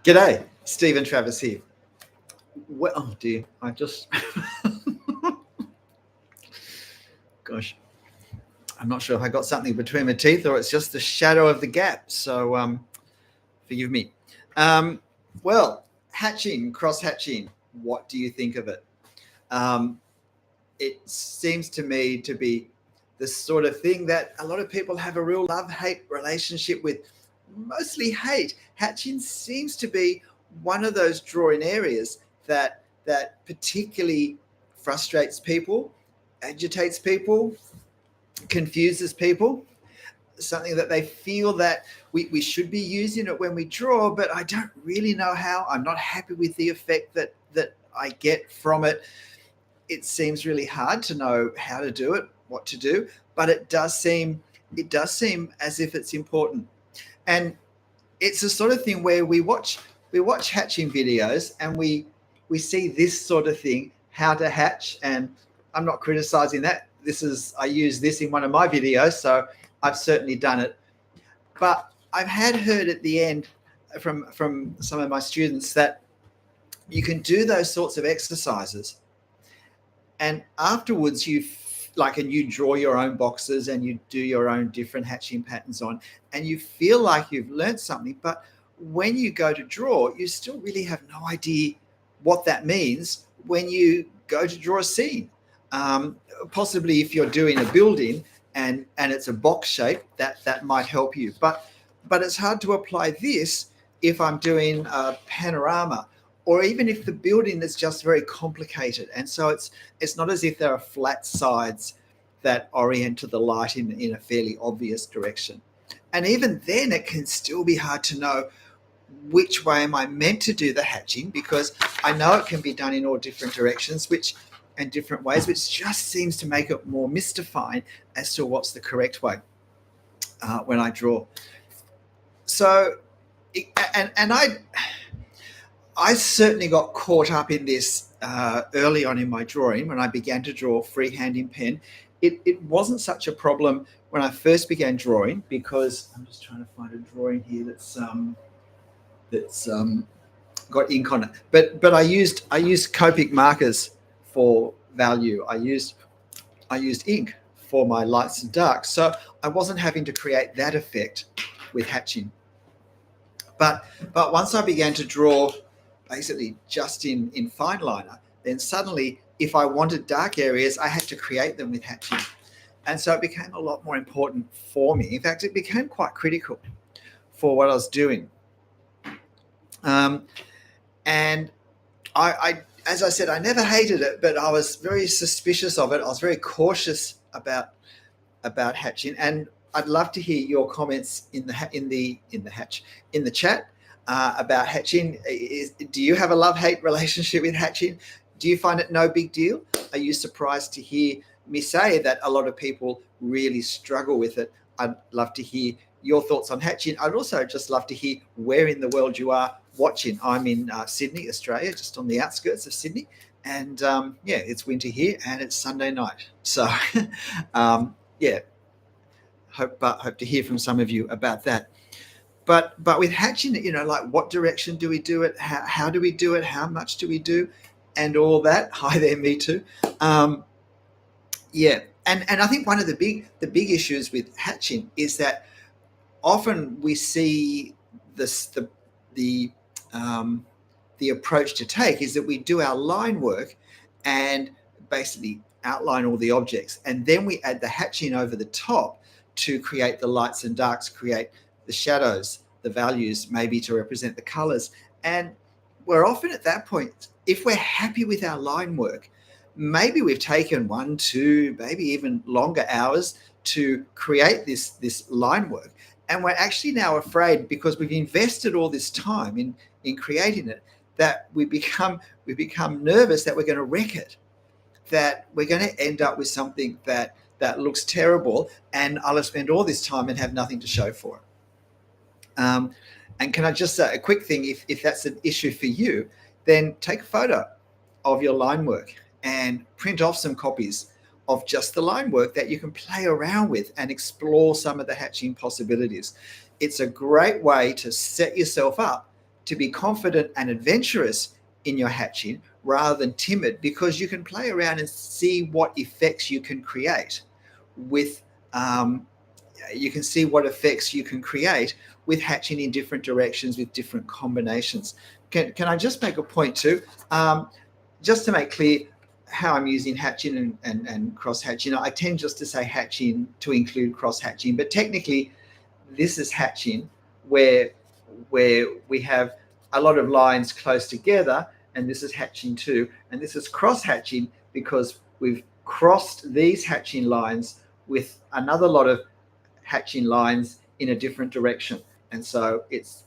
G'day, Stephen Travers here. Well, oh dear, I just, gosh, I'm not sure if I got something between my teeth or it's just the shadow of the gap. So forgive me. Well, hatching, cross hatching, what do you think of it? It seems to me to be the sort of thing that a lot of people have a real love-hate relationship with, mostly hate. Hatching seems to be one of those drawing areas that particularly frustrates people, agitates people, confuses people, something that they feel that we should be using it when we draw, but I don't really know how. I'm not happy with the effect that I get from it. It seems really hard to know how to do it, what to do, but it does seem as if it's important. And it's the sort of thing where we watch hatching videos and we see this sort of thing, how to hatch. And I'm not criticizing that. I use this in one of my videos, so I've certainly done it. But I've heard at the end from some of my students that you can do those sorts of exercises, and afterwards you draw your own boxes and you do your own different hatching patterns on, and you feel like you've learned something. But when you go to draw, you still really have no idea what that means when you go to draw a scene. Possibly if you're doing a building and it's a box shape, that might help you. But it's hard to apply this if I'm doing a panorama, or even if the building is just very complicated. And so it's not as if there are flat sides that orient to the light in a fairly obvious direction. And even then, it can still be hard to know which way am I meant to do the hatching, because I know it can be done in all different directions, and different ways, which just seems to make it more mystifying as to what's the correct way when I draw. So, I certainly got caught up in this early on in my drawing when I began to draw freehand in pen. It wasn't such a problem when I first began drawing, because I'm just trying to find a drawing here that's got ink on it. But I used Copic markers for value. I used ink for my lights and darks, so I wasn't having to create that effect with hatching. But once I began to draw basically just in fine liner, then suddenly if I wanted dark areas, I had to create them with hatching. And so it became a lot more important for me. In fact, it became quite critical for what I was doing. And I, as I said, I never hated it, but I was very suspicious of it. I was very cautious about hatching, and I'd love to hear your comments in the chat about hatching. Do you have a love-hate relationship with hatching? Do you find it no big deal? Are you surprised to hear me say that a lot of people really struggle with it? I'd love to hear your thoughts on hatching. I'd also just love to hear where in the world you are watching. I'm in Sydney, Australia, just on the outskirts of Sydney. And yeah, it's winter here and it's Sunday night. So yeah, hope to hear from some of you about that. But with hatching, like what direction do we do it? How do we do it? How much do we do? And all that. Hi there, me too. Yeah, and I think one of the big issues with hatching is that often we see the approach to take is that we do our line work and basically outline all the objects, and then we add the hatching over the top to create the lights and darks, create the shadows, the values, maybe to represent the colors. And we're often at that point, if we're happy with our line work, maybe we've taken 1, 2, maybe even longer hours to create this line work, and we're actually now afraid, because we've invested all this time in creating it, that we become nervous that we're going to wreck it, that we're going to end up with something that looks terrible, and I'll have spent all this time and have nothing to show for it. And can I just say a quick thing, if that's an issue for you, then take a photo of your line work and print off some copies of just the line work that you can play around with and explore some of the hatching possibilities. It's a great way to set yourself up to be confident and adventurous in your hatching rather than timid, because you can play around and see what effects you can create with you can see what effects you can create with hatching in different directions with different combinations. Can I just make a point too? Just to make clear how I'm using hatching and cross hatching, I tend just to say hatching to include cross hatching, but technically this is hatching where we have a lot of lines close together, and this is hatching too, and this is cross hatching because we've crossed these hatching lines with another lot of hatching lines in a different direction. And so it's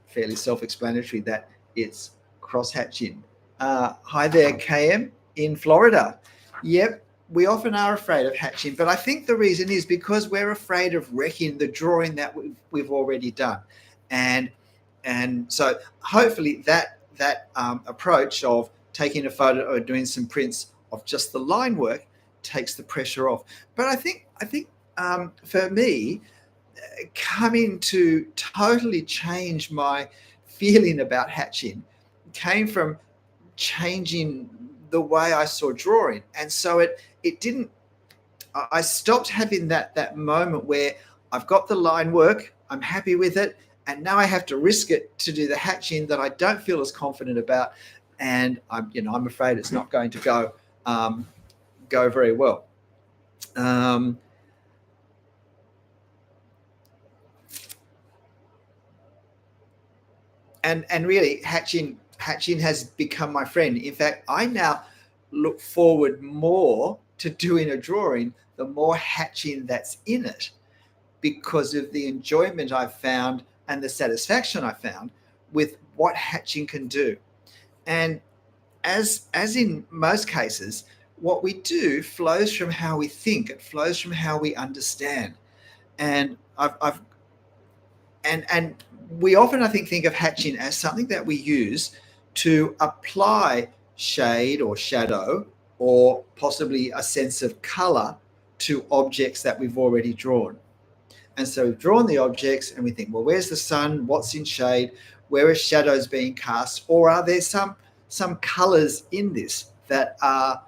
fairly self-explanatory that it's cross-hatching. Hi there, KM in Florida. Yep, we often are afraid of hatching, but I think the reason is because we're afraid of wrecking the drawing that we've already done. And so hopefully that approach of taking a photo or doing some prints of just the line work takes the pressure off. But I think for me, coming to totally change my feeling about hatching came from changing the way I saw drawing. And so it didn't, I stopped having that moment where I've got the line work, I'm happy with it, and now I have to risk it to do the hatching that I don't feel as confident about, and I'm afraid it's not going to go very well. And really, hatching has become my friend. In fact, I now look forward more to doing a drawing the more hatching that's in it, because of the enjoyment I've found and the satisfaction I found with what hatching can do. And as in most cases, what we do flows from how we think. It flows from how we understand. And and we often, I think of hatching as something that we use to apply shade or shadow or possibly a sense of color to objects that we've already drawn. And so we've drawn the objects and we think, well, where's the sun? What's in shade? Where are shadows being cast? Or are there some colors in this that are,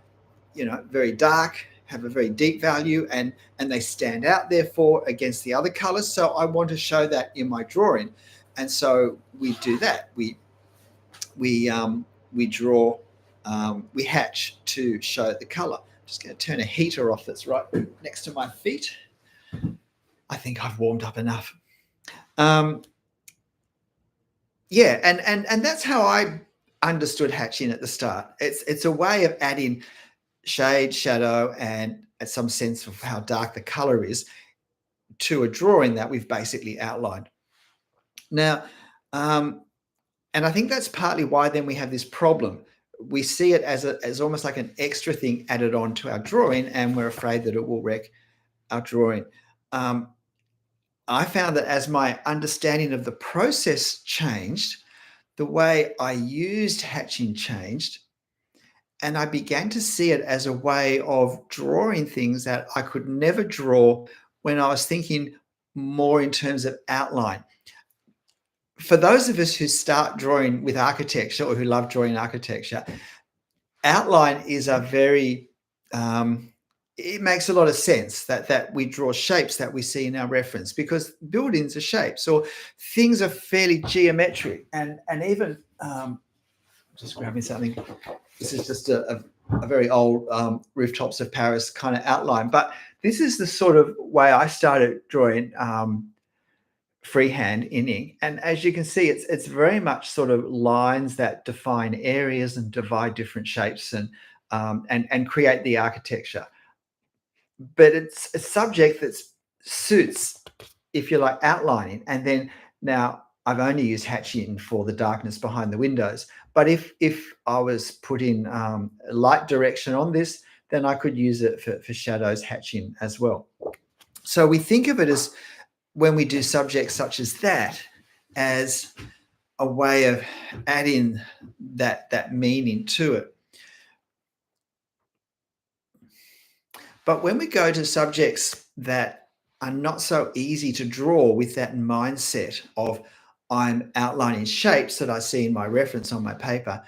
very dark, have a very deep value, and they stand out therefore against the other colors? So I want to show that in my drawing. And so we do that. We draw, we hatch to show the color. I'm just going to turn a heater off that's right next to my feet. I think I've warmed up enough. And that's how I understood hatching at the start. It's a way of adding shade, shadow, and some sense of how dark the color is to a drawing that we've basically outlined. Now, and I think that's partly why then we have this problem. We see it as almost like an extra thing added on to our drawing, and we're afraid that it will wreck our drawing. I found that as my understanding of the process changed, the way I used hatching changed, and I began to see it as a way of drawing things that I could never draw when I was thinking more in terms of outline. For those of us who start drawing with architecture or who love drawing architecture, outline is a very it makes a lot of sense that we draw shapes that we see in our reference, because buildings are shapes or things are fairly geometric, and even just grabbing something. This is just a very old Rooftops of Paris kind of outline, but this is the sort of way I started drawing freehand in ink. And as you can see, it's very much sort of lines that define areas and divide different shapes and create the architecture. But it's a subject that suits, if you like, outlining. And then now I've only used hatching for the darkness behind the windows. But if I was putting light direction on this, then I could use it for shadows hatching as well. So we think of it as, when we do subjects such as that, as a way of adding that meaning to it. But when we go to subjects that are not so easy to draw with that mindset of, I'm outlining shapes that I see in my reference on my paper.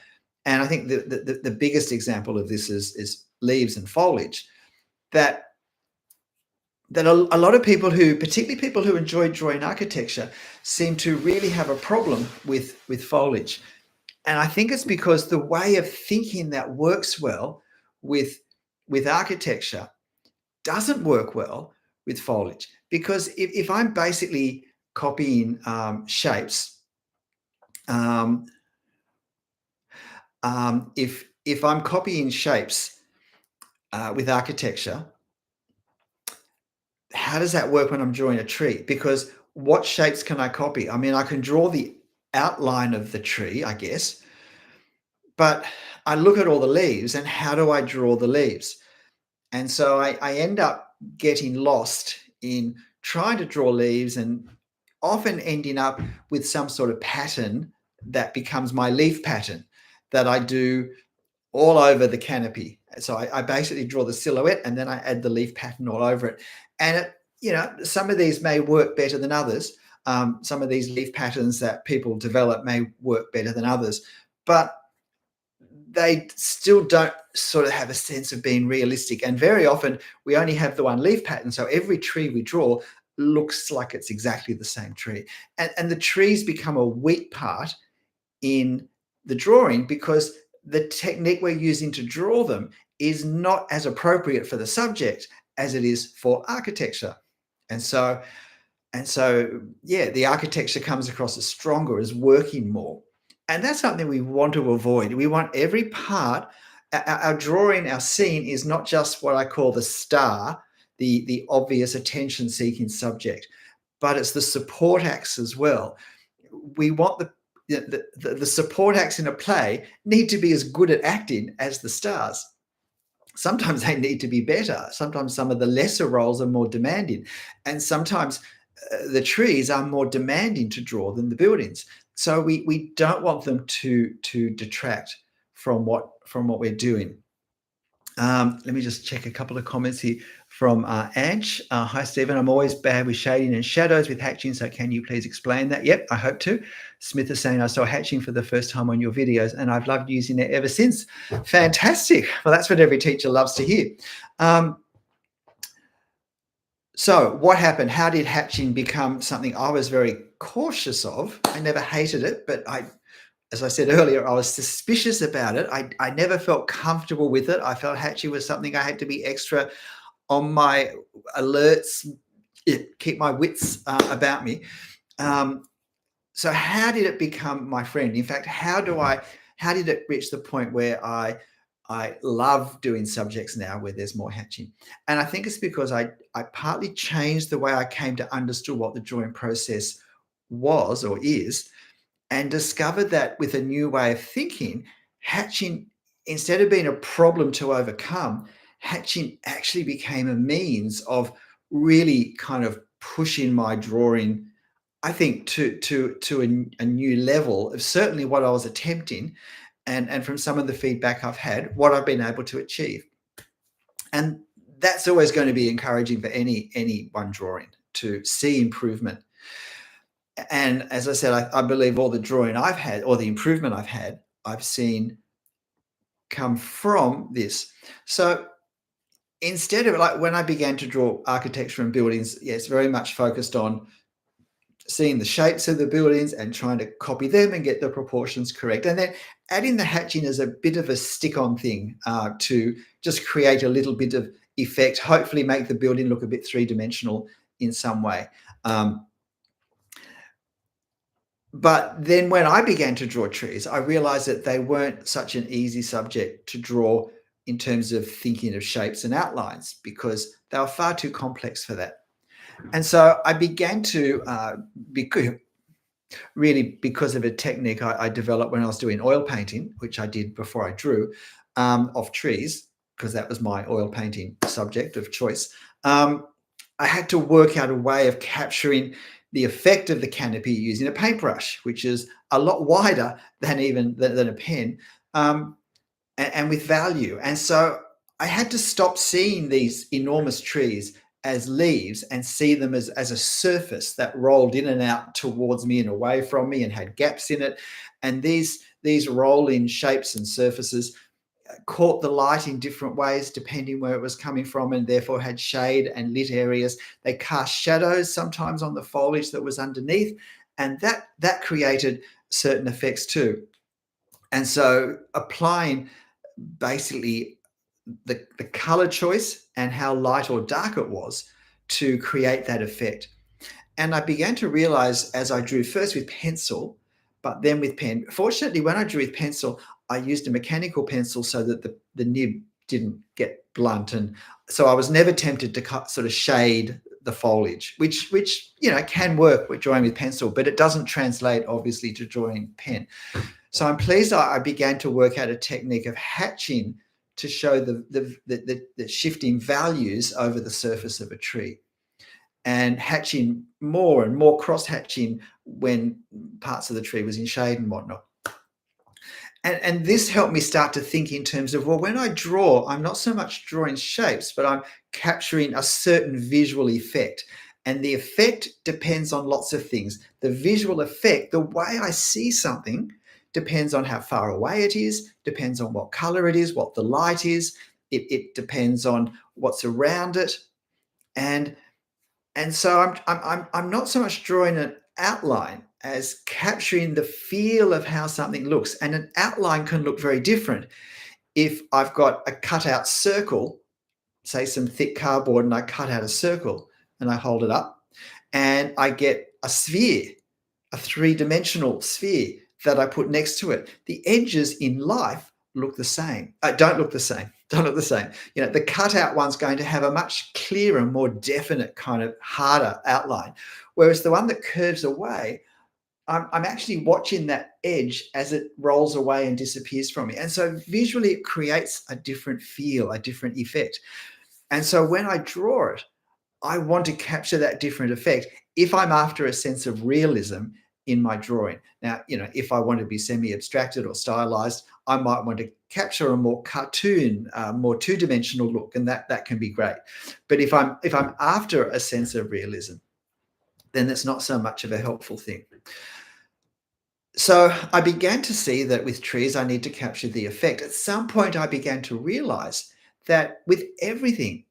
And I think the biggest example of this is leaves and foliage. That a lot of people who, particularly people who enjoy drawing architecture, seem to really have a problem with foliage. And I think it's because the way of thinking that works well with architecture doesn't work well with foliage. Because if I'm basically copying shapes, if I'm copying shapes with architecture, how does that work when I'm drawing a tree? Because what shapes can I copy? I mean, I can draw the outline of the tree, I guess, but I look at all the leaves and how do I draw the leaves? And so I end up getting lost in trying to draw leaves and often ending up with some sort of pattern that becomes my leaf pattern that I do all over the canopy. So I basically draw the silhouette and then I add the leaf pattern all over it. And some of these may work better than others. Some of these leaf patterns that people develop may work better than others, but they still don't sort of have a sense of being realistic. And very often we only have the one leaf pattern. So every tree we draw looks like it's exactly the same tree. And the trees become a weak part in the drawing because the technique we're using to draw them is not as appropriate for the subject as it is for architecture. And so, yeah, the architecture comes across as stronger, as working more. And that's something we want to avoid. We want every part, our drawing, our scene is not just what I call the star, the obvious attention-seeking subject, but it's the support acts as well. We want the support acts in a play need to be as good at acting as the stars. Sometimes they need to be better. Sometimes some of the lesser roles are more demanding. And sometimes the trees are more demanding to draw than the buildings. So we don't want them to detract from what we're doing. Let me just check a couple of comments here from Ange. Hi, Stephen. I'm always bad with shading and shadows with hatching, so can you please explain that? Yep, I hope to. Smith is saying, I saw hatching for the first time on your videos, and I've loved using it ever since. Fantastic. Well, that's what every teacher loves to hear. So what happened? How did hatching become something I was very cautious of? I never hated it, but as I said earlier, I was suspicious about it. I never felt comfortable with it. I felt hatching was something I had to be extra on my alerts, keep my wits about me. So how did it become my friend? In fact, how did it reach the point where I love doing subjects now where there's more hatching? And I think it's because I partly changed the way I came to understand what the drawing process was or is, and discovered that with a new way of thinking, hatching, instead of being a problem to overcome, hatching actually became a means of really kind of pushing my drawing, I think, to a new level of certainly what I was attempting, and from some of the feedback I've had, what I've been able to achieve. And that's always going to be encouraging for anyone drawing, to see improvement. And as I said, I believe all the drawing I've had, or the improvement I've had, I've seen come from this. So instead of, like, when I began to draw architecture and buildings, it's very much focused on seeing the shapes of the buildings and trying to copy them and get the proportions correct. And then adding the hatching as a bit of a stick-on thing to just create a little bit of effect, hopefully make the building look a bit three-dimensional in some way. But then when I began to draw trees, I realized that they weren't such an easy subject to draw in terms of thinking of shapes and outlines, because they were far too complex for that. And so I began to, because of a technique I developed when I was doing oil painting, which I did before I drew, of trees, because that was my oil painting subject of choice. I had to work out a way of capturing the effect of the canopy using a paintbrush, which is a lot wider than a pen, and with value. And so I had to stop seeing these enormous trees as leaves and see them as a surface that rolled in and out towards me and away from me and had gaps in it. And these roll-in shapes and surfaces caught the light in different ways depending where it was coming from, and therefore had shade and lit areas. They cast shadows sometimes on the foliage that was underneath, and that created certain effects too. And so applying basically the color choice and how light or dark it was to create that effect. And I began to realize as I drew first with pencil, but then with pen. Fortunately, when I drew with pencil, I used a mechanical pencil so that the nib didn't get blunt. And so I was never tempted to sort of shade the foliage, which can work with drawing with pencil, but it doesn't translate obviously to drawing pen. So I'm pleased I began to work out a technique of hatching to show the shifting values over the surface of a tree, and hatching more and more, cross-hatching when parts of the tree was in shade and whatnot. And this helped me start to think in terms of, well, when I draw, I'm not so much drawing shapes, but I'm capturing a certain visual effect. And the effect depends on lots of things. The visual effect, the way I see something, depends on how far away it is, depends on what color it is, what the light is. It depends on what's around it. And so I'm not so much drawing an outline as capturing the feel of how something looks. And an outline can look very different. If I've got a cutout circle, say some thick cardboard, and I cut out a circle and I hold it up, and I get a sphere, a three-dimensional sphere that I put next to it. The edges in life look the same. Don't look the same. The cutout one's going to have a much clearer, more definite kind of harder outline, whereas the one that curves away, I'm actually watching that edge as it rolls away and disappears from me. And so visually it creates a different feel, a different effect. And so when I draw it, I want to capture that different effect if I'm after a sense of realism in my drawing. Now, if I want to be semi-abstracted or stylized, I might want to capture a more cartoon, more two-dimensional look, and that can be great. But if I'm after a sense of realism, then that's not so much of a helpful thing. So I began to see that with trees, I need to capture the effect. At some point, I began to realize that with everything,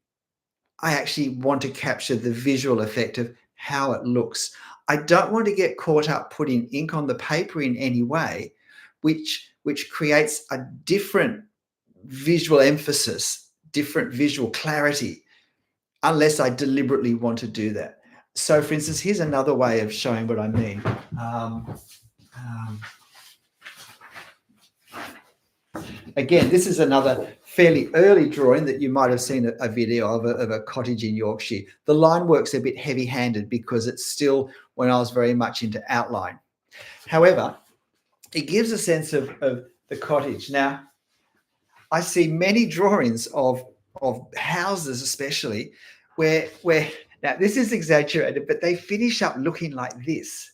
I actually want to capture the visual effect of how it looks. I don't want to get caught up putting ink on the paper in any way, which creates a different visual emphasis, different visual clarity, unless I deliberately want to do that. So, for instance, here's another way of showing what I mean. Again, this is another fairly early drawing that you might have seen a video of a cottage in Yorkshire. The line work's a bit heavy-handed because it's still when I was very much into outline. However, it gives a sense of the cottage. Now, I see many drawings of houses especially where now this is exaggerated, but they finish up looking like this.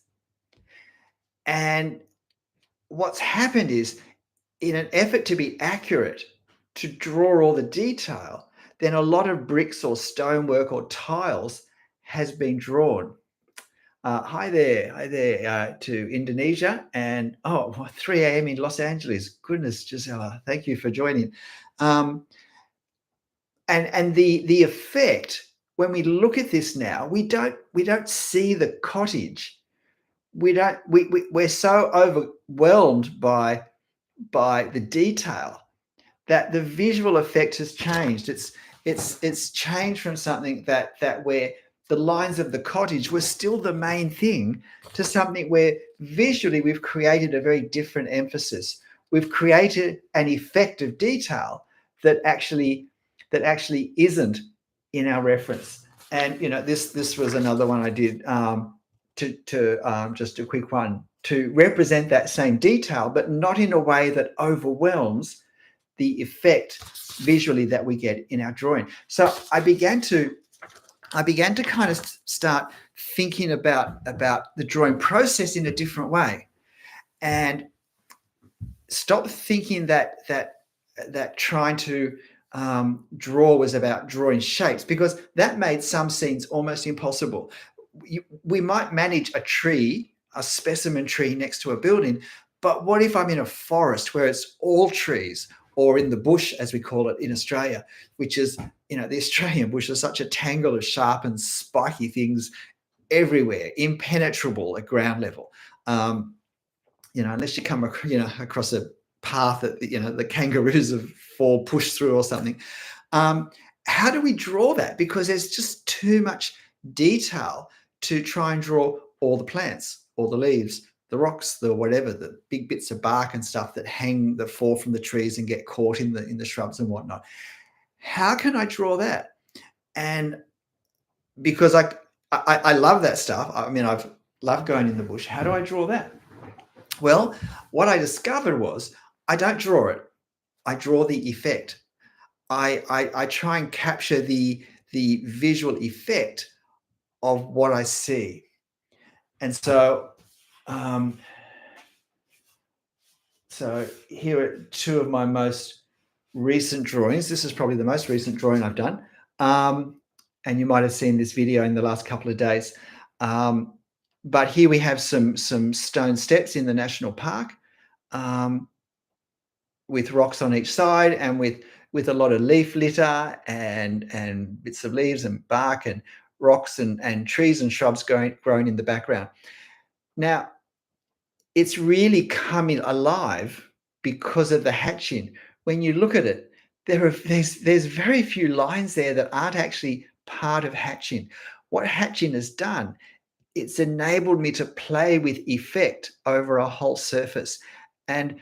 And what's happened is, in an effort to be accurate, to draw all the detail, then a lot of bricks or stonework or tiles has been drawn. Hi there to Indonesia, and 3 a.m. in Los Angeles. Goodness, Gisela, thank you for joining. And the effect, when we look at this now, we don't see the cottage. We're so overwhelmed by the detail that the visual effect has changed. It's changed from something that where the lines of the cottage were still the main thing to something where visually we've created a very different emphasis. We've created an effect of detail that actually isn't in our reference. And this was another one I did to just a quick one, to represent that same detail, but not in a way that overwhelms the effect visually that we get in our drawing. So I began to kind of start thinking about the drawing process in a different way, and stop thinking that trying to draw was about drawing shapes, because that made some scenes almost impossible. We might manage a tree, a specimen tree next to a building, but what if I'm in a forest where it's all trees, or in the bush, as we call it in Australia, which is, the Australian bush is such a tangle of sharp and spiky things everywhere, impenetrable at ground level. Unless you come across a path that the kangaroos have pushed through or something. How do we draw that? Because there's just too much detail to try and draw all the plants, all the leaves, the rocks, the whatever, the big bits of bark and stuff that fall from the trees and get caught in the shrubs and whatnot. How can I draw that? And because I love that stuff. I mean, I've loved going in the bush. How do I draw that? Well, what I discovered was I don't draw it. I draw the effect. I try and capture the visual effect of what I see. And so here are two of my most recent drawings. This is probably the most recent drawing I've done. And you might have seen this video in the last couple of days. But here we have some stone steps in the national park, with rocks on each side, and with a lot of leaf litter and bits of leaves and bark and rocks and trees and shrubs growing in the background. Now, it's really coming alive because of the hatching. When you look at it, there's very few lines there that aren't actually part of hatching. What hatching has done, it's enabled me to play with effect over a whole surface. And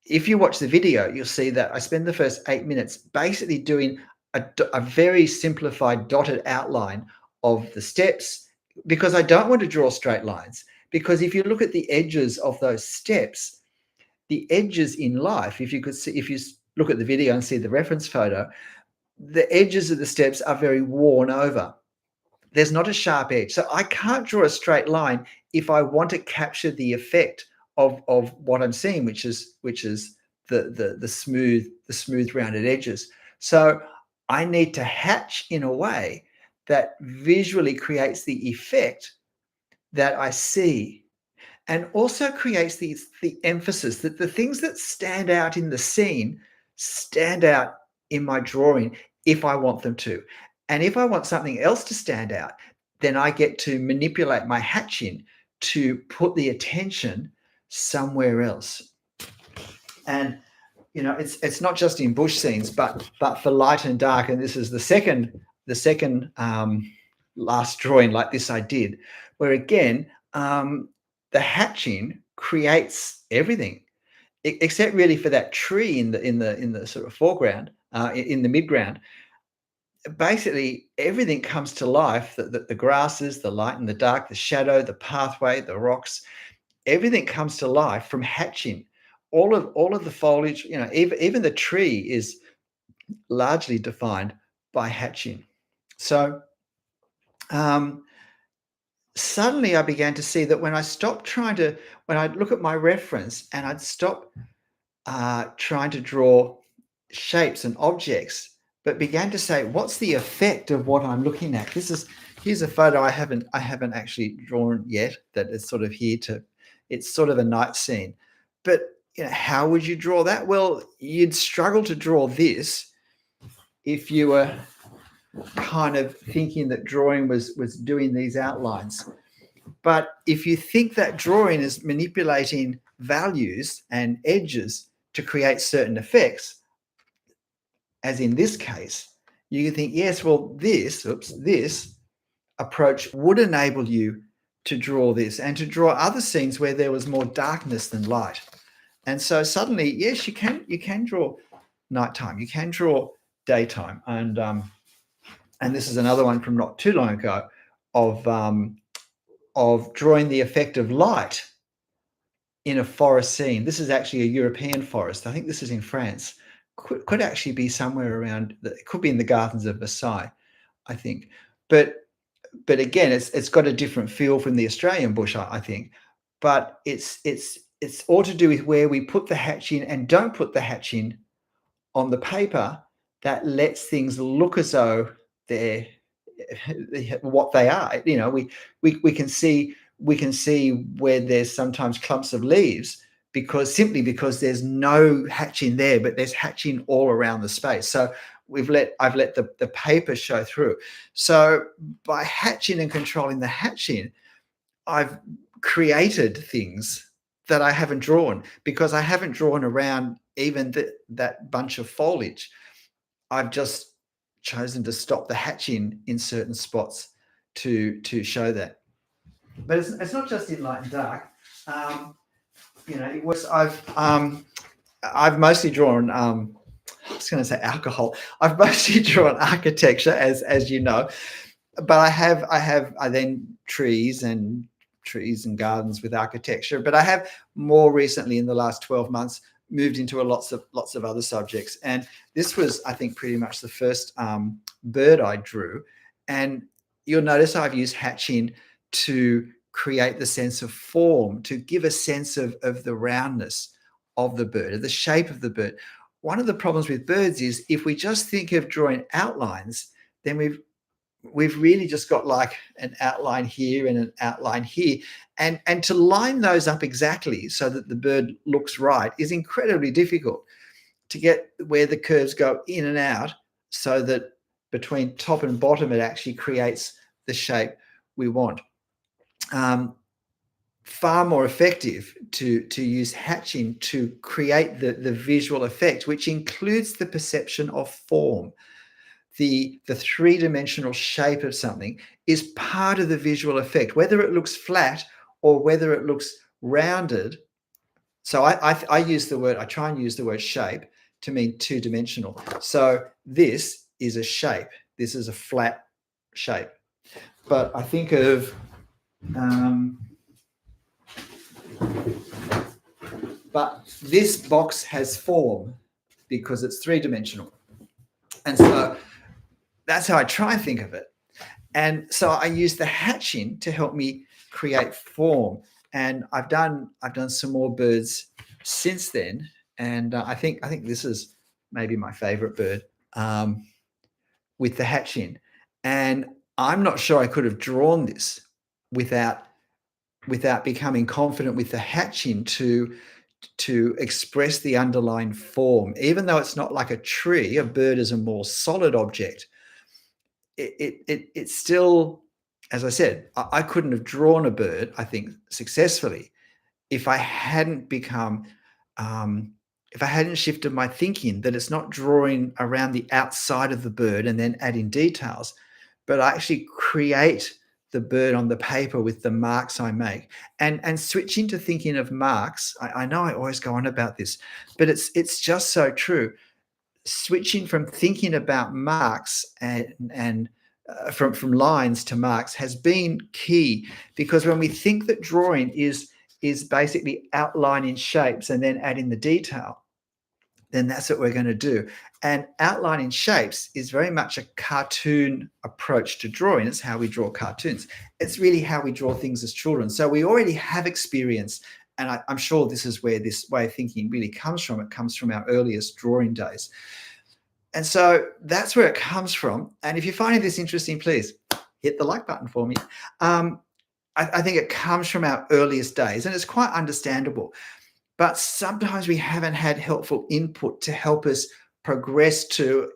if you watch the video, you'll see that I spend the first 8 minutes basically doing a very simplified dotted outline of the steps, because I don't want to draw straight lines. Because if you look at the edges of those steps, the edges in life, if you look at the video and see the reference photo, the edges of the steps are very worn over. There's not a sharp edge. So I can't draw a straight line if I want to capture the effect of what I'm seeing, which is the smooth rounded edges. So I need to hatch in a way that visually creates the effect that I see, and also creates the emphasis, that the things that stand out in the scene stand out in my drawing if I want them to. And if I want something else to stand out, then I get to manipulate my hatching to put the attention somewhere else. And it's not just in bush scenes, but for light and dark. And this is the second last drawing like this I did, where again the hatching creates everything, except really for that tree in the sort of foreground, in the midground. Basically, everything comes to life. The grasses, the light and the dark, the shadow, the pathway, the rocks, everything comes to life from hatching. All of the foliage, even the tree is largely defined by hatching. So suddenly I began to see that when I'd look at my reference and I'd stop trying to draw shapes and objects, but began to say, what's the effect of what I'm looking at? Here's a photo I haven't actually drawn yet, that is sort of it's sort of a night scene. But how would you draw that? Well, you'd struggle to draw this if you were kind of thinking that drawing was doing these outlines. But if you think that drawing is manipulating values and edges to create certain effects, as in this case, you can think, yes, well, this approach would enable you to draw this and to draw other scenes where there was more darkness than light. And so suddenly, yes, you can draw nighttime, you can draw daytime. And this is another one from not too long ago of drawing the effect of light in a forest scene. This is actually a European forest. I think this is in France. Could actually be somewhere around. It could be in the gardens of Versailles, I think. But again, it's got a different feel from the Australian bush, I think. But it's all to do with where we put the hatching and don't put the hatching on the paper that lets things look as though they're what they are. You know, we can see where there's sometimes clumps of leaves because there's no hatching there, but there's hatching all around the space. So I've let the paper show through. So by hatching and controlling the hatching, I've created things that I haven't drawn because I haven't drawn around even that bunch of foliage. I've just chosen to stop the hatching in certain spots to show that. But it's not just in light and dark. You know, it was I've mostly drawn. I was going to say alcohol. I've mostly drawn architecture, as you know, but I then trees and gardens with architecture. But I have more recently in the last 12 months moved into lots of other subjects. And this was, I think, pretty much the first bird I drew. And you'll notice I've used hatching to create the sense of form, to give a sense of the roundness of the bird, of the shape of the bird. One of the problems with birds is if we just think of drawing outlines, then we've really just got like an outline here and an outline here. And to line those up exactly so that the bird looks right is incredibly difficult, to get where the curves go in and out so that between top and bottom it actually creates the shape we want. Far more effective to use hatching to create the visual effect, which includes the perception of form. The three-dimensional shape of something is part of the visual effect, whether it looks flat or whether it looks rounded. So I try and use the word shape to mean two-dimensional. So this is a shape. This is a flat shape. But I think of but this box has form because it's three-dimensional. And so that's how I try and think of it. And so I use the hatching to help me create form. And I've done some more birds since then. And I think this is maybe my favorite bird with the hatching. And I'm not sure I could have drawn this without becoming confident with the hatching to express the underlying form. Even though it's not like a tree, a bird is a more solid object. It's still, as I said, I couldn't have drawn a bird, I think, successfully if I hadn't if I hadn't shifted my thinking that it's not drawing around the outside of the bird and then adding details, but I actually create the bird on the paper with the marks I make. And switching to thinking of marks, I know I always go on about this, but it's just so true. Switching from thinking about marks and from lines to marks has been key, because when we think that drawing is basically outlining shapes and then adding the detail, then that's what we're going to do. And outlining shapes is very much a cartoon approach to drawing. It's how we draw cartoons. It's really how we draw things as children. So we already have experience, and I'm sure this is where this way of thinking really comes from. It comes from our earliest drawing days. And so that's where it comes from. And if you're finding this interesting, please hit the like button for me. I think it comes from our earliest days, and it's quite understandable. But sometimes we haven't had helpful input to help us progress to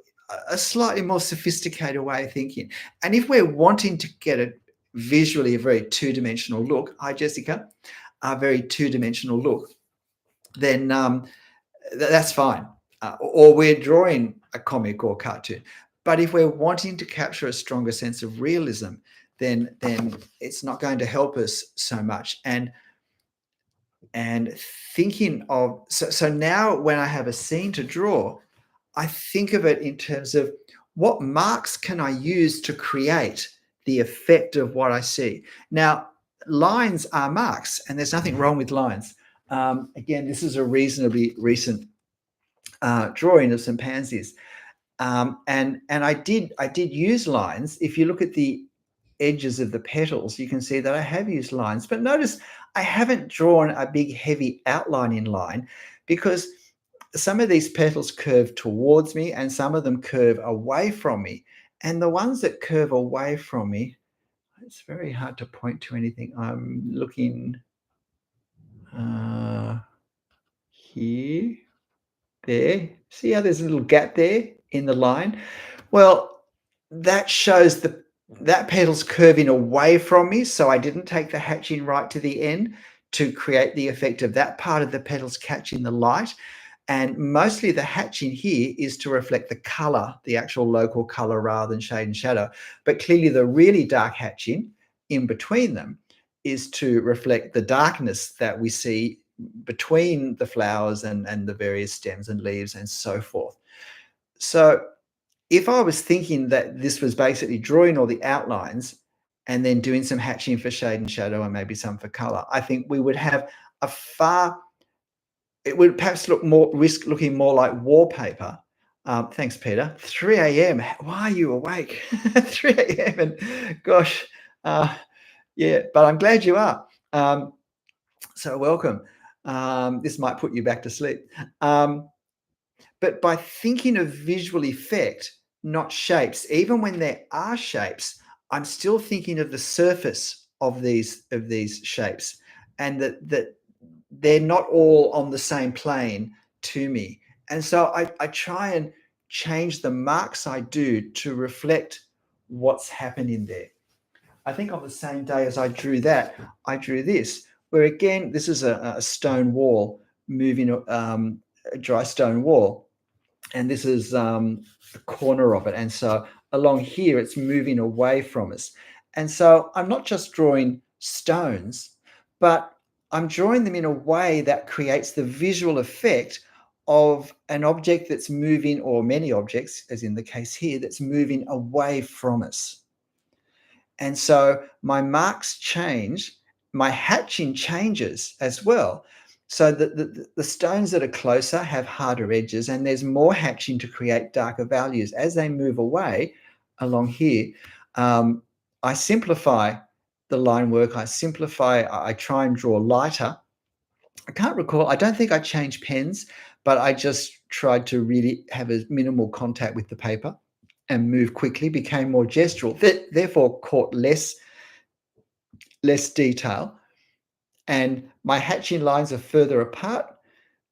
a slightly more sophisticated way of thinking. And if we're wanting to get a very two-dimensional look, hi Jessica, a very two-dimensional look, then that's fine. Or we're drawing a comic or cartoon. But if we're wanting to capture a stronger sense of realism, then it's not going to help us so much. And thinking of, so now when I have a scene to draw, I think of it in terms of what marks can I use to create the effect of what I see. Now, lines are marks, and there's nothing wrong with lines. Again, this is a reasonably recent drawing of some pansies. And I did use lines. If you look at the edges of the petals, you can see that I have used lines. But notice I haven't drawn a big, heavy outlining line, because some of these petals curve towards me and some of them curve away from me. And the ones that curve away from me, it's very hard to point to anything. I'm looking here, there. See how there's a little gap there in the line? Well, that shows that petal's curving away from me, so I didn't take the hatching right to the end to create the effect of that part of the petals catching the light. And mostly the hatching here is to reflect the color, the actual local color rather than shade and shadow. But clearly the really dark hatching in between them is to reflect the darkness that we see between the flowers and the various stems and leaves and so forth. So if I was thinking that this was basically drawing all the outlines and then doing some hatching for shade and shadow and maybe some for color, I think we would have it would perhaps risk looking more like wallpaper. Thanks, Peter. 3 a.m. Why are you awake? 3 a.m. and gosh, yeah, but I'm glad you are. So welcome. This might put you back to sleep. But by thinking of visual effect, not shapes, even when there are shapes, I'm still thinking of the surface of these shapes, and that they're not all on the same plane to me. And so I try and change the marks I do to reflect what's happening there. I think on the same day as I drew that, I drew this, where again, this is a stone wall moving, a dry stone wall. And this is the corner of it. And so along here, it's moving away from us. And so I'm not just drawing stones, but I'm drawing them in a way that creates the visual effect of an object that's moving, or many objects, as in the case here, that's moving away from us. And so my marks change, my hatching changes as well. So the stones that are closer have harder edges, and there's more hatching to create darker values. As they move away along here, I simplify the line work. I try and draw lighter. I can't recall. I don't think I changed pens, but I just tried to really have a minimal contact with the paper and move quickly, became more gestural, therefore caught less detail. And my hatching lines are further apart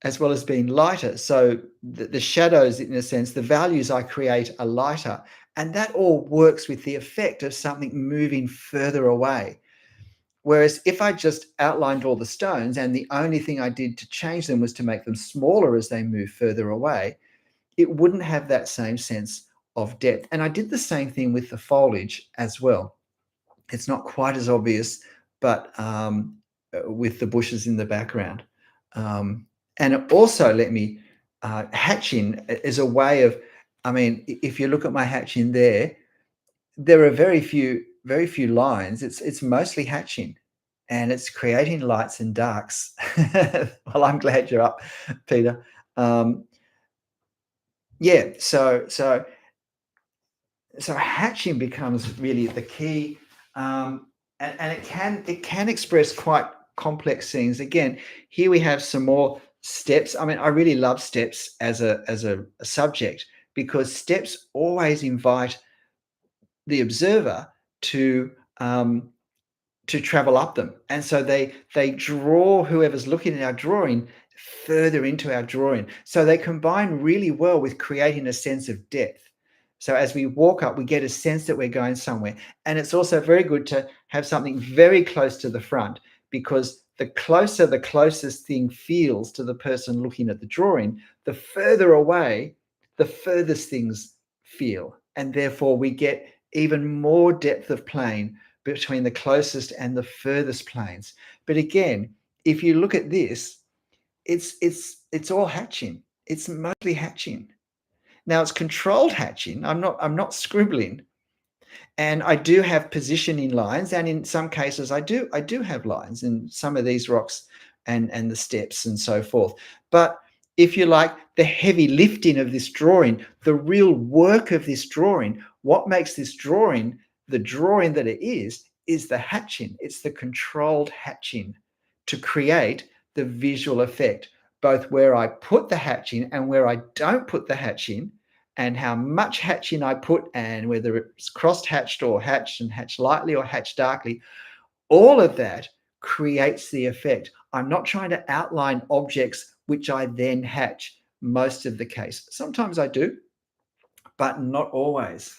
as well as being lighter. So the shadows, in a sense, the values I create are lighter. And that all works with the effect of something moving further away. Whereas if I just outlined all the stones and the only thing I did to change them was to make them smaller as they move further away, it wouldn't have that same sense of depth. And I did the same thing with the foliage as well. It's not quite as obvious, but with the bushes in the background. And it also let me hatching is a way of, I mean, if you look at my hatching there are very few lines. It's mostly hatching, and it's creating lights and darks. Well, I'm glad you're up, Peter. Yeah, so hatching becomes really the key, and it can express quite complex scenes. Again, here we have some more steps. I mean, I really love steps as a subject, because steps always invite the observer to travel up them, and so they draw whoever's looking at our drawing further into our drawing. So they combine really well with creating a sense of depth. So as we walk up, we get a sense that we're going somewhere. And it's also very good to have something very close to the front, because the closer the closest thing feels to the person looking at the drawing, the further away the furthest things feel. And therefore we get even more depth of plane between the closest and the furthest planes. But again, if you look at this, it's all hatching. It's mostly hatching. Now it's controlled hatching. I'm not scribbling, and I do have positioning lines, and in some cases I do have lines in some of these rocks and the steps and so forth. But if you like, the heavy lifting of this drawing, the real work of this drawing, what makes this drawing the drawing that it is the hatching. It's the controlled hatching to create the visual effect, both where I put the hatch in and where I don't put the hatch in, and how much hatch in I put, and whether it's crossed hatched or hatched and hatched lightly or hatched darkly, all of that creates the effect. I'm not trying to outline objects which I then hatch most of the case. Sometimes I do, but not always.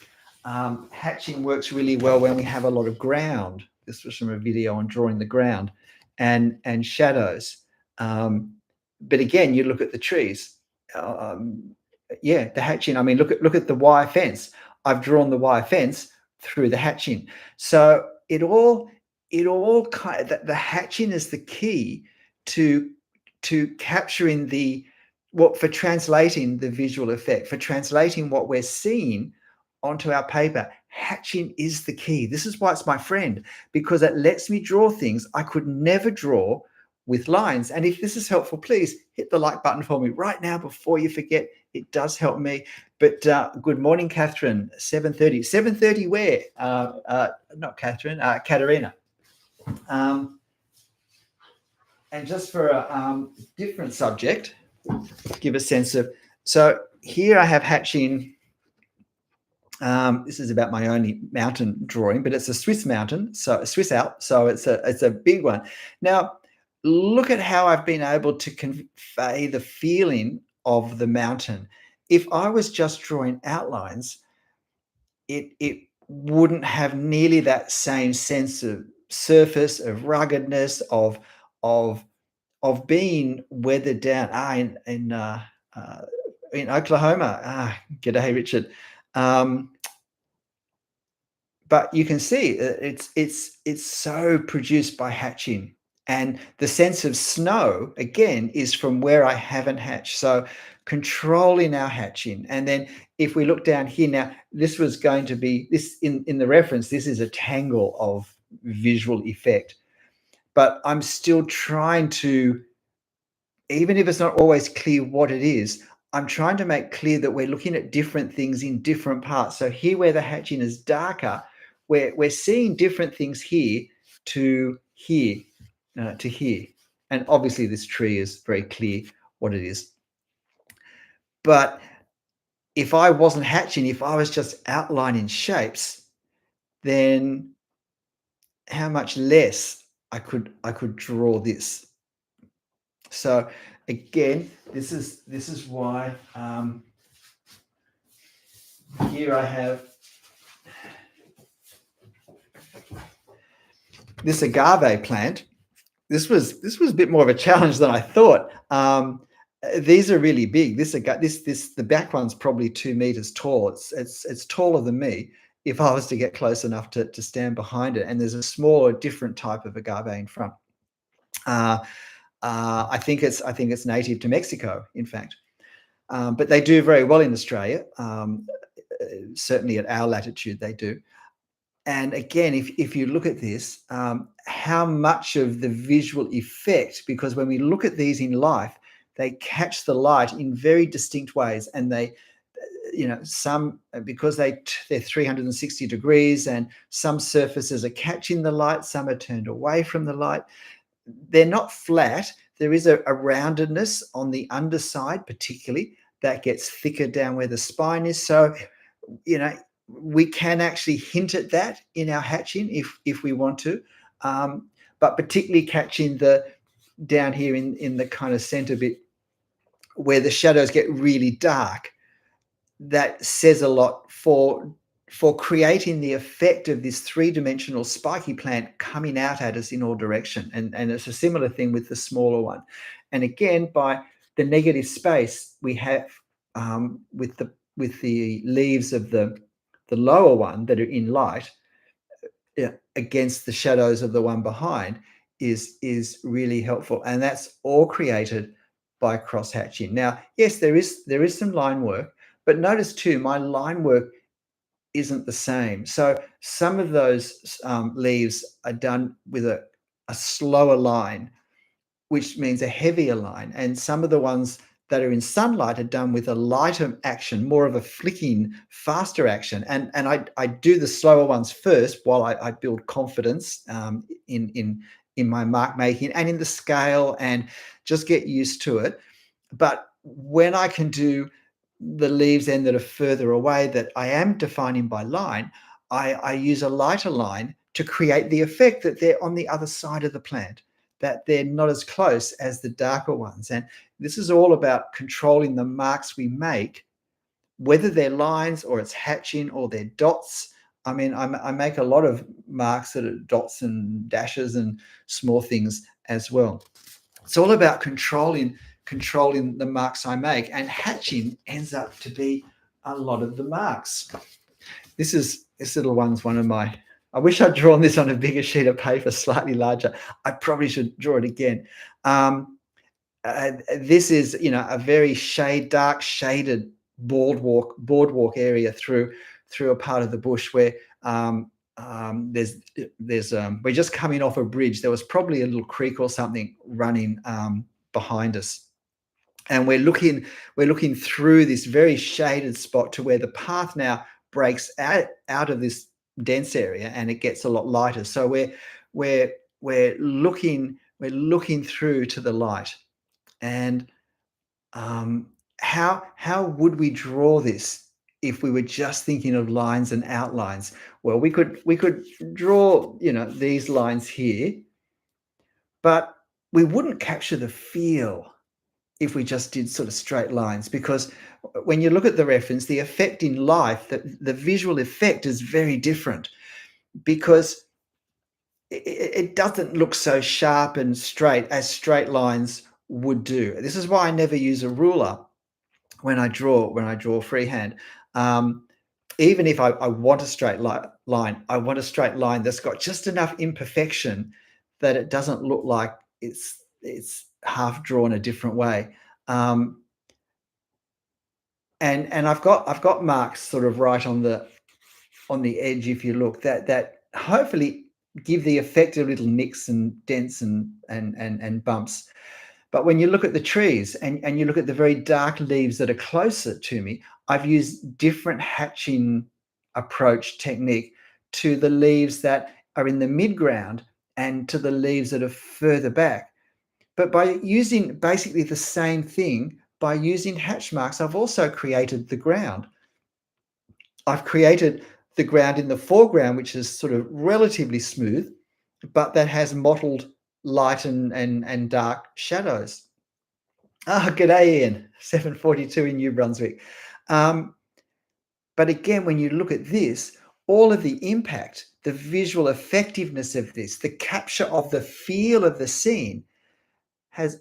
Hatching works really well when we have a lot of ground. This was from a video on drawing the ground and shadows. But again, you look at the trees. Yeah, the hatching. I mean, look at the wire fence. I've drawn the wire fence through the hatching. So it all kind of, the hatching is the key to capturing for translating the visual effect, for translating what we're seeing onto our paper. Hatching is the key. This is why it's my friend, because it lets me draw things I could never draw with lines. And if this is helpful, please hit the like button for me right now before you forget. It does help me. But good morning, Catherine. 7:30. 7:30 where? Not Catherine, Katerina. And just for a different subject, give a sense of, so here I have hatching. This is about my only mountain drawing, but it's a Swiss mountain, so a Swiss Alp, so it's a big one. Now, look at how I've been able to convey the feeling of the mountain. If I was just drawing outlines, it wouldn't have nearly that same sense of surface, of ruggedness, of being weathered down. In Oklahoma. G'day, Richard. But you can see it's so produced by hatching. And the sense of snow, again, is from where I haven't hatched. So controlling our hatching. And then if we look down here now, this was going to be, this in the reference, this is a tangle of visual effect. But I'm still trying to, even if it's not always clear what it is, I'm trying to make clear that we're looking at different things in different parts. So here where the hatching is darker, we're seeing different things here to here, to here. And obviously this tree is very clear what it is. But if I wasn't hatching, if I was just outlining shapes, then how much less I could draw this. So again, this is why here I have this agave plant. This was a bit more of a challenge than I thought. These are really big. The back one's probably 2 meters tall. It's taller than me if I was to get close enough to stand behind it. And there's a smaller, different type of agave in front. I think it's native to Mexico, in fact, but they do very well in Australia. Certainly at our latitude, they do. And again, if you look at this, how much of the visual effect, because when we look at these in life, they catch the light in very distinct ways, and they, some, because they're 360 degrees, and some surfaces are catching the light, some are turned away from the light. They're not flat. There is a roundedness on the underside, particularly, that gets thicker down where the spine is. So, we can actually hint at that in our hatching if we want to, but particularly catching the down here in the kind of center bit where the shadows get really dark. That says a lot for creating the effect of this three-dimensional spiky plant coming out at us in all direction. And it's a similar thing with the smaller one. And again, by the negative space we have with the leaves of the lower one that are in light against the shadows of the one behind is really helpful. And that's all created by cross hatching. Now, yes, there is some line work, but notice too, my line work isn't the same. So some of those leaves are done with a slower line, which means a heavier line. And some of the ones that are in sunlight are done with a lighter action, more of a flicking, faster action. And I do the slower ones first while I build confidence in my mark making and in the scale, and just get used to it. But when I can do the leaves then that are further away that I am defining by line, I use a lighter line to create the effect that they're on the other side of the plant, that they're not as close as the darker ones. And this is all about controlling the marks we make, whether they're lines or it's hatching or they're dots. I mean, I make a lot of marks that are dots and dashes and small things as well. It's all about controlling the marks I make, and hatching ends up to be a lot of the marks. This little one's one of my. I wish I'd drawn this on a bigger sheet of paper, slightly larger. I probably should draw it again. This is, a very dark shaded boardwalk area through a part of the bush where there's we're just coming off a bridge. There was probably a little creek or something running behind us, and we're looking through this very shaded spot to where the path now breaks out of this dense area and it gets a lot lighter. So we're looking through to the light. And how would we draw this if we were just thinking of lines and outlines? Well, we could draw, these lines here, but we wouldn't capture the feel if we just did sort of straight lines, because when you look at the reference, the effect in life, the visual effect is very different, because it doesn't look so sharp and straight as straight lines would do. This is why I never use a ruler when I draw freehand. Even if I want a straight line, I want a straight line that's got just enough imperfection that it doesn't look like it's half drawn a different way. And I've got marks sort of right on the edge, if you look, that hopefully give the effect of little nicks and dents and bumps. But when you look at the trees and you look at the very dark leaves that are closer to me, I've used different hatching approach technique to the leaves that are in the midground and to the leaves that are further back. But by using basically the same thing, by using hatch marks, I've also created the ground. I've created the ground in the foreground, which is sort of relatively smooth, but that has mottled light and dark shadows. G'day, Ian. 7:42 in New Brunswick. Um, but again, when you look at this, all of the impact, the visual effectiveness of this, the capture of the feel of the scene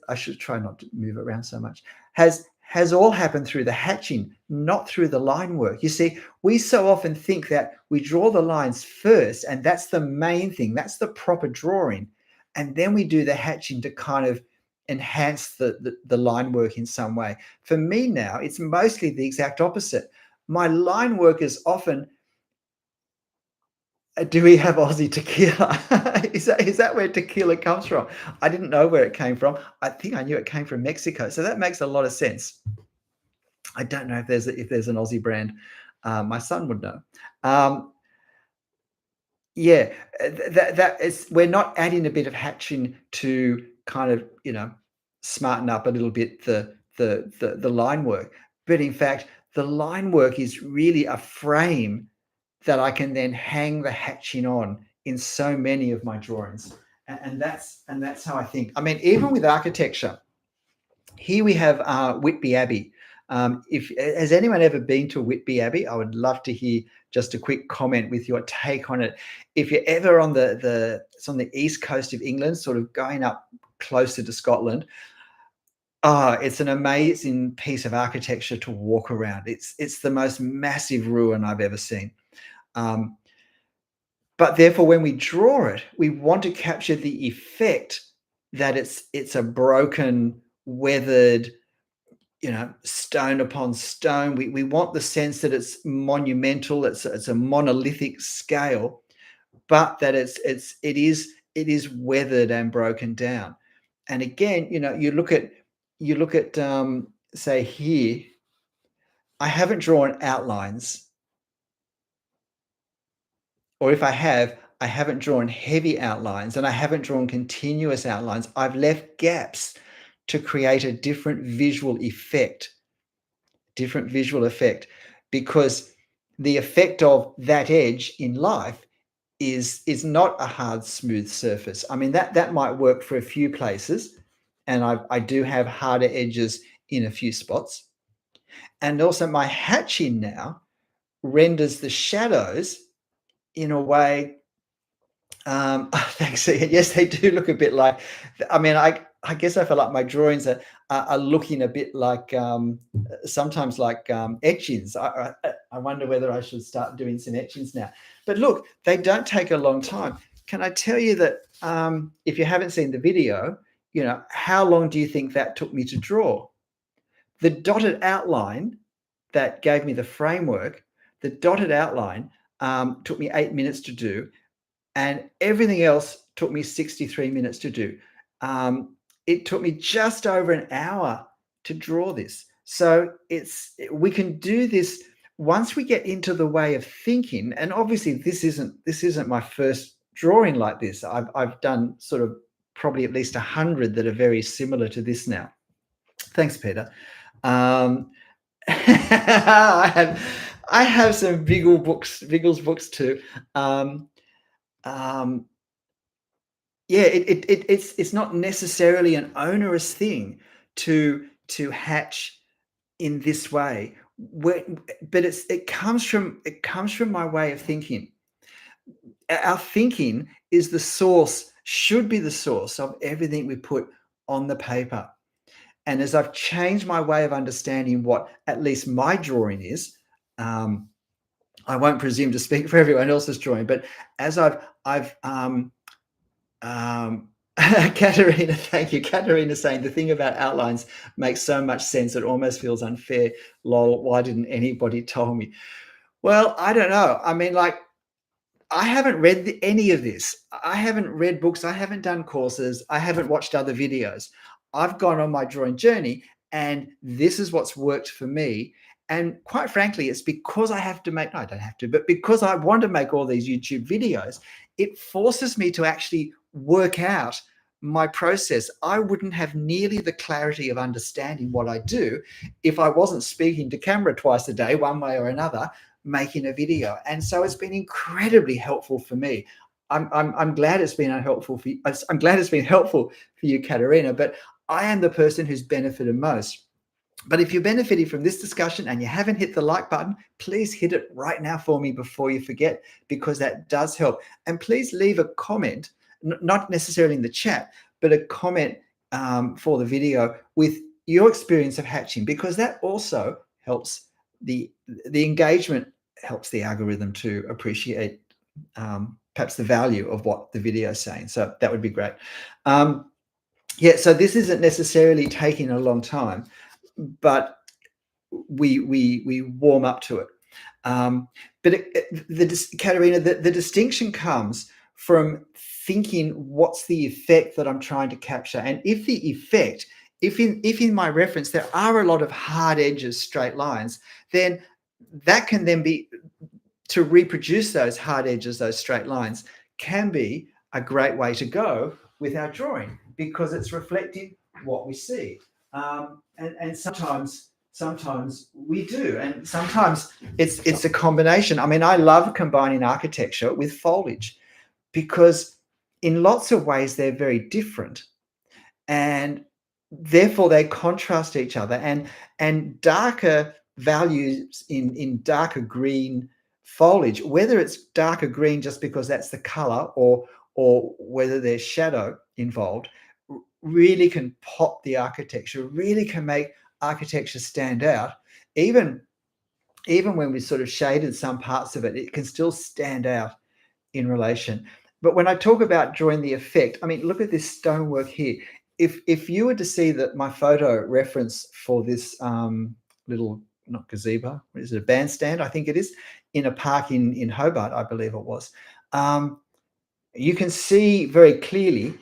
I should try not to move around so much, has all happened through the hatching, not through the line work. You see, we so often think that we draw the lines first, and that's the main thing, that's the proper drawing. And then we do the hatching to kind of enhance the line work in some way. For me now, it's mostly the exact opposite. My line work is often, do we have Aussie tequila? Is that where tequila comes from? I didn't know where it came from. I think I knew it came from Mexico. So that makes a lot of sense. I don't know if there's an Aussie brand. My son would know. Yeah, that is, we're not adding a bit of hatching to kind of, smarten up a little bit the line work. But in fact, the line work is really a frame that I can then hang the hatching on in so many of my drawings. And that's how I think. I mean, even with architecture, here we have Whitby Abbey. If has anyone ever been to Whitby Abbey? I would love to hear just a quick comment with your take on it. If you're ever on it's on the east coast of England, sort of going up closer to Scotland, it's an amazing piece of architecture to walk around. It's the most massive ruin I've ever seen. But therefore, when we draw it, we want to capture the effect that it's a broken, weathered, stone upon stone. We want the sense that it's monumental, it's a monolithic scale, but that it is weathered and broken down. And again, you look at say here, I haven't drawn outlines, or if I haven't drawn heavy outlines, and I haven't drawn continuous outlines. I've left gaps to create a different visual effect, because the effect of that edge in life is not a hard, smooth surface. I mean, that might work for a few places, and I do have harder edges in a few spots. And also my hatching now renders the shadows in a way. Thanks. Yes, they do look a bit like. I mean, I guess I feel like my drawings are looking a bit like sometimes like etchings. I wonder whether I should start doing some etchings now. But look, they don't take a long time. Can I tell you that if you haven't seen the video, how long do you think that took me to draw? The dotted outline that gave me the framework, the dotted outline took me 8 minutes to do, and everything else took me 63 minutes to do. It took me just over an hour to draw this. So we can do this once we get into the way of thinking. And obviously, this isn't my first drawing like this. I've done sort of probably at least 100 that are very similar to this now. Thanks, Peter. I have some Biggles books too. It's not necessarily an onerous thing to hatch in this way, but it comes from my way of thinking. Our thinking is the source, should be the source of everything we put on the paper. And as I've changed my way of understanding what at least my drawing is, I won't presume to speak for everyone else's drawing, but as Katerina, thank you. Katerina saying the thing about outlines makes so much sense. It almost feels unfair. Lol, why didn't anybody tell me? Well, I don't know. I mean, like, I haven't read any of this. I haven't read books. I haven't done courses. I haven't watched other videos. I've gone on my drawing journey, and this is what's worked for me. And quite frankly, it's because I have to make, no, I don't have to, but because I want to make all these YouTube videos, it forces me to actually work out my process. I wouldn't have nearly the clarity of understanding what I do if I wasn't speaking to camera twice a day, one way or another, making a video. And so it's been incredibly helpful for me. I'm glad it's been unhelpful for you. I'm glad it's been helpful for you, Katerina, but I am the person who's benefited most. But if you're benefiting from this discussion and you haven't hit the like button, please hit it right now for me before you forget, because that does help. And please leave a comment, not necessarily in the chat, but a comment for the video with your experience of hatching, because that also helps the engagement, helps the algorithm to appreciate perhaps the value of what the video is saying. So that would be great. So this isn't necessarily taking a long time, but we warm up to it. Katerina, the distinction comes from thinking, what's the effect that I'm trying to capture? And if the effect, if in my reference there are a lot of hard edges, straight lines, then that can then be, to reproduce those hard edges, those straight lines, can be a great way to go with our drawing, because it's reflecting what we see. And sometimes we do, and sometimes it's a combination. I mean, I love combining architecture with foliage, because in lots of ways they're very different, and therefore they contrast each other. And darker values in darker green foliage, whether it's darker green just because that's the color, or whether there's shadow involved, really can pop the architecture, really can make architecture stand out. Even when we sort of shaded some parts of it, it can still stand out in relation. But when I talk about drawing the effect, I mean, look at this stonework here. If you were to see that my photo reference for this little, not gazebo, is it a bandstand? I think it is, in a park in Hobart, I believe it was. You can see very clearly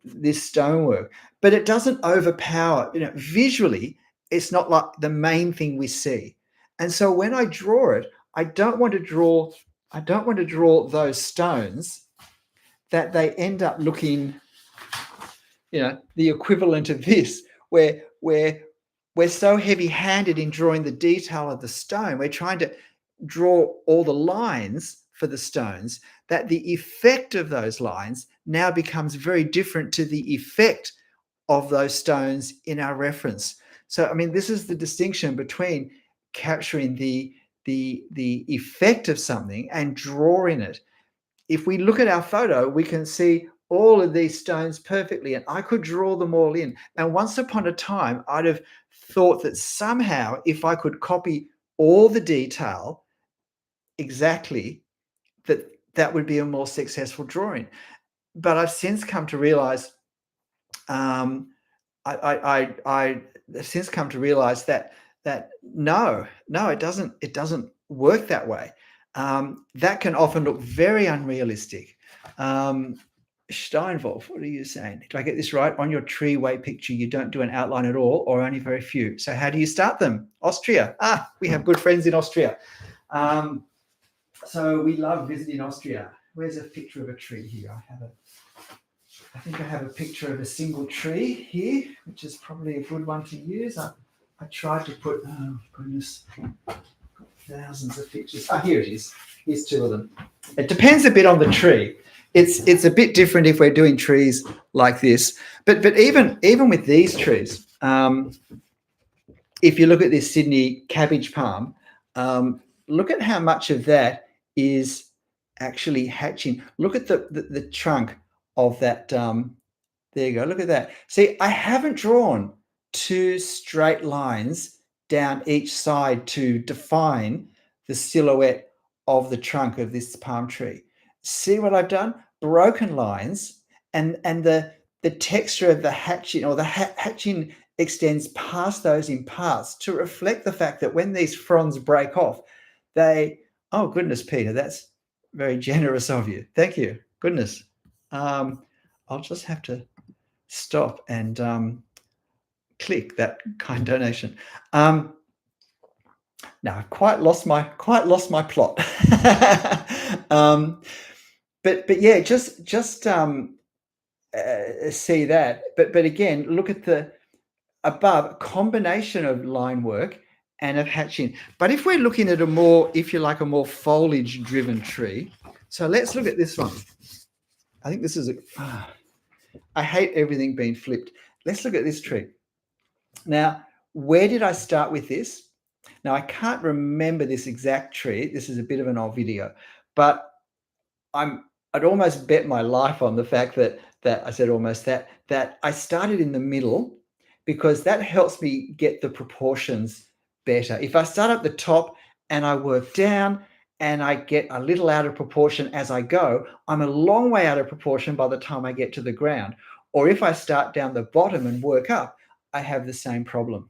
this stonework, but it doesn't overpower. Visually, it's not like the main thing we see. And so when I draw it, I don't want to draw those stones that they end up looking the equivalent of this, where we're so heavy-handed in drawing the detail of the stone. We're trying to draw all the lines for the stones, that the effect of those lines now becomes very different to the effect of those stones in our reference. So, I mean, this is the distinction between capturing the effect of something and drawing it. If we look at our photo, we can see all of these stones perfectly, and I could draw them all in. And once upon a time, I'd have thought that somehow, if I could copy all the detail exactly, that would be a more successful drawing. But I've since come to realize, um, I since come to realize that no, it doesn't work that way. That can often look very unrealistic. Steinwolf, what are you saying? Do I get this right? On your tree way picture, you don't do an outline at all, or only very few. So how do you start them? Austria. We have good friends in Austria. So we love visiting Austria. Where's a picture of a tree here? I think I have a picture of a single tree here, which is probably a good one to use. I tried to put, oh goodness, thousands of pictures. Here it is. Here's two of them. It depends a bit on the tree. It's a bit different if we're doing trees like this. But even with these trees, if you look at this Sydney cabbage palm, look at how much of that is actually hatching. Look at the trunk of that. There you go. Look at that. See, I haven't drawn two straight lines down each side to define the silhouette of the trunk of this palm tree. See what I've done? Broken lines, and the texture of the hatching, or the hatching extends past those in parts to reflect the fact that when these fronds break off, oh goodness, Peter, that's very generous of you. Thank you. Goodness. I'll just have to stop and click that kind donation. Now I've quite lost my plot. But yeah, just see that. But again, look at the above combination of line work and of hatching. But if we're looking at a more, if you like, a more foliage-driven tree, so let's look at this one. I think this is I hate everything being flipped. Let's look at this tree. Now, where did I start with this? Now, I can't remember this exact tree. This is a bit of an old video, but I'd almost bet my life on the fact that I said almost that I started in the middle, because that helps me get the proportions better. If I start at the top and I work down and I get a little out of proportion as I go, I'm a long way out of proportion by the time I get to the ground. Or if I start down the bottom and work up, I have the same problem.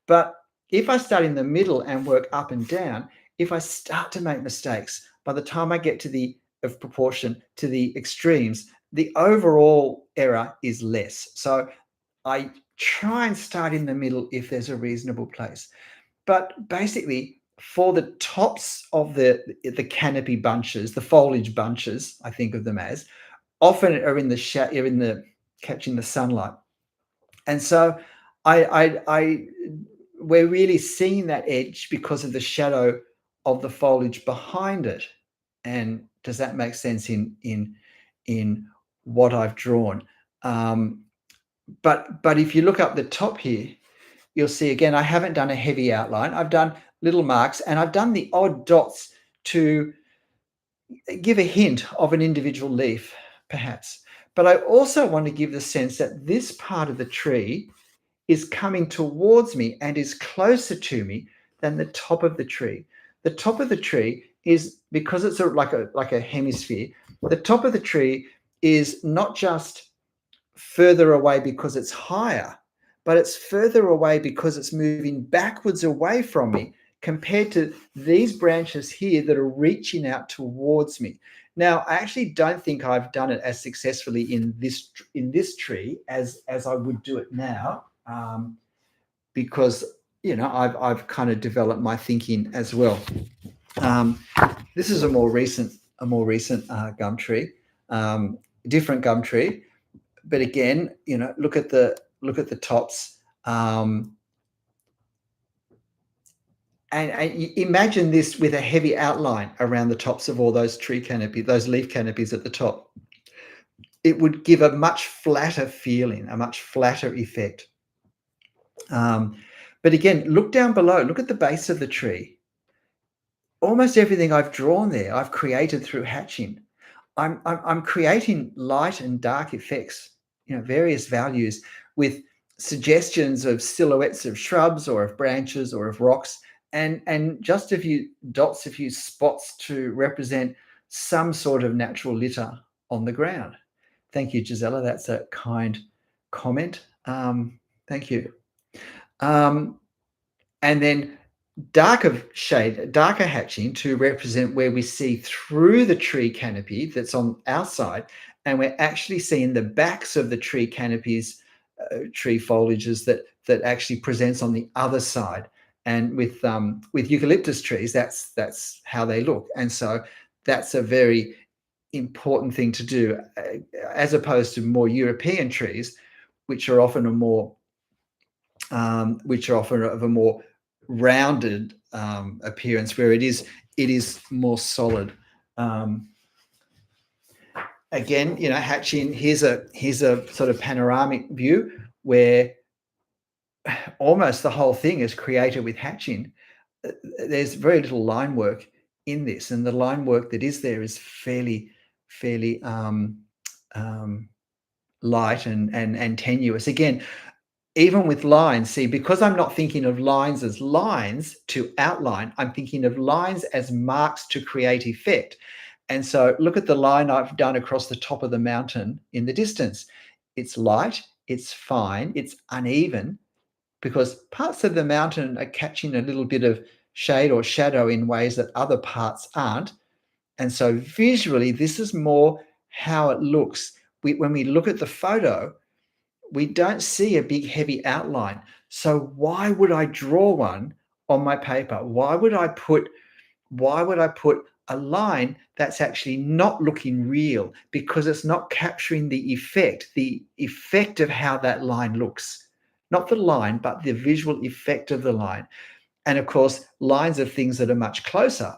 But if I start in the middle and work up and down, if I start to make mistakes, by the time I get to the proportion to the extremes, the overall error is less. So I try and start in the middle if there's a reasonable place. But basically, for the tops of the canopy bunches, the foliage bunches, I think of them as, often are in the catching the sunlight. And so we're really seeing that edge because of the shadow of the foliage behind it. And does that make sense in what I've drawn? But if you look up the top here, you'll see again, I haven't done a heavy outline. I've done little marks, and I've done the odd dots to give a hint of an individual leaf, perhaps. But I also want to give the sense that this part of the tree is coming towards me and is closer to me than the top of the tree. The top of the tree is, because it's like a hemisphere, the top of the tree is not just further away because it's higher, but it's further away because it's moving backwards away from me compared to these branches here that are reaching out towards me. Now, I actually don't think I've done it as successfully in this tree as I would do it now, because I've kind of developed my thinking as well. This is a more recent gum tree, different gum tree, but again, look at the tops. And imagine this with a heavy outline around the tops of all those those leaf canopies at the top. It would give a much flatter feeling, a much flatter effect. But again, look down below, look at the base of the tree. Almost everything I've drawn there, I've created through hatching. I'm creating light and dark effects, various values with suggestions of silhouettes of shrubs or of branches or of rocks, and just a few dots, a few spots to represent some sort of natural litter on the ground. Thank you, Gisela. That's a kind comment. Thank you. And then darker hatching to represent where we see through the tree canopy that's on our side, and we're actually seeing the backs of the tree canopies, tree foliages that actually presents on the other side. And with eucalyptus trees, that's how they look. And so that's a very important thing to do, as opposed to more European trees, which are often of a more rounded appearance, where it is more solid. Again, hatching, here's a sort of panoramic view where almost the whole thing is created with hatching. There's very little line work in this, and the line work that is there is fairly light and tenuous. Again, even with lines, see, because I'm not thinking of lines as lines to outline, I'm thinking of lines as marks to create effect. And so look at the line I've done across the top of the mountain in the distance. It's light, it's fine, it's uneven, because parts of the mountain are catching a little bit of shade or shadow in ways that other parts aren't. And so visually, this is more how it looks. When we look at the photo, we don't see a big heavy outline. So why would I draw one on my paper? Why would I put a line that's actually not looking real? Because it's not capturing the effect of how that line looks. Not the line, but the visual effect of the line. And of course, lines of things that are much closer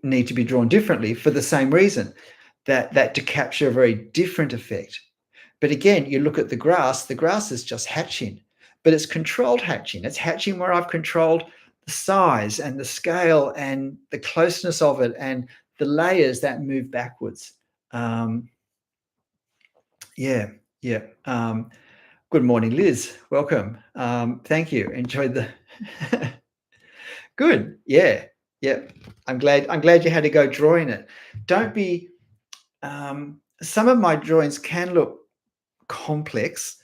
need to be drawn differently for the same reason, that to capture a very different effect. But again, you look at the grass is just hatching, but it's controlled hatching. It's hatching where I've controlled the size and the scale and the closeness of it and the layers that move backwards. Good morning, Liz. Welcome. Thank you. Enjoyed the good. Yeah. I'm glad you had to go drawing it. Don't be some of my drawings can look complex,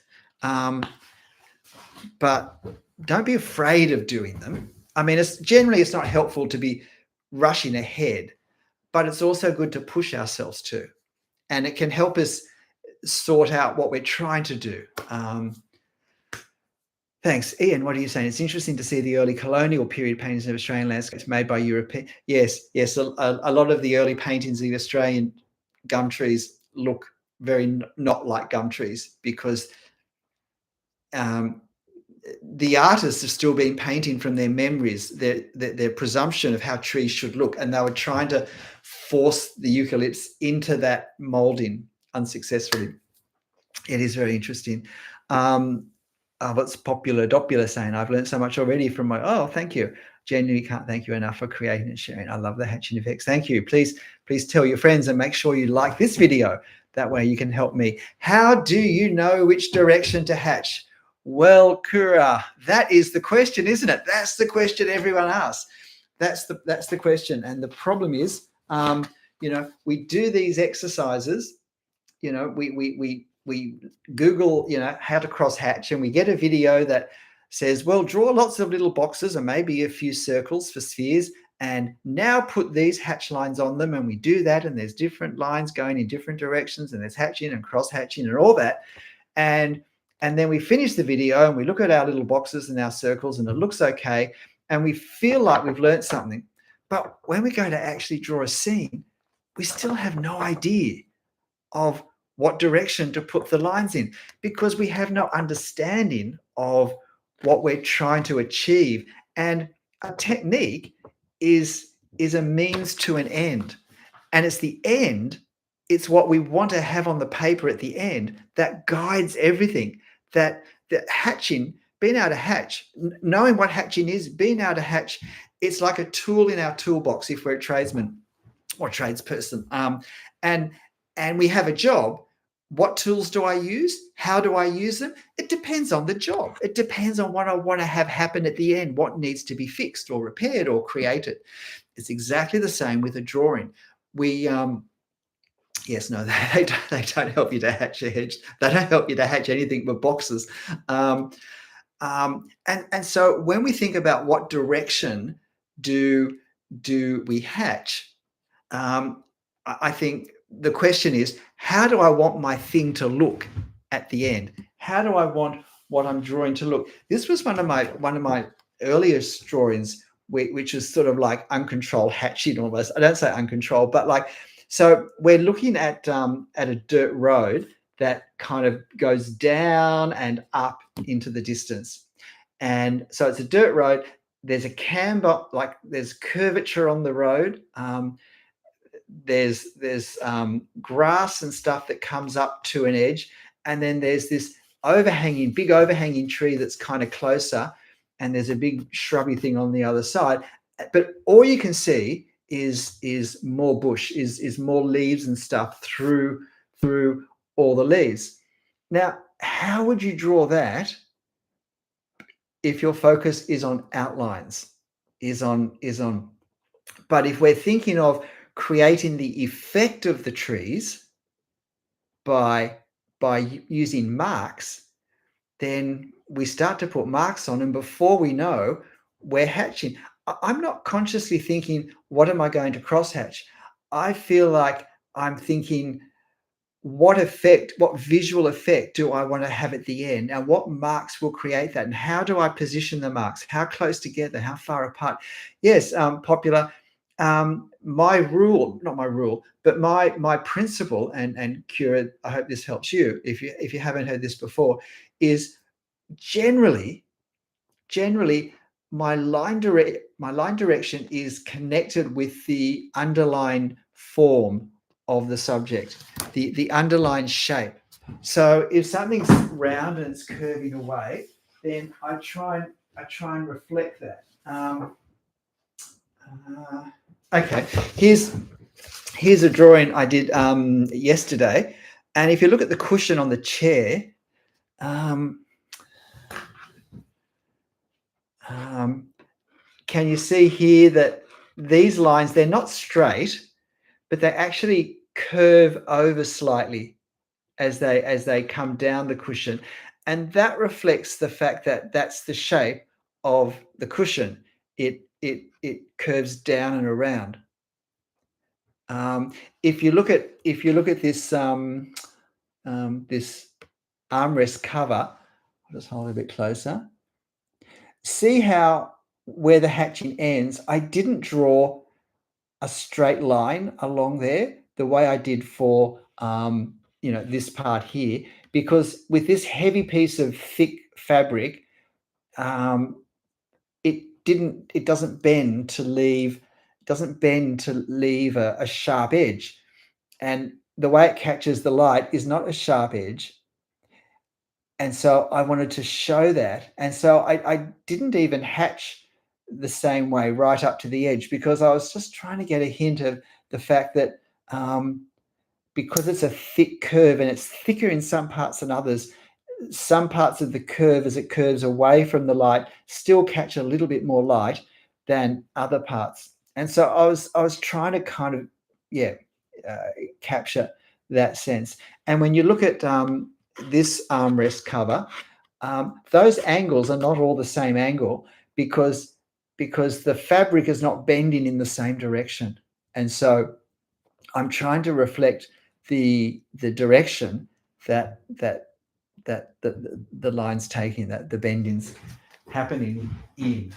but don't be afraid of doing them. I mean, it's not helpful to be rushing ahead, but it's also good to push ourselves too. And it can help us sort out what we're trying to do. Thanks. Ian, what are you saying? It's interesting to see the early colonial period paintings of Australian landscapes made by European. Yes. A lot of the early paintings of the Australian gum trees look very not like gum trees, because the artists have still been painting from their memories, their presumption of how trees should look, and they were trying to force the eucalypts into that molding unsuccessfully. It is very interesting. What's Doppula saying? I've learned so much already from thank you. Genuinely can't thank you enough for creating and sharing. I love the hatching effects. Thank you. Please tell your friends and make sure you like this video. That way you can help me. How do you know which direction to hatch? Well, Kura, that is the question, isn't it? That's the question everyone asks. That's the question. And the problem is, we do these exercises. We Google, how to cross hatch, and we get a video that says, well, draw lots of little boxes and maybe a few circles for spheres, and now put these hatch lines on them. And we do that, and there's different lines going in different directions, and there's hatching and cross hatching and all that. And then we finish the video and we look at our little boxes and our circles, and it looks okay. And we feel like we've learned something. But when we go to actually draw a scene, we still have no idea of what direction to put the lines in, because we have no understanding of what we're trying to achieve. And a technique is a means to an end. And it's the end, it's what we want to have on the paper at the end that guides everything. That hatching, being able to hatch, knowing what hatching is, being able to hatch, it's like a tool in our toolbox if we're a tradesman or tradesperson. And we have a job. What tools do I use? How do I use them? It depends on the job. It depends on what I want to have happen at the end, what needs to be fixed or repaired or created. It's exactly the same with a drawing. We yes, no, they don't help you to hatch a hedge. They don't help you to hatch anything but boxes. And so when we think about what direction do we hatch, I think the question is, how do I want my thing to look at the end? How do I want what I'm drawing to look? This was one of my earliest drawings, which is sort of like uncontrolled hatching almost. I don't say uncontrolled, but like, so we're looking at a dirt road that kind of goes down and up into the distance. And so it's a dirt road. There's a camber, like there's curvature on the road. There's grass and stuff that comes up to an edge, and then there's this big overhanging tree that's kind of closer, and there's a big shrubby thing on the other side. But all you can see is more bush, is more leaves and stuff through all the leaves. Now, how would you draw that if your focus is on outlines, but if we're thinking of creating the effect of the trees by using marks, then we start to put marks on, and before we know, we're hatching. I'm not consciously thinking, what am I going to crosshatch? I feel like I'm thinking, what visual effect do I want to have at the end, and what marks will create that, and how do I position the marks? How close together? How far apart? Yes, popular. My rule, not my rule, but my principle, and Kira, I hope this helps you if you haven't heard this before, is generally my line direction is connected with the underlying form of the subject, the underlying shape. So if something's round and it's curving away, then I try and reflect that. Okay, here's a drawing I did yesterday, and if you look at the cushion on the chair, can you see here that these lines, they're not straight, but they actually curve over slightly as they come down the cushion, and that reflects the fact that that's the shape of the cushion. It curves down and around. If you look at this this armrest cover, I'll just hold it a bit closer. See how where the hatching ends, I didn't draw a straight line along there the way I did for this part here, because with this heavy piece of thick fabric, it doesn't bend to leave a sharp edge, and the way it catches the light is not a sharp edge. And so I wanted to show that, and so I didn't even hatch the same way right up to the edge, because I was just trying to get a hint of the fact that because it's a thick curve and it's thicker in some parts than others, some parts of the curve, as it curves away from the light, still catch a little bit more light than other parts. And so I was trying to kind of capture that sense. And when you look at this armrest cover, those angles are not all the same angle, because the fabric is not bending in the same direction. And so I'm trying to reflect the direction that the line's taking, that the bending's happening in.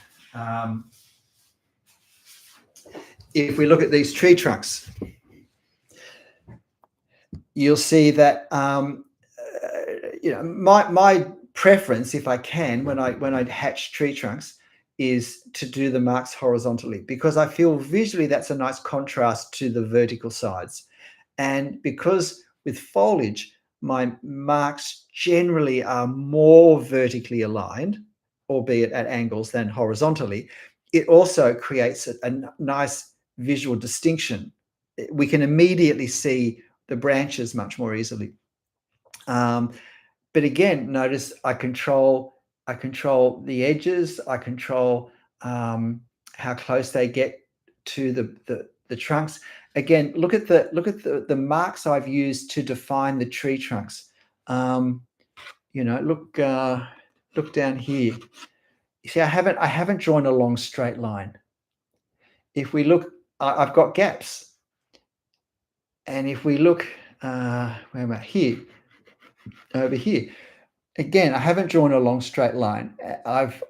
If we look at these tree trunks, you'll see that my preference, if I can, when I hatch tree trunks, is to do the marks horizontally, because I feel visually that's a nice contrast to the vertical sides. And because with foliage, my marks generally are more vertically aligned, albeit at angles, than horizontally, it also creates a nice visual distinction. We can immediately see the branches much more easily. But again, notice I control the edges. I control how close they get to the trunks. Again, look at the marks I've used to define the tree trunks. Look down here. You see, I haven't drawn a long straight line. If we look, I've got gaps. And if we look, where am I? Here, over here. Again, I haven't drawn a long straight line. I've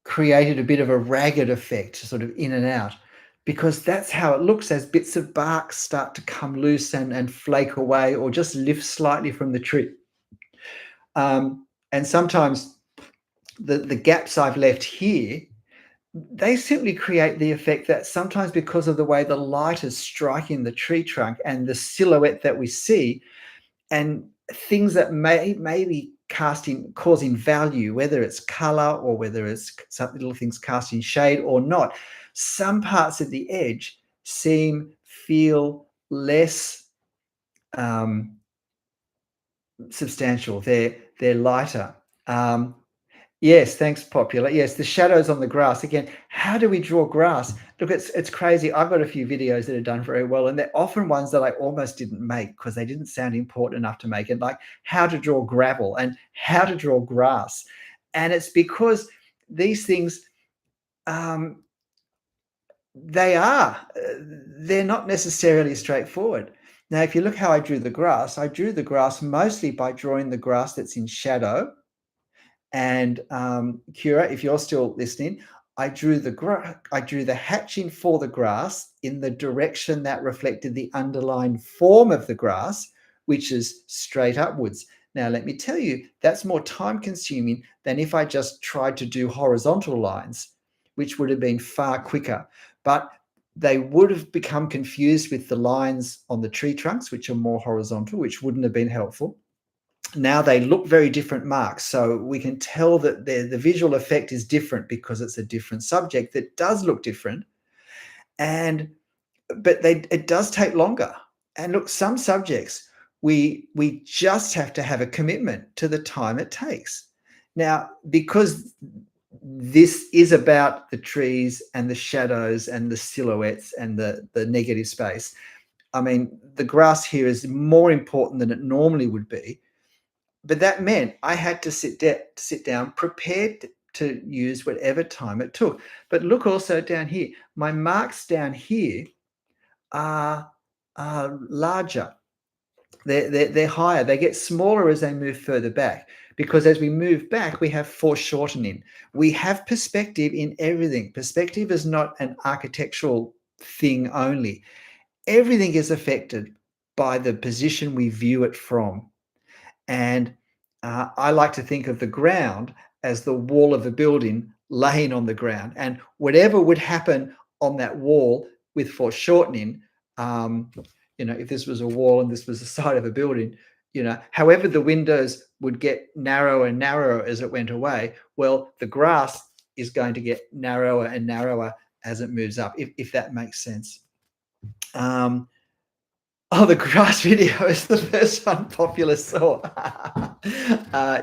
created a bit of a ragged effect, sort of in and out, because that's how it looks as bits of bark start to come loose and flake away, or just lift slightly from the tree. And sometimes the gaps I've left here, they simply create the effect that sometimes, because of the way the light is striking the tree trunk and the silhouette that we see, and things that may be causing value, whether it's color or whether it's some little things casting shade or not, some parts of the edge feel less substantial. They're lighter. Yes, thanks, Popular. Yes, the shadows on the grass. Again, how do we draw grass? Look, it's crazy. I've got a few videos that are done very well, and they're often ones that I almost didn't make because they didn't sound important enough to make it, like how to draw gravel and how to draw grass. And it's because these things, they're not necessarily straightforward. Now, if you look how I drew the grass mostly by drawing the grass that's in shadow. And Kira, if you're still listening, I drew the hatching for the grass in the direction that reflected the underlying form of the grass, which is straight upwards. Now, let me tell you, that's more time consuming than if I just tried to do horizontal lines, which would have been far quicker. But they would have become confused with the lines on the tree trunks, which are more horizontal, which wouldn't have been helpful. Now they look very different marks, so we can tell that the visual effect is different because it's a different subject that does look different. But it does take longer. And look, some subjects we just have to have a commitment to the time it takes. Now, because this is about the trees and the shadows and the silhouettes and the negative space, I mean, the grass here is more important than it normally would be. But that meant I had to sit down, prepared to use whatever time it took. But look also down here. My marks down here are larger. They're higher. They get smaller as they move further back, because as we move back, we have foreshortening. We have perspective in everything. Perspective is not an architectural thing only. Everything is affected by the position we view it from. And I like to think of the ground as the wall of a building laying on the ground. And whatever would happen on that wall with foreshortening, if this was a wall and this was the side of a building, however the windows would get narrower and narrower as it went away, well, the grass is going to get narrower and narrower as it moves up, if that makes sense. Oh, the grass video is the first one Popular saw.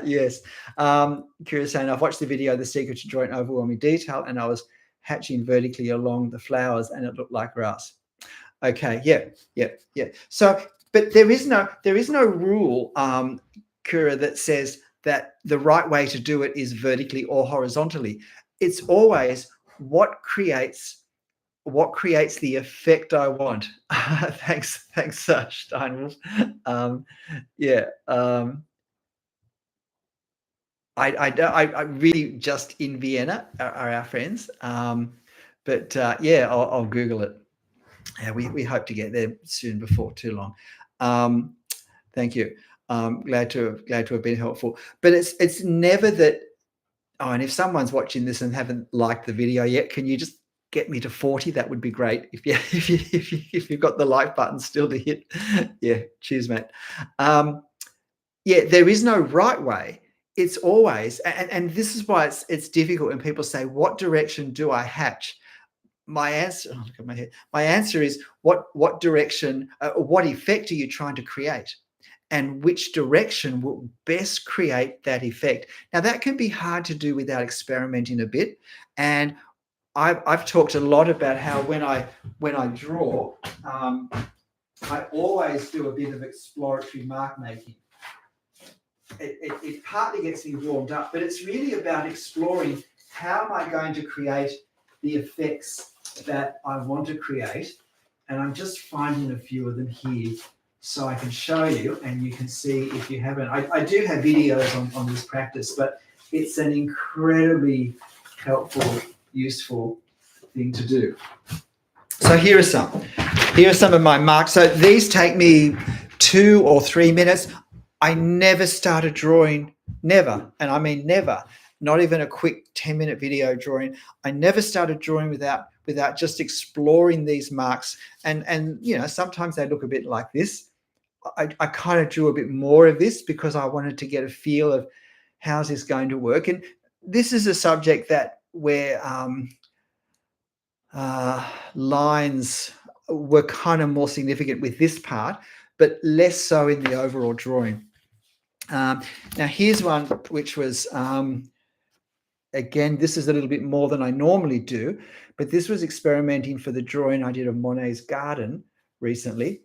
Yes. Kira saying, I've watched the video, The Secret to Drawing Overwhelming Detail, and I was hatching vertically along the flowers and it looked like grass. Okay, yeah. So, but there is no rule, Kira, that says that the right way to do it is vertically or horizontally. It's always what creates the effect I want. Thanks, Steinwolf. I really just in Vienna are our friends. But yeah, I'll Google it. Yeah, we hope to get there soon before too long. Thank you. Glad to have been helpful. But it's never that. Oh, and if someone's watching this and haven't liked the video yet, can you just get me to 40? That would be great. If you've got the like button still to hit, yeah, cheers, mate. Yeah, there is no right way. It's always, and this is why it's difficult when people say, "What direction do I hatch?" My answer, oh, look at my head. My answer is, what direction, what effect are you trying to create? And which direction will best create that effect? Now, that can be hard to do without experimenting a bit. And I've talked a lot about how when I draw, I always do a bit of exploratory mark making. It partly gets me warmed up, but it's really about exploring how am I going to create the effects that I want to create. And I'm just finding a few of them here so I can show you, and you can see if you haven't. I do have videos on this practice, but it's an incredibly helpful, useful thing to do. So here are some. Here are some of my marks. So these take me 2 or 3 minutes. I never started drawing, never, and I mean never, not even a quick 10-minute video drawing. I never started drawing without just exploring these marks. And you know, sometimes they look a bit like this. I kind of drew a bit more of this because I wanted to get a feel of how's this going to work. And this is a subject that where lines were kind of more significant with this part, but less so in the overall drawing. Now here's one which was, again, this is a little bit more than I normally do, but this was experimenting for the drawing I did of Monet's garden recently.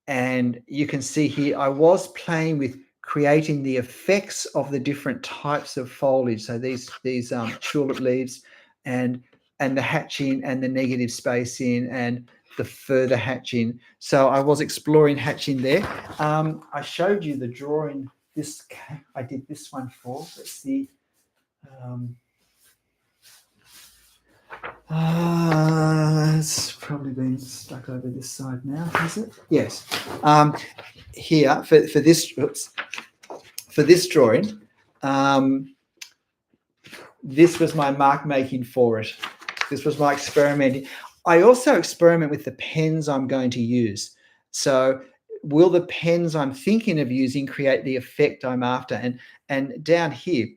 And you can see here, I was playing with creating the effects of the different types of foliage. So these tulip leaves and the hatching and the negative spacing and the further hatching. So I was exploring hatching there. I showed you the drawing. I did this one for. Let's see. It's probably been stuck over this side now, is it? Yes. Here for this drawing, this was my mark making for it. This was my experimenting. I also experiment with the pens I'm going to use. So will the pens I'm thinking of using create the effect I'm after? And down here,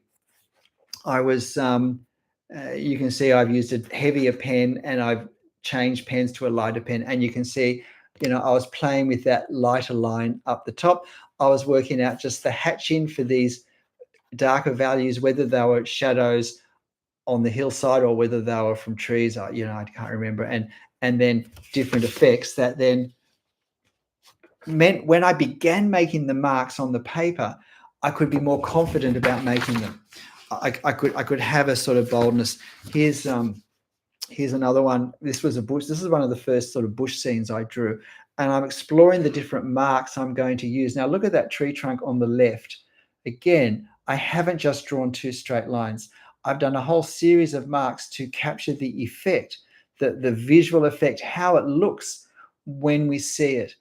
I was, you can see I've used a heavier pen and I've changed pens to a lighter pen. And you can see, you know, I was playing with that lighter line up the top. I was working out just the hatching for these darker values, whether they were shadows on the hillside or whether they were from trees. You know, I can't remember. And then different effects that then meant when I began making the marks on the paper, I could be more confident about making them. I could have a sort of boldness. Here's another one. This was a bush. This is one of the first sort of bush scenes I drew, and I'm exploring the different marks I'm going to use. Now look at that tree trunk on the left. Again, I haven't just drawn 2 straight lines. I've done a whole series of marks to capture the effect, the visual effect, how it looks when we see it.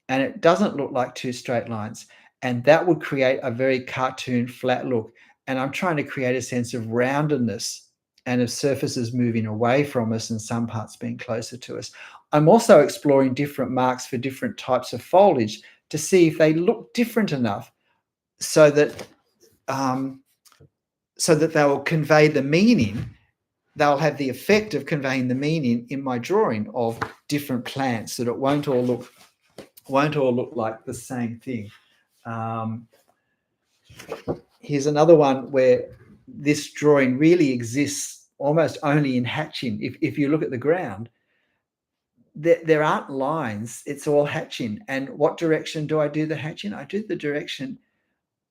And it doesn't look like 2 straight lines. And that would create a very cartoon flat look. And I'm trying to create a sense of roundedness and of surfaces moving away from us and some parts being closer to us. I'm also exploring different marks for different types of foliage to see if they look different enough so that they will convey the meaning. They'll have the effect of conveying the meaning in my drawing of different plants, so that it won't all look like the same thing. Here's another one where this drawing really exists almost only in hatching. If you look at the ground, there aren't lines. It's all hatching. And what direction do I do the hatching? I do the direction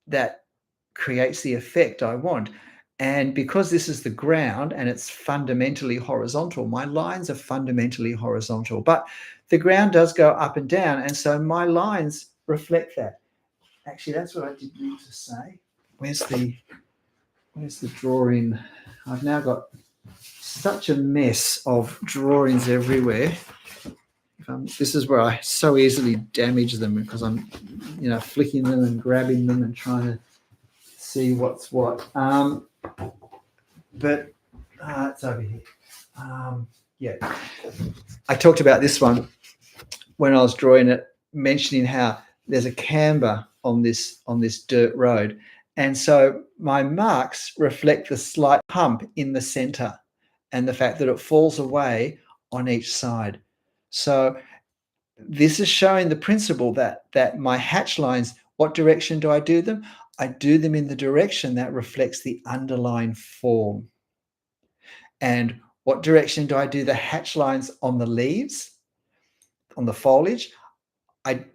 that creates the effect I want. And because this is the ground and it's fundamentally horizontal, my lines are fundamentally horizontal. But the ground does go up and down, and so my lines reflect that. Actually, that's what I did need to say. Where's the drawing? I've now got such a mess of drawings everywhere. This is where I so easily damage them because I'm, flicking them and grabbing them and trying to see what's what. But it's over here. Yeah, I talked about this one when I was drawing it, mentioning how there's a camber on this dirt road, and so my marks reflect the slight hump in the center and the fact that it falls away on each side. So this is showing the principle that my hatch lines, what direction do I do them? I do them in the direction that reflects the underlying form. And what direction do I do the hatch lines on the leaves, on the foliage? I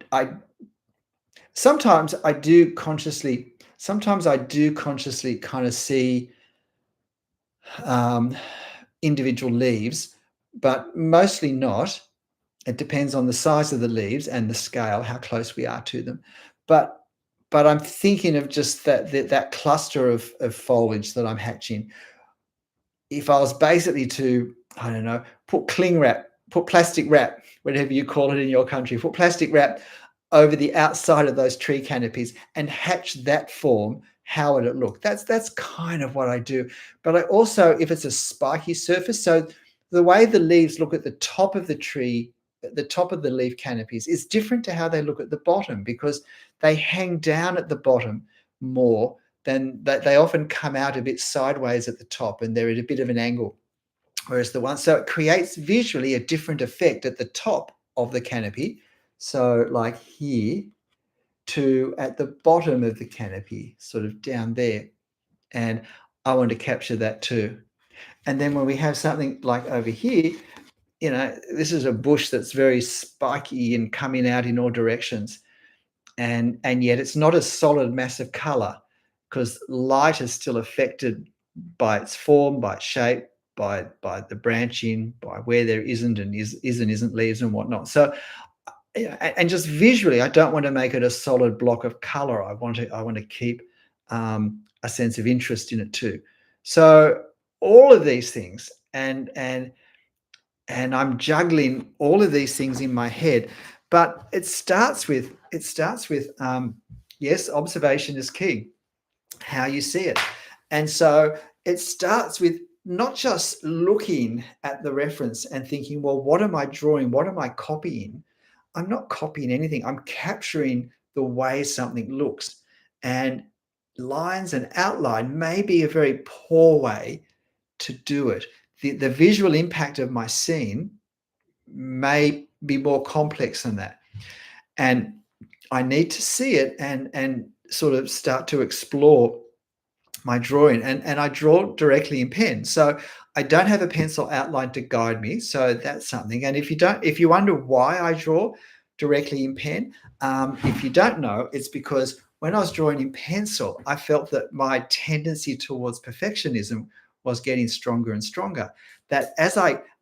sometimes I do consciously kind of see individual leaves, but mostly not. It depends on the size of the leaves and the scale, how close we are to them. But I'm thinking of just that cluster of foliage that I'm hatching. If I was basically to, I don't know, put plastic wrap, whatever you call it in your country, put plastic wrap over the outside of those tree canopies and hatch that form, how would it look? That's kind of what I do. But I also, if it's a spiky surface, so the way the leaves look at the top of the tree, at the top of the leaf canopies, is different to how they look at the bottom, because they hang down at the bottom more than they often come out a bit sideways at the top and they're at a bit of an angle. Whereas so it creates visually a different effect at the top of the canopy. So like here to at the bottom of the canopy, sort of down there. And I want to capture that too. And then when we have something like over here, this is a bush that's very spiky and coming out in all directions. And yet it's not a solid mass of color, because light is still affected by its form, by its shape, by the branching, by where there isn't and isn't leaves and whatnot. So, and just visually, I don't want to make it a solid block of color. I want to keep a sense of interest in it too. So all of these things, and I'm juggling all of these things in my head, but it starts with yes, observation is key, how you see it. And so it starts with not just looking at the reference and thinking, well, what am I drawing? What am I copying? I'm not copying anything. I'm capturing the way something looks. And lines and outline may be a very poor way to do it. The visual impact of my scene may be more complex than that. And I need to see it and sort of start to explore my drawing. And I draw directly in pen. So I don't have a pencil outline to guide me. So that's something. And if you wonder why I draw directly in pen, if you don't know, it's because when I was drawing in pencil, I felt that my tendency towards perfectionism was getting stronger and stronger. That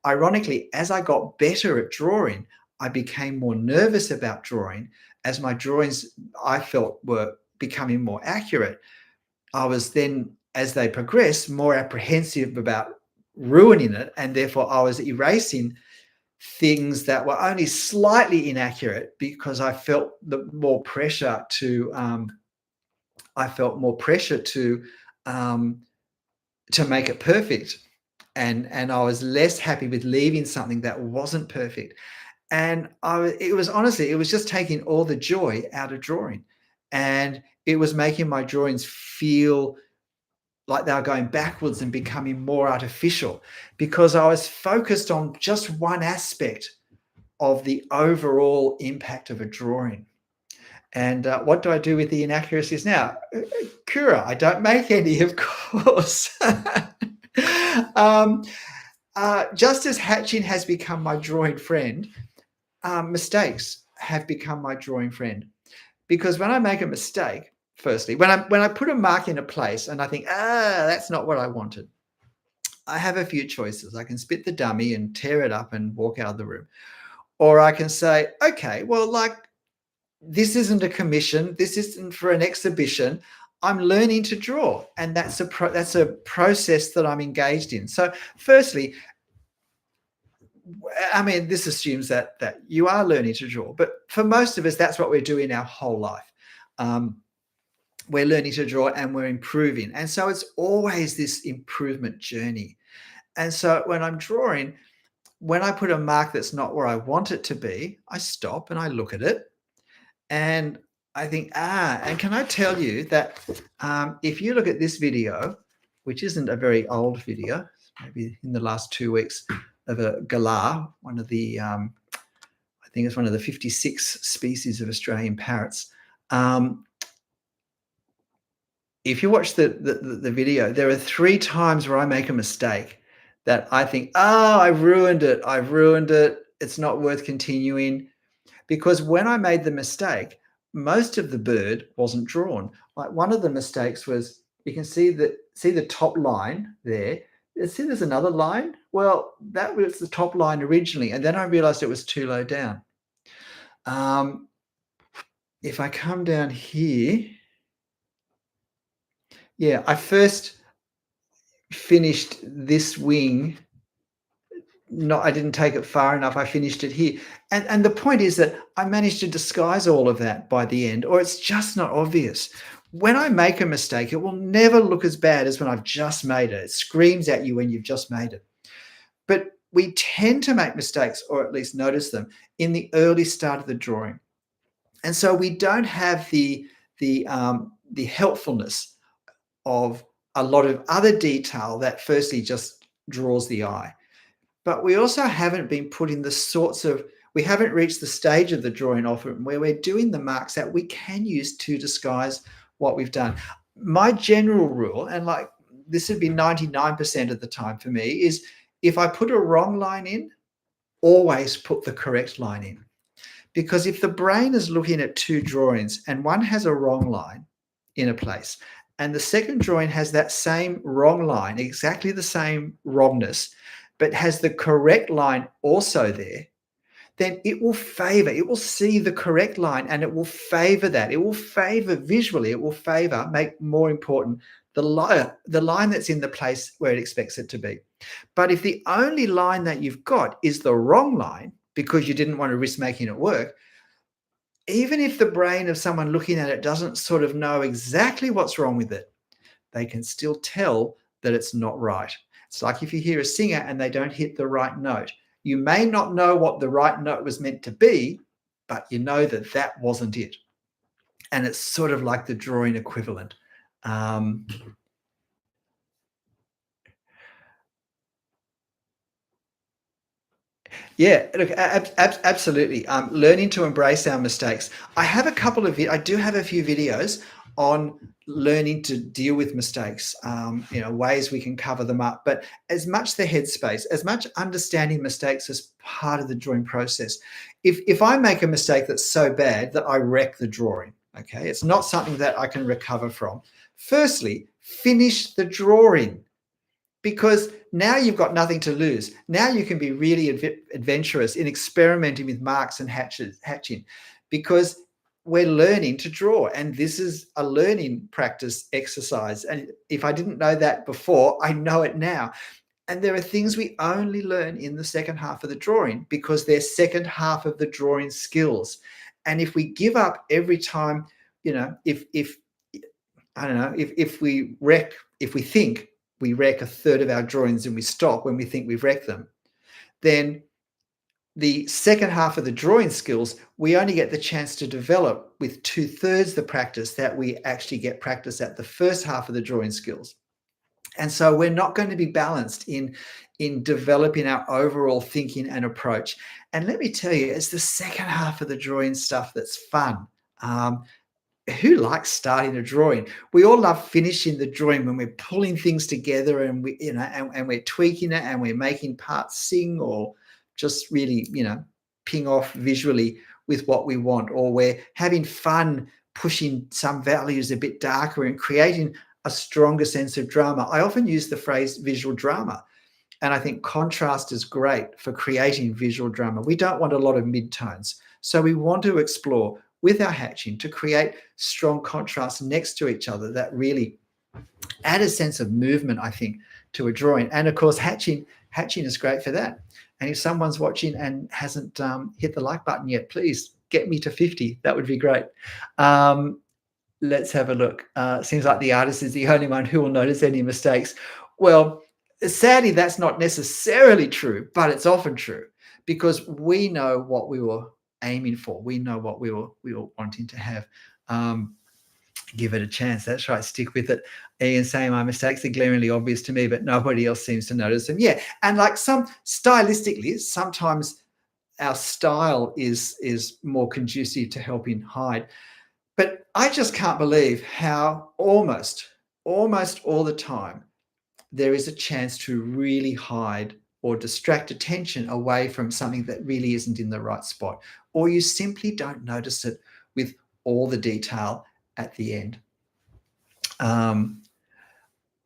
ironically, as I got better at drawing, I became more nervous about drawing. As my drawings, I felt, were becoming more accurate, I was then, as they progressed, more apprehensive about ruining it. And therefore I was erasing things that were only slightly inaccurate because I felt more pressure to make it perfect. And I was less happy with leaving something that wasn't perfect. And it was just taking all the joy out of drawing. And it was making my drawings feel like they were going backwards and becoming more artificial, because I was focused on just one aspect of the overall impact of a drawing. And what do I do with the inaccuracies now? Cura, I don't make any, of course. Just as hatching has become my drawing friend, mistakes have become my drawing friend. Because when I make a mistake, firstly, when I put a mark in a place and I think, that's not what I wanted, I have a few choices. I can spit the dummy and tear it up and walk out of the room. Or I can say, okay, well, like, this isn't a commission. This isn't for an exhibition. I'm learning to draw, and that's a process that I'm engaged in. So, firstly, I mean, this assumes that you are learning to draw, but for most of us, that's what we're doing our whole life. Um, we're learning to draw and we're improving, and so it's always this improvement journey. And so, when I'm drawing, when I put a mark that's not where I want it to be, I stop and I look at it, and I think, and can I tell you that if you look at this video, which isn't a very old video, maybe in the last 2 weeks, of a galah, one of the, I think it's one of the 56 species of Australian parrots. If you watch the video, there are 3 times where I make a mistake that I think, I've ruined it. I've ruined it. It's not worth continuing. Because when I made the mistake, most of the bird wasn't drawn. Like, one of the mistakes was, you can see the top line there. See, there's another line. Well, that was the top line originally, and then I realized it was too low down. If I come down here, yeah, I first finished this wing. No, I didn't take it far enough. I finished it here. And the point is that I managed to disguise all of that by the end, or it's just not obvious. When I make a mistake, it will never look as bad as when I've just made it. It screams at you when you've just made it. But we tend to make mistakes, or at least notice them, in the early start of the drawing. And so we don't have the helpfulness of a lot of other detail that firstly just draws the eye. But we also haven't been put in we haven't reached the stage of the drawing often where we're doing the marks that we can use to disguise what we've done. My general rule, and like this would be 99% of the time for me, is if I put a wrong line in, always put the correct line in. Because if the brain is looking at 2 drawings and one has a wrong line in a place, and the second drawing has that same wrong line, exactly the same wrongness, but has the correct line also there, then it will see the correct line and it will favor that. It will favor visually, make more important the line that's in the place where it expects it to be. But if the only line that you've got is the wrong line because you didn't want to risk making it work, even if the brain of someone looking at it doesn't sort of know exactly what's wrong with it, they can still tell that it's not right. It's like if you hear a singer and they don't hit the right note. You may not know what the right note was meant to be, but you know that that wasn't it. And it's sort of like the drawing equivalent. Yeah, look, absolutely. Learning to embrace our mistakes. I do have a few videos on learning to deal with mistakes, ways we can cover them up. But as much the headspace, as much understanding mistakes as part of the drawing process. If I make a mistake that's so bad that I wreck the drawing, okay, it's not something that I can recover from. Firstly, finish the drawing. Because now you've got nothing to lose. Now you can be really adventurous in experimenting with marks and hatching, because we're learning to draw, and this is a learning practice exercise. And if I didn't know that before, I know it now. And there are things we only learn in the second half of the drawing because they're second half of the drawing skills. And if we give up every time, if we think we wreck a third of our drawings and we stop when we think we've wrecked them, then the second half of the drawing skills, we only get the chance to develop with 2/3 the practice that we actually get practice at the first half of the drawing skills. And so we're not going to be balanced in developing our overall thinking and approach. And let me tell you, it's the second half of the drawing stuff that's fun. Who likes starting a drawing? We all love finishing the drawing when we're pulling things together and and we're tweaking it and we're making parts sing, or just really, ping off visually with what we want, or we're having fun pushing some values a bit darker and creating a stronger sense of drama. I often use the phrase visual drama, and I think contrast is great for creating visual drama. We don't want a lot of midtones. So we want to explore with our hatching to create strong contrasts next to each other that really add a sense of movement, I think, to a drawing. And of course, hatching is great for that. And if someone's watching and hasn't hit the like button yet, please get me to 50. That would be great. Let's have a look. Seems like the artist is the only one who will notice any mistakes. Well, sadly, that's not necessarily true, but it's often true because we know what we were aiming for. We know what we were wanting to have. Give it a chance. That's right. Stick with it. Ian saying my mistakes are glaringly obvious to me, but nobody else seems to notice them. Yeah, and like some stylistically, sometimes our style is more conducive to helping hide. But I just can't believe how almost all the time there is a chance to really hide or distract attention away from something that really isn't in the right spot, or you simply don't notice it with all the detail at the end.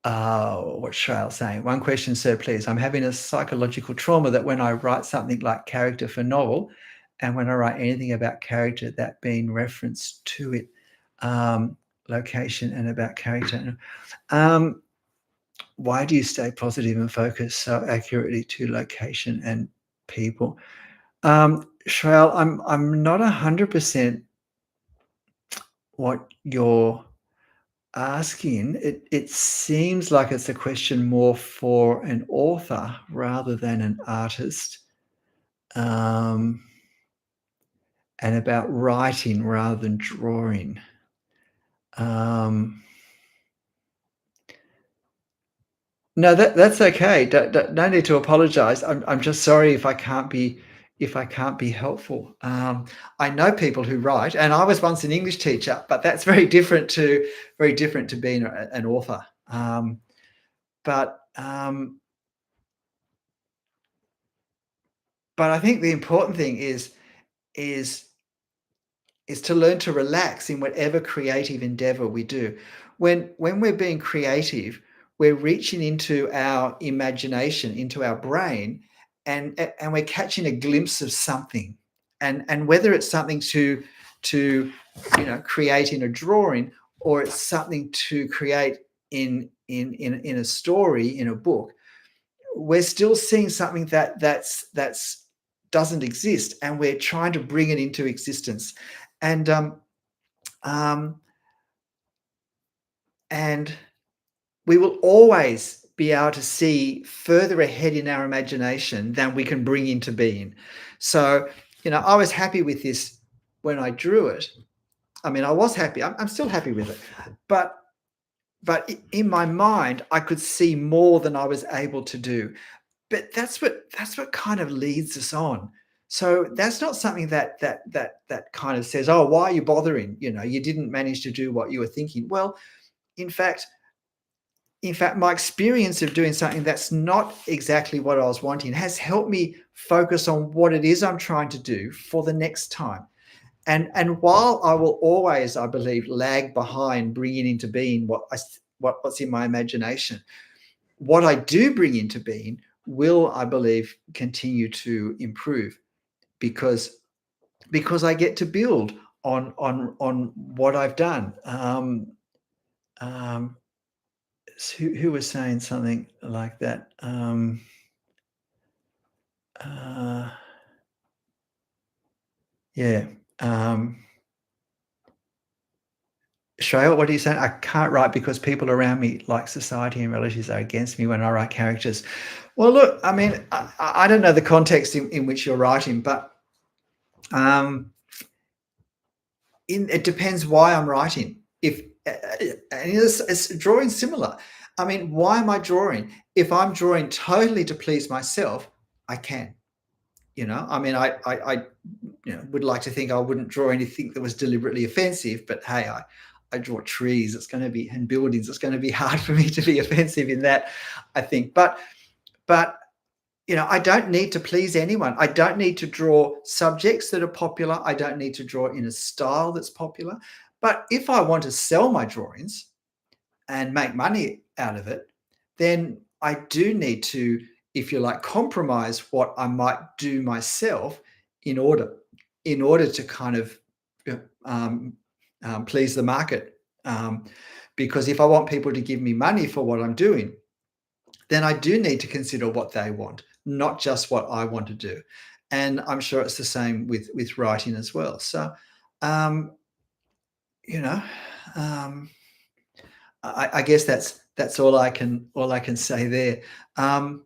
What's Shrail saying? One question, sir, please. I'm having a psychological trauma that when I write something like character for novel, and when I write anything about character, that being reference to it, location and about character. Why do you stay positive and focus so accurately to location and people? Shrail, I'm not 100% what you're asking. It seems like it's a question more for an author rather than an artist, and about writing rather than drawing. No, that's okay. No need to apologize. I'm just sorry if I can't be helpful. I know people who write, and I was once an English teacher, but that's very different to being an author. But I think the important thing is to learn to relax in whatever creative endeavor we do. When we're being creative, we're reaching into our imagination, into our brain, and we're catching a glimpse of something. And whether it's something to create in a drawing, or it's something to create in a story, in a book, we're still seeing something that's doesn't exist, and we're trying to bring it into existence. And and we will always be able to see further ahead in our imagination than we can bring into being. So, I was happy with this when I drew it. I mean, I was happy. I'm still happy with it, but in my mind, I could see more than I was able to do. But that's what kind of leads us on. So that's not something that kind of says, "Oh, why are you bothering? You didn't manage to do what you were thinking." Well, in fact, my experience of doing something that's not exactly what I was wanting has helped me focus on what it is I'm trying to do for the next time. And while I will always, I believe, lag behind bringing into being what's in my imagination, what I do bring into being will, I believe, continue to improve because I get to build on what I've done. Who was saying something like that? Yeah. Shreya, what are you saying? I can't write because people around me, like society and relatives, are against me when I write characters. Well, look, I mean, I don't know the context in which you're writing, but it depends why I'm writing. If and it's drawing similar. I mean, why am I drawing? If I'm drawing totally to please myself, I can. I mean, I would like to think I wouldn't draw anything that was deliberately offensive, but hey, I draw trees. It's going to be, and buildings. It's going to be hard for me to be offensive in that, I think. But I don't need to please anyone. I don't need to draw subjects that are popular. I don't need to draw in a style that's popular. But if I want to sell my drawings and make money out of it, then I do need to, if you like, compromise what I might do myself in order to kind of yeah, please the market. Um, because if I want people to give me money for what I'm doing, then I do need to consider what they want, not just what I want to do. And I'm sure it's the same with writing as well. So, um, you know, um, I guess that's all I can say there. Um,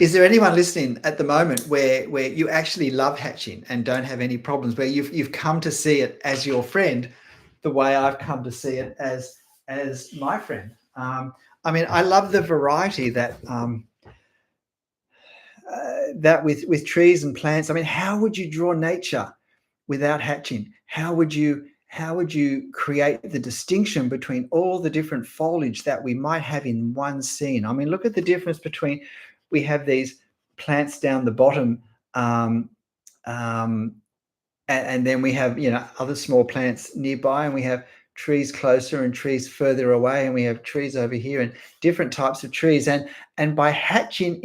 is there anyone listening at the moment where you actually love hatching and don't have any problems, where you've come to see it as your friend, the way I've come to see it as my friend? I mean, I love the variety that with trees and plants. I mean, how would you draw nature without hatching? How would you create the distinction between all the different foliage that we might have in one scene? I mean, look at the difference between, we have these plants down the bottom, um, um, and then we have, other small plants nearby, and we have trees closer and trees further away, and we have trees over here and different types of trees, and by hatching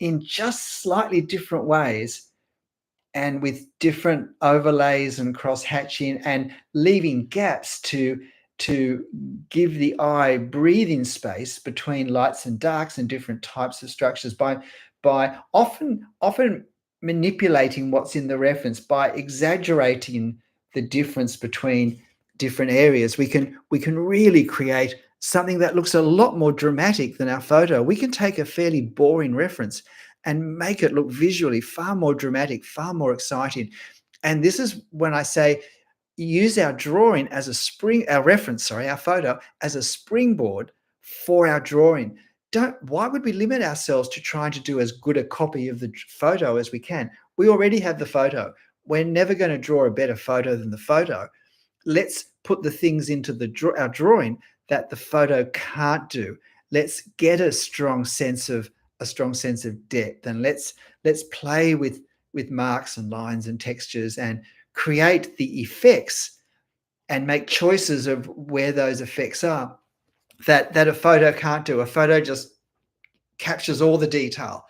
in just slightly different ways, and with different overlays and cross hatching and leaving gaps to give the eye breathing space between lights and darks and different types of structures, by often manipulating what's in the reference, by exaggerating the difference between different areas, we can really create something that looks a lot more dramatic than our photo. We can take a fairly boring reference and make it look visually far more dramatic, far more exciting. And this is when I say, use our drawing as our reference, our photo as a springboard for our drawing. Why would we limit ourselves to trying to do as good a copy of the photo as we can? We already have the photo. We're never going to draw a better photo than the photo. Let's put the things into our drawing that the photo can't do. Let's get a strong sense of depth, and let's play with marks and lines and textures and create the effects and make choices of where those effects are that a photo can't do. A photo just captures all the detail,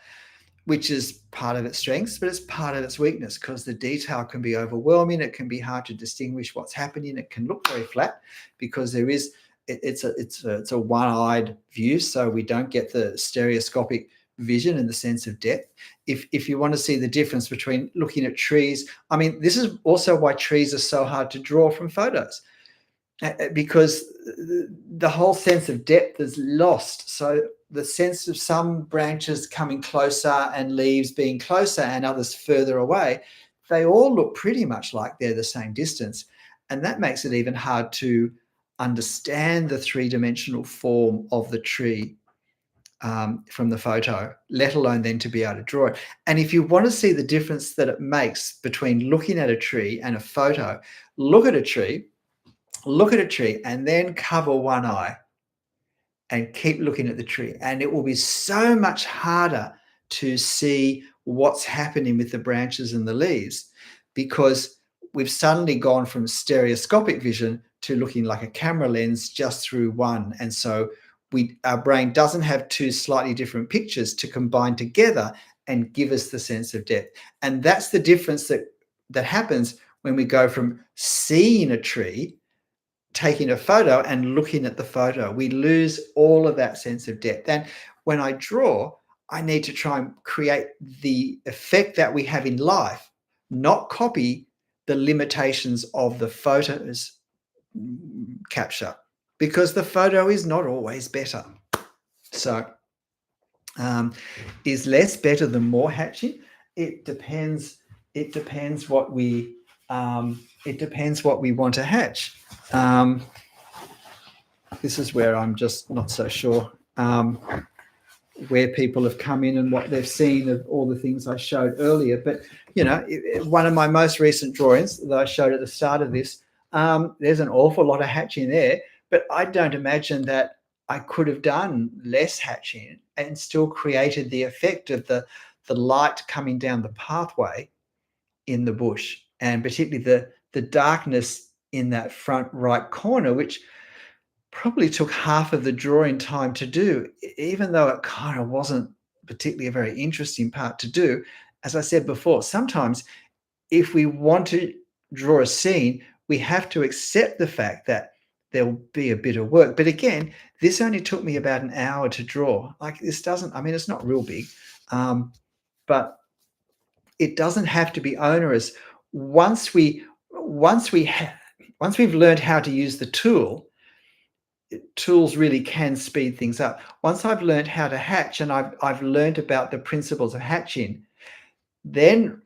which is part of its strengths, but it's part of its weakness, because the detail can be overwhelming. It can be hard to distinguish what's happening. It can look very flat because it's a one-eyed view, so we don't get the stereoscopic vision and the sense of depth. If you want to see the difference between looking at trees, I mean, this is also why trees are so hard to draw from photos, because the whole sense of depth is lost. So the sense of some branches coming closer and leaves being closer and others further away, they all look pretty much like they're the same distance. And that makes it even hard to understand the three-dimensional form of the tree from the photo, let alone then to be able to draw it. And if you want to see the difference that it makes between looking at a tree and a photo, look at a tree, and then cover one eye and keep looking at the tree. And it will be so much harder to see what's happening with the branches and the leaves, because we've suddenly gone from stereoscopic vision to looking like a camera lens just through one. And so our brain doesn't have two slightly different pictures to combine together and give us the sense of depth. And that's the difference that happens when we go from seeing a tree, taking a photo, and looking at the photo. We lose all of that sense of depth. And when I draw, I need to try and create the effect that we have in life, not copy the limitations of the photo's capture, because the photo is not always better. So is less better than more hatching? It depends what we want to hatch. This is where I'm just not so sure where people have come in and what they've seen of all the things I showed earlier. But, one of my most recent drawings that I showed at the start of this, there's an awful lot of hatching there, but I don't imagine that I could have done less hatching and still created the effect of the light coming down the pathway in the bush, and particularly the darkness in that front right corner, which probably took half of the drawing time to do, even though it kind of wasn't particularly a very interesting part to do. As I said before, sometimes if we want to draw a scene, we have to accept the fact that there'll be a bit of work. But again, this only took me about an hour to draw. Like, this doesn't, I mean, it's not real big, but it doesn't have to be onerous. Once we once we ha- once we've learned how to use the tools really can speed things up. Once I've learned how to hatch, and I've learned about the principles of hatching, then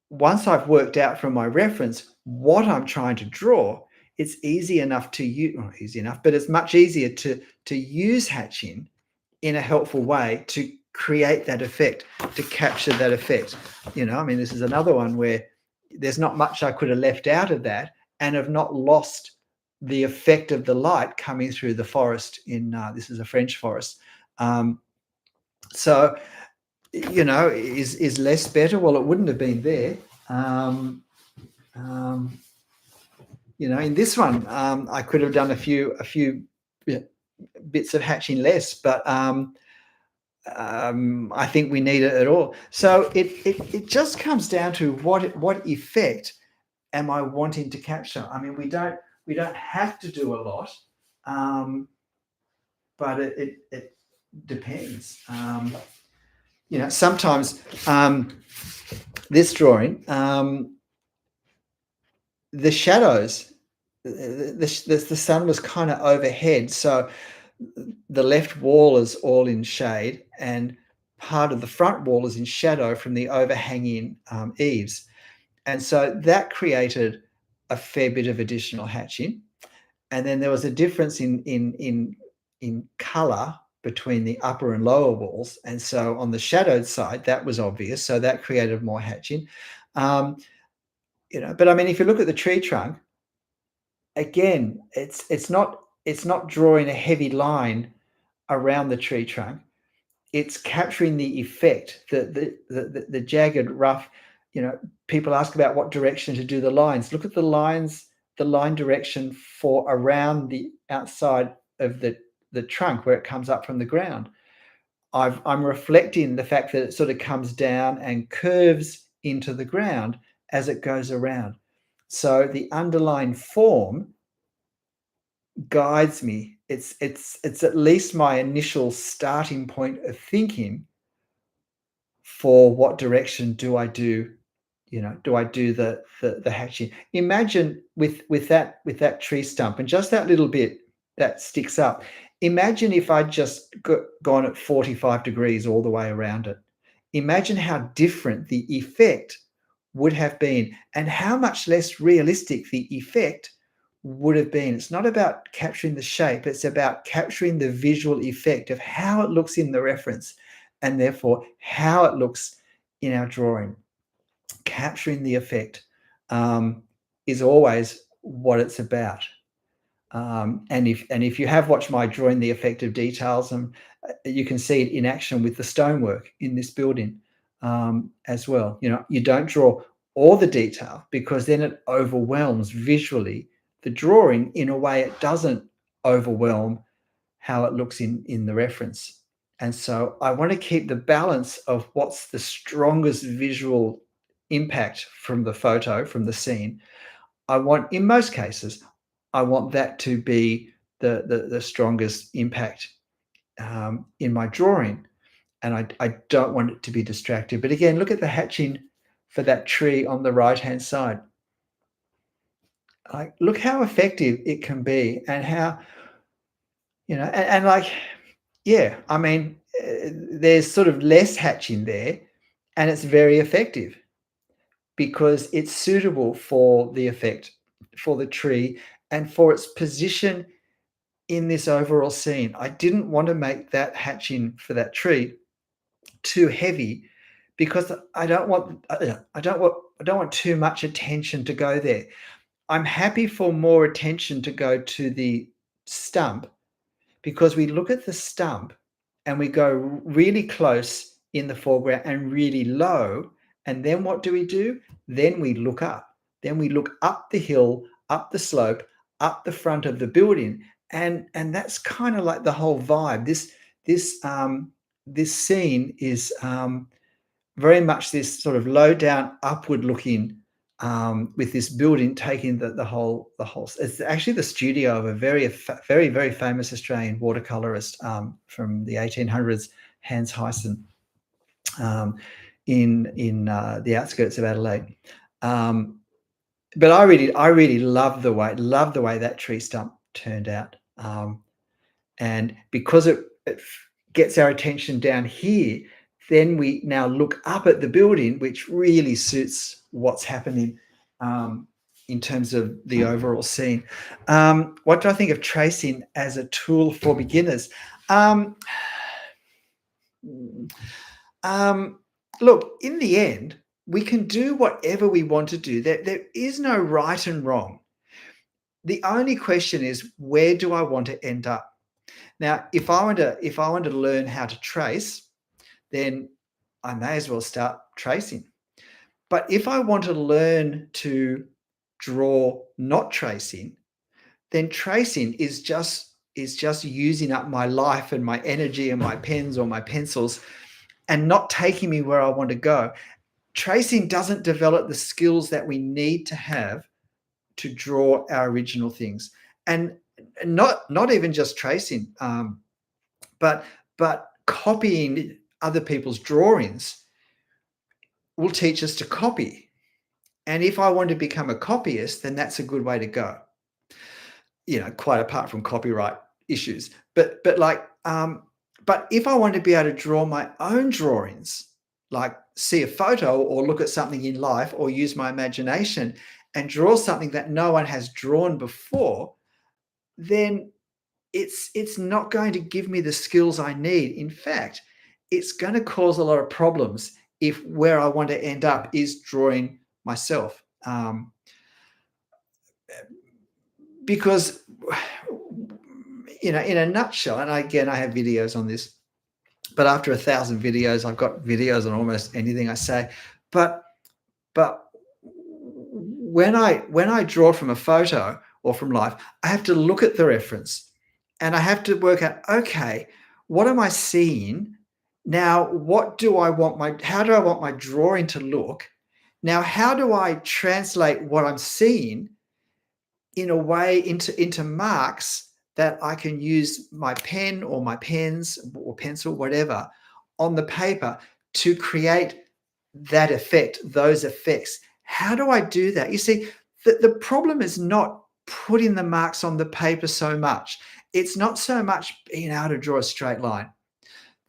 once I've worked out from my reference what I'm trying to draw, it's easy enough to use, not easy enough, but it's much easier to use hatching in a helpful way to create that effect, to capture that effect. I mean, this is another one where there's not much I could have left out of that and have not lost the effect of the light coming through the forest this is a French forest. So, is less better? Well, it wouldn't have been there. In this one, I could have done a few bits of hatching less, but I think we need it at all. So it just comes down to what effect am I wanting to capture? I mean, we don't have to do a lot, but it depends. Sometimes this drawing, the shadows, the sun was kind of overhead, so the left wall is all in shade, and part of the front wall is in shadow from the overhanging eaves, and so that created a fair bit of additional hatching. And then there was a difference in color between the upper and lower walls, and so on the shadowed side that was obvious, so that created more hatching. But I mean, if you look at the tree trunk, again, it's not drawing a heavy line around the tree trunk. It's capturing the effect, the jagged, rough. People ask about what direction to do the lines. Look at the lines, the line direction for around the outside of the trunk where it comes up from the ground. I'm reflecting the fact that it sort of comes down and curves into the ground as it goes around. So the underlying form guides me. It's at least my initial starting point of thinking for what direction do I do, do I do the hatching. Imagine with that tree stump and just that little bit that sticks up. Imagine if I'd just gone at 45 degrees all the way around it. Imagine how different the effect would have been and how much less realistic the effect would have been. It's not about capturing the shape, it's about capturing the visual effect of how it looks in the reference and therefore how it looks in our drawing. Capturing the effect is always what it's about. And if you have watched my drawing the effect of details, you can see it in action with the stonework in this building as well. You don't draw all the detail because then it overwhelms visually the drawing in a way it doesn't overwhelm how it looks in the reference. And so I want to keep the balance of what's the strongest visual impact from the photo, from the scene. In most cases, I want that to be the strongest impact in my drawing. And I don't want it to be distracted. But again, look at the hatching for that tree on the right-hand side. Like, look how effective it can be and how, and like, yeah, I mean, there's sort of less hatching there and it's very effective because it's suitable for the effect, for the tree and for its position in this overall scene. I didn't want to make that hatching for that tree too heavy because I don't want too much attention to go there. I'm happy for more attention to go to the stump because we look at the stump and we go really close in the foreground and really low. And then what do? Then we look up. Then we look up the hill, up the slope, up the front of the building. And that's kind of like the whole vibe. This scene is very much this sort of low down, upward looking, with this building taking the whole. It's actually the studio of a very famous Australian watercolorist from the 1800s, Hans Huyssen, um, in the outskirts of Adelaide. But I really love the way that tree stump turned out, and because it gets our attention down here, then we now look up at the building, which really suits what's happening in terms of the overall scene. What do I think of tracing as a tool for beginners? Look, in the end, we can do whatever we want to do. There is no right and wrong. The only question is, where do I want to end up? Now, if I want to learn how to trace, then I may as well start tracing. But if I want to learn to draw not tracing, then tracing is just using up my life and my energy and my pens or my pencils and not taking me where I want to go. Tracing doesn't develop the skills that we need to have to draw our original things, and not even just tracing, but copying other people's drawings will teach us to copy. And if I want to become a copyist, then that's a good way to go. Quite apart from copyright issues, but if I want to be able to draw my own drawings, like see a photo or look at something in life or use my imagination and draw something that no one has drawn before, then it's not going to give me the skills I need. In fact, it's going to cause a lot of problems if where I want to end up is drawing myself. Because, in a nutshell, and again, I have videos on this, but after 1,000 videos, I've got videos on almost anything I say. But when I draw from a photo or from life, I have to look at the reference and I have to work out, okay, what am I seeing? Now, how do I want my drawing to look? Now, how do I translate what I'm seeing in a way into marks that I can use my pen or my pens or pencil, whatever, on the paper to create that effect, those effects? How do I do that? You see, the problem is not putting the marks on the paper so much. It's not so much being able to draw a straight line.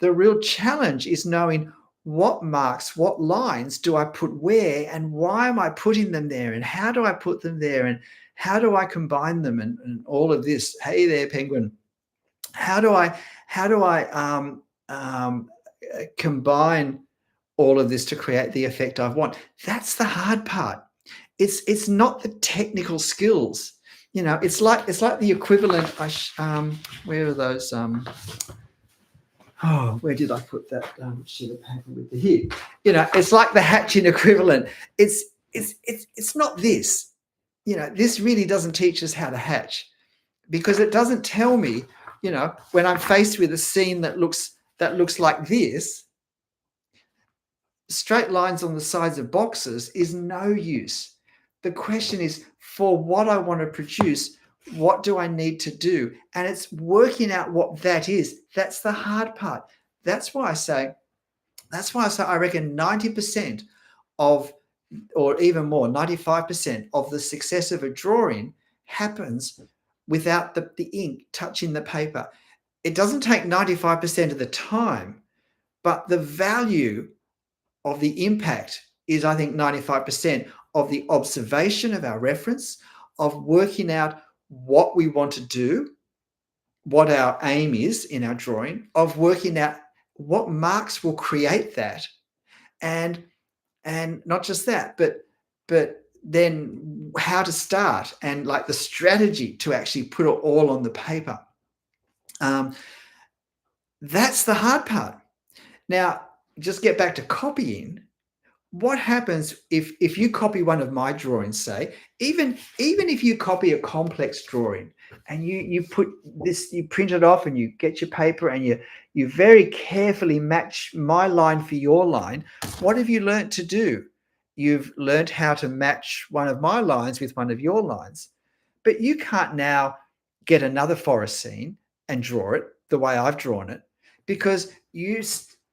The real challenge is knowing what marks, what lines do I put where, and why am I putting them there, and how do I put them there, and how do I combine them, and all of this. Hey there, penguin. How do I combine all of this to create the effect I want? That's the hard part. It's not the technical skills. It's like the equivalent. Where are those? Where did I put that sheet of paper with the here? It's like the hatching equivalent. It's not this. This really doesn't teach us how to hatch, because it doesn't tell me, when I'm faced with a scene that looks like this, straight lines on the sides of boxes is no use. The question is, for what I want to produce, what do I need to do? And it's working out what that is. That's the hard part. That's why I say I reckon 90% of, or even more, 95% of the success of a drawing happens without the ink touching the paper. It doesn't take 95% of the time, but the value of the impact is, I think, 95% of the observation of our reference, of working out what we want to do, what our aim is in our drawing, of working out what marks will create that, and not just that, but then how to start, and like the strategy to actually put it all on the paper. That's the hard part. Now, just get back to copying. What happens if you copy one of my drawings, say, even if you copy a complex drawing and you put this, you print it off and you get your paper and You very carefully match my line for your line. What have you learnt to do? You've learnt how to match one of my lines with one of your lines. But you can't now get another forest scene and draw it the way I've drawn it, because you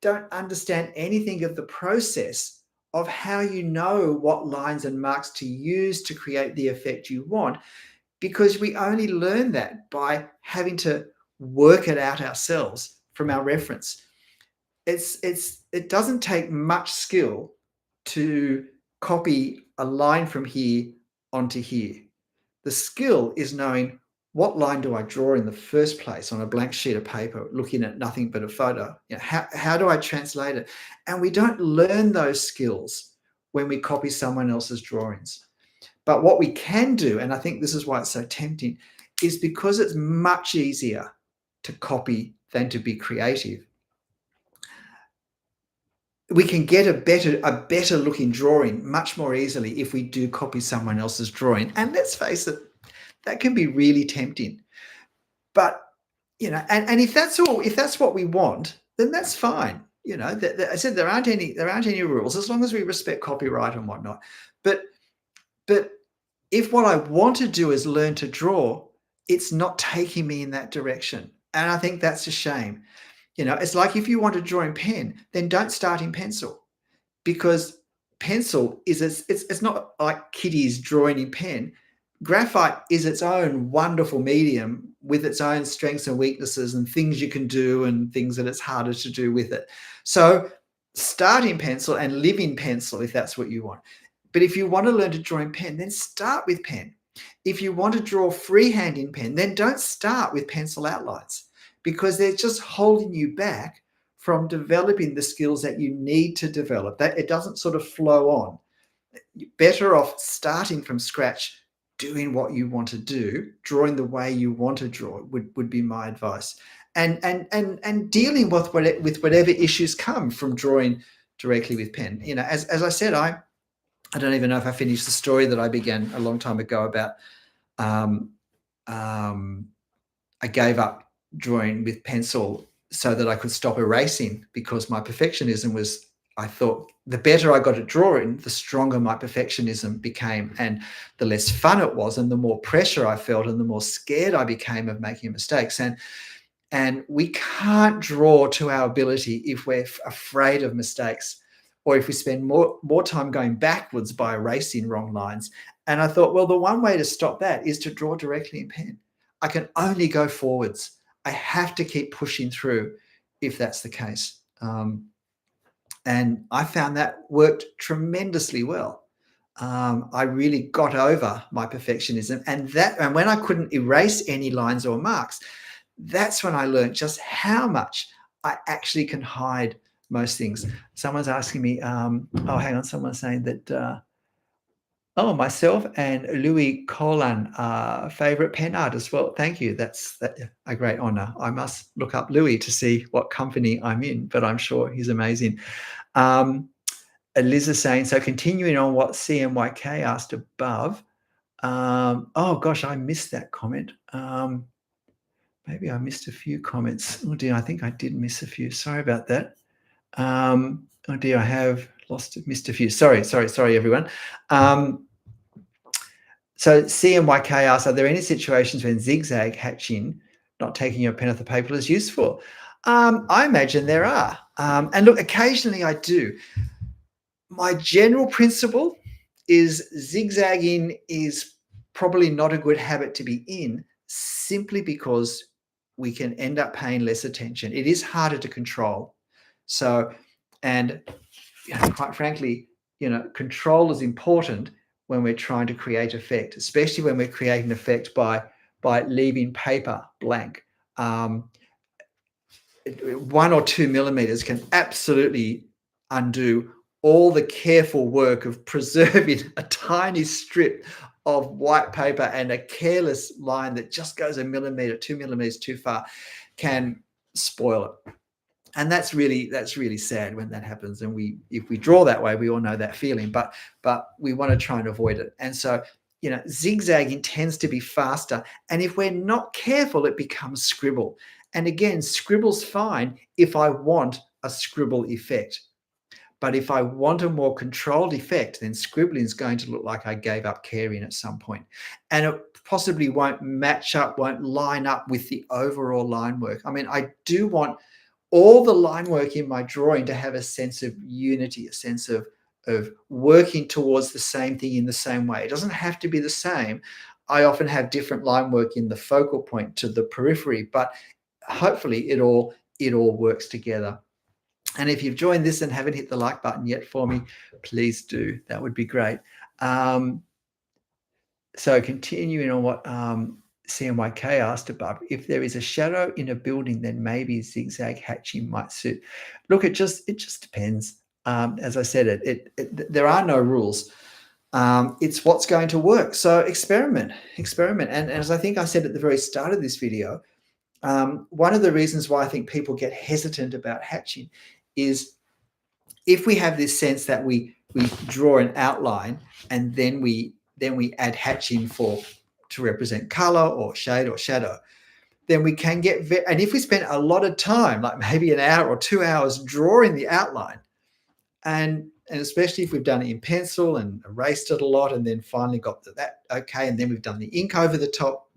don't understand anything of the process of how you know what lines and marks to use to create the effect you want, because we only learn that by having to work it out ourselves from our reference. It doesn't take much skill to copy a line from here onto here. The skill is knowing, what line do I draw in the first place on a blank sheet of paper, looking at nothing but a photo? How do I translate it? And we don't learn those skills when we copy someone else's drawings. But what we can do, and I think this is why it's so tempting, is because it's much easier to copy than to be creative. We can get a better looking drawing much more easily if we do copy someone else's drawing. And let's face it, that can be really tempting. But, and if that's what we want, then that's fine. I said there aren't any rules, as long as we respect copyright and whatnot. But if what I want to do is learn to draw, it's not taking me in that direction. And I think that's a shame. It's like, if you want to draw in pen, then don't start in pencil, because pencil it's not like kiddies drawing in pen. Graphite is its own wonderful medium with its own strengths and weaknesses and things you can do and things that it's harder to do with it. So start in pencil and live in pencil if that's what you want. But if you want to learn to draw in pen, then start with pen. If you want to draw freehand in pen, then don't start with pencil outlines, because they're just holding you back from developing the skills that you need to develop. That it doesn't sort of flow on. You're better off starting from scratch, doing what you want to do, drawing the way you want to draw would be my advice. And dealing with whatever issues come from drawing directly with pen. As I said, I don't even know if I finished the story that I began a long time ago about I gave up drawing with pencil so that I could stop erasing, because my perfectionism was, I thought the better I got at drawing, the stronger my perfectionism became, and the less fun it was, and the more pressure I felt, and the more scared I became of making mistakes. And we can't draw to our ability if we're afraid of mistakes, or if we spend more time going backwards by erasing wrong lines. And I thought, well, the one way to stop that is to draw directly in pen. I can only go forwards. I have to keep pushing through if that's the case. And I found that worked tremendously well. I really got over my perfectionism, and when I couldn't erase any lines or marks, that's when I learned just how much I actually can hide most things. Someone's asking me, someone's saying that, myself and Louis Collan are favourite pen artists. Well, thank you. That's a great honour. I must look up Louis to see what company I'm in, but I'm sure he's amazing. Liz is saying, so continuing on what CMYK asked above. I missed that comment. Maybe I missed a few comments. Oh dear, I think I did miss a few. Sorry about that. Oh dear, I have missed a few. Sorry, everyone. So CMYK asks, are there any situations when zigzag hatching, not taking your pen off the paper, is useful? I imagine there are. And look, occasionally I do. My general principle is zigzagging is probably not a good habit to be in, simply because we can end up paying less attention. It is harder to control. So, and quite frankly, control is important when we're trying to create effect, especially when we're creating effect by leaving paper blank. 1 or 2 millimeters can absolutely undo all the careful work of preserving a tiny strip of white paper, and a careless line that just goes 1 millimeter, 2 millimeters too far can spoil it. And that's really sad when that happens. And if we draw that way, we all know that feeling, but we want to try and avoid it. And so, zigzagging tends to be faster. And if we're not careful, it becomes scribble. And again, scribble's fine if I want a scribble effect. But if I want a more controlled effect, then scribbling is going to look like I gave up caring at some point. And it possibly won't match up, won't line up with the overall line work. I mean, I do want all the line work in my drawing to have a sense of unity, a sense of working towards the same thing in the same way. It doesn't have to be the same. I often have different line work in the focal point to the periphery, but hopefully it all works together. And if you've joined this and haven't hit the like button yet for me, please do. That would be great. So continuing on what CMYK asked above, if there is a shadow in a building, then maybe zigzag hatching might suit. Look, it just depends. As I said, there are no rules. It's what's going to work. So experiment. And as I think I said at the very start of this video, one of the reasons why I think people get hesitant about hatching is if we have this sense that we draw an outline and then we add hatching to represent color or shade or shadow, then we can get and if we spend a lot of time, like maybe an hour or 2 hours drawing the outline, and especially if we've done it in pencil and erased it a lot and then finally got that okay, and then we've done the ink over the top,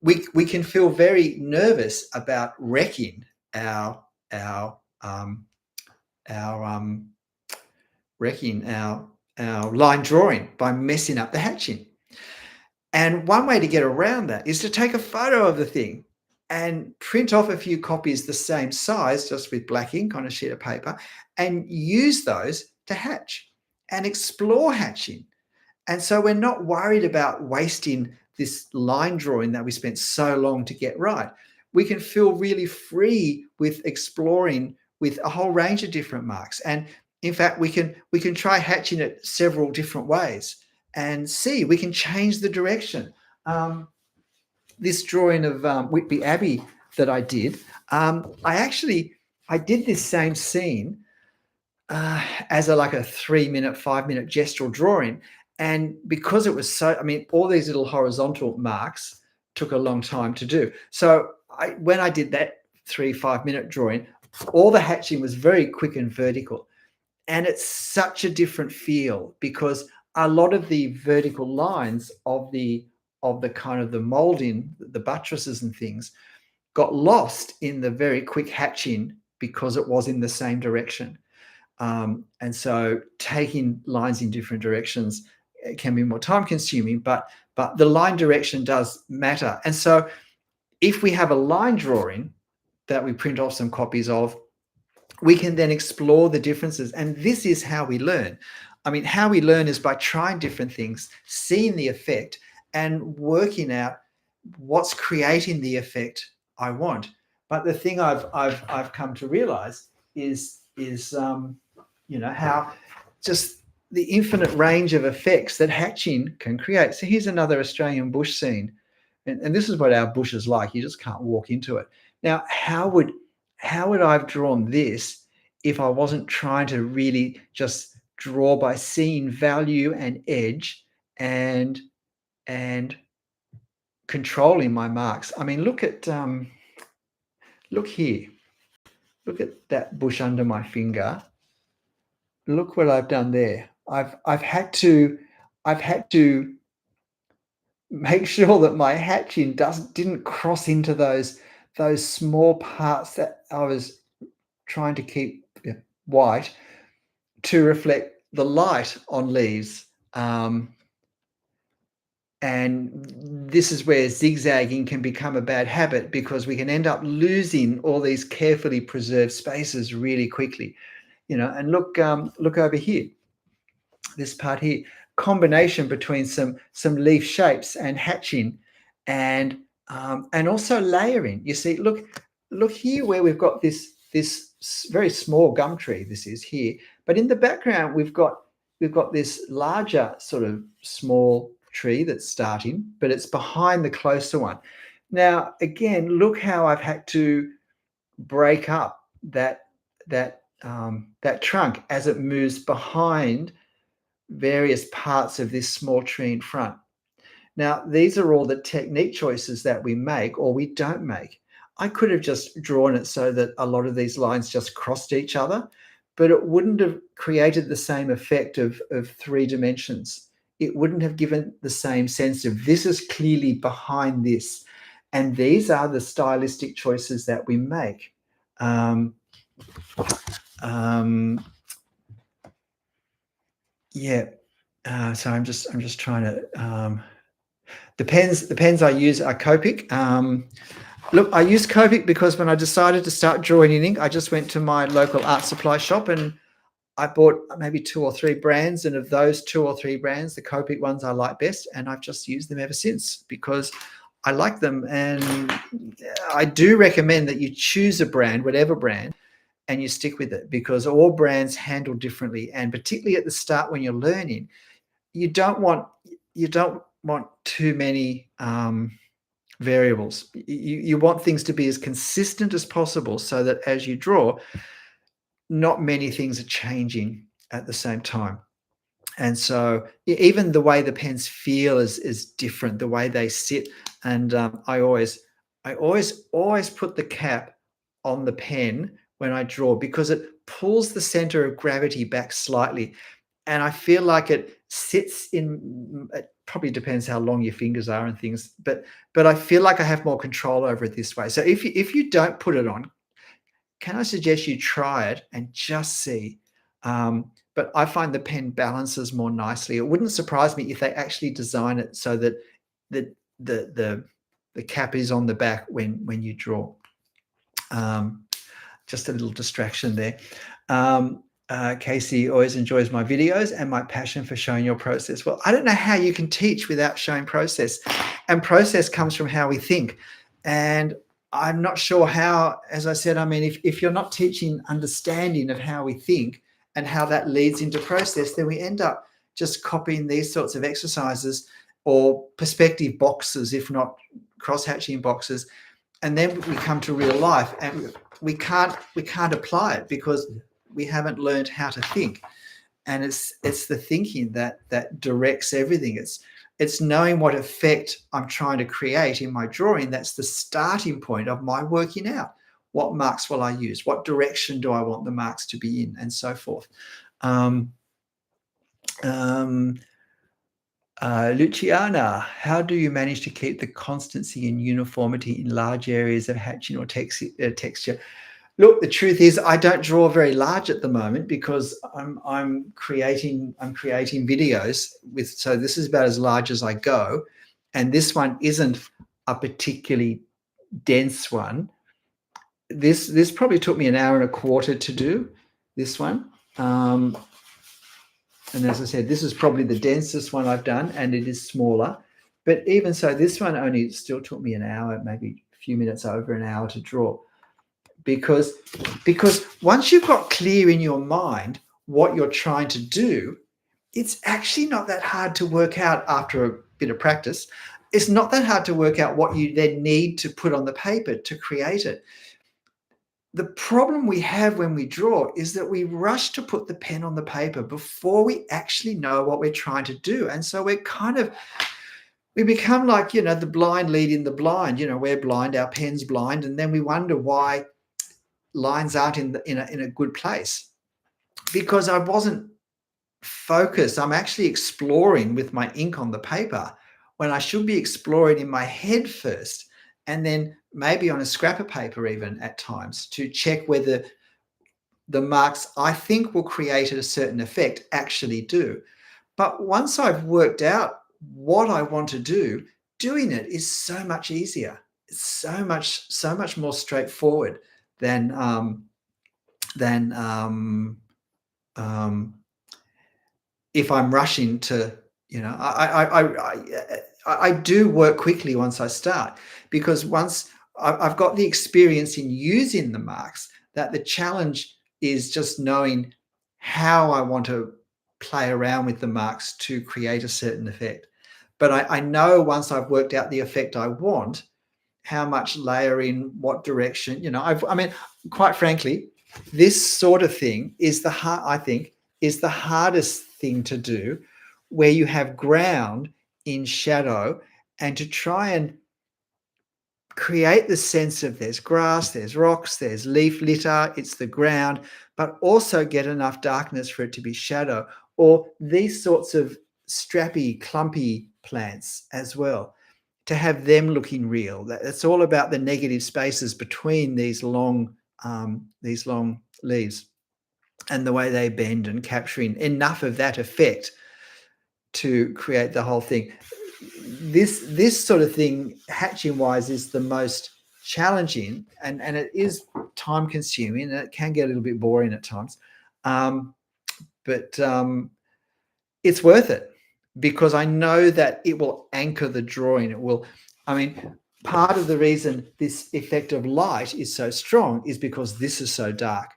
we can feel very nervous about wrecking our line drawing by messing up the hatching. And one way to get around that is to take a photo of the thing and print off a few copies the same size, just with black ink on a sheet of paper, and use those to hatch and explore hatching. And so we're not worried about wasting this line drawing that we spent so long to get right. We can feel really free with exploring with a whole range of different marks. And in fact, we can try hatching it several different ways and see, we can change the direction. This drawing of Whitby Abbey that I did, I did this same scene as like a 3-minute, 5-minute gestural drawing. And because it was so, I mean, all these little horizontal marks took a long time to do. So when I did that 3-5-minute drawing, all the hatching was very quick and vertical. And it's such a different feel because a lot of the vertical lines of the kind of the molding, the buttresses and things, got lost in the very quick hatching because it was in the same direction. And so taking lines in different directions can be more time consuming, but the line direction does matter. And so if we have a line drawing that we print off some copies of, we can then explore the differences. And this is how we learn. I mean, how we learn is by trying different things, seeing the effect and working out what's creating the effect I want. But the thing I've come to realize is how just the infinite range of effects that hatching can create. So here's another Australian bush scene. And this is what our bush is like. You just can't walk into it. Now, how would I have drawn this if I wasn't trying to really just draw by seeing value and edge and controlling my marks? I mean, look here. Look at that bush under my finger. Look what I've done there. I've had to make sure that my hatching didn't cross into those small parts that I was trying to keep white to reflect the light on leaves. And this is where zigzagging can become a bad habit because we can end up losing all these carefully preserved spaces really quickly. And look over here, this part here, combination between some leaf shapes and hatching and also layering. You see, look here where we've got this very small gum tree. This is here, but in the background we've got this larger sort of small tree that's starting, but it's behind the closer one. Now, again, look how I've had to break up that trunk as it moves behind various parts of this small tree in front. Now, these are all the technique choices that we make or we don't make. I could have just drawn it so that a lot of these lines just crossed each other, but it wouldn't have created the same effect of 3 dimensions. It wouldn't have given the same sense of this is clearly behind this. And these are the stylistic choices that we make. Um, um, yeah. So I'm just trying to. The pens I use are Copic. Look, I use Copic because when I decided to start drawing in ink, I just went to my local art supply shop and I bought maybe 2 or 3 brands. And of those 2 or 3 brands, the Copic ones I like best. And I've just used them ever since because I like them. And I do recommend that you choose a brand, whatever brand, and you stick with it because all brands handle differently. And particularly at the start when you're learning, you don't want too many variables. You want things to be as consistent as possible so that as you draw, not many things are changing at the same time. And so even the way the pens feel is different, the way they sit. And I always put the cap on the pen when I draw because it pulls the center of gravity back slightly. And I feel like it sits in, it probably depends how long your fingers are and things, but I feel like I have more control over it this way. So if you don't put it on, can I suggest you try it and just see? But I find the pen balances more nicely. It wouldn't surprise me if they actually design it so that the cap is on the back when you draw. Just a little distraction there. Casey always enjoys my videos and my passion for showing your process. Well, I don't know how you can teach without showing process. And process comes from how we think. And I'm not sure how, as I said, I mean, if you're not teaching understanding of how we think and how that leads into process, then we end up just copying these sorts of exercises or perspective boxes, if not cross-hatching boxes. And then we come to real life and we can't apply it because we haven't learned how to think. And it's the thinking that directs everything. It's knowing what effect I'm trying to create in my drawing. That's the starting point of my working out. What marks will I use? What direction do I want the marks to be in? And so forth. Luciana, how do you manage to keep the constancy and uniformity in large areas of hatching or texture? Look, the truth is I don't draw very large at the moment because I'm creating videos with, so this is about as large as I go. And this one isn't a particularly dense one. This probably took me an hour and a quarter to do, this one. And as I said, this is probably the densest one I've done and it is smaller. But even so, this one only still took me an hour, maybe a few minutes over an hour to draw. Because once you've got clear in your mind what you're trying to do, it's actually not that hard to work out after a bit of practice. It's not that hard to work out what you then need to put on the paper to create it. The problem we have when we draw is that we rush to put the pen on the paper before we actually know what we're trying to do. And so we become like, the blind leading the blind. We're blind, our pen's blind, and then we wonder why lines aren't in a good place because I wasn't focused. I'm actually exploring with my ink on the paper when I should be exploring in my head first, and then maybe on a scrap of paper even at times to check whether the marks I think will create a certain effect actually do. But once I've worked out what I want to do, doing it is so much easier. It's so much more straightforward than if I'm rushing to, I do work quickly once I start because once I've got the experience in using the marks, that the challenge is just knowing how I want to play around with the marks to create a certain effect. But I know once I've worked out the effect I want, how much layering, what direction, quite frankly, this sort of thing is the hardest thing to do, where you have ground in shadow, and to try and create the sense of there's grass, there's rocks, there's leaf litter, it's the ground, but also get enough darkness for it to be shadow, or these sorts of strappy, clumpy plants as well, to have them looking real. It's all about the negative spaces between these long leaves and the way they bend, and capturing enough of that effect to create the whole thing. This sort of thing, hatching wise, is the most challenging, and it is time consuming, and it can get a little bit boring at times, but it's worth it, because I know that it will anchor the drawing. It will, I mean, part of the reason this effect of light is so strong is because this is so dark,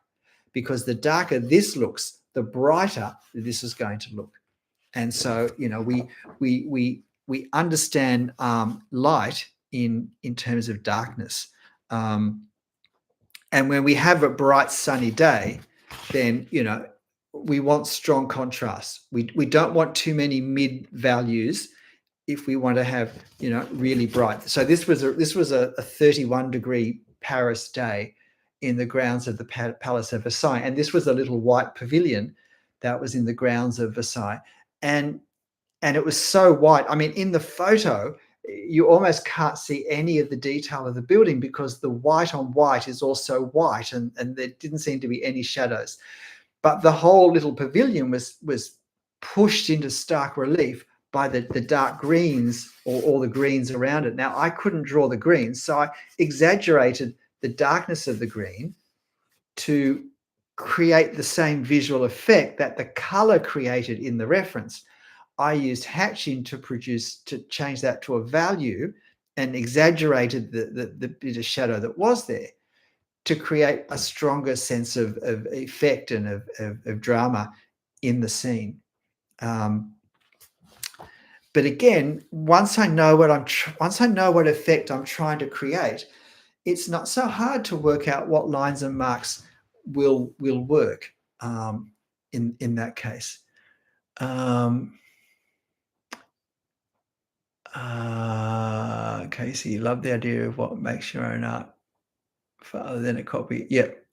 because the darker this looks, the brighter this is going to look. And so, you know, we understand light in terms of darkness, and when we have a bright sunny day, then, you know, we want strong contrast. We don't want too many mid values if we want to have, you know, really bright. So this was a 31-degree Paris day in the grounds of the Palace of Versailles, and this was a little white pavilion that was in the grounds of Versailles, and it was so white. I mean, in the photo, you almost can't see any of the detail of the building, because the white on white is also white, and there didn't seem to be any shadows. But the whole little pavilion was pushed into stark relief by the dark greens, or all the greens around it. Now, I couldn't draw the greens, so I exaggerated the darkness of the green to create the same visual effect that the color created in the reference. I used hatching to change that to a value, and exaggerated the bit of shadow that was there to create a stronger sense of effect and of drama in the scene. But again, once I know what effect I'm trying to create, it's not so hard to work out what lines and marks will work in that case. Casey, love the idea of what makes your own art other than a copy. Yep.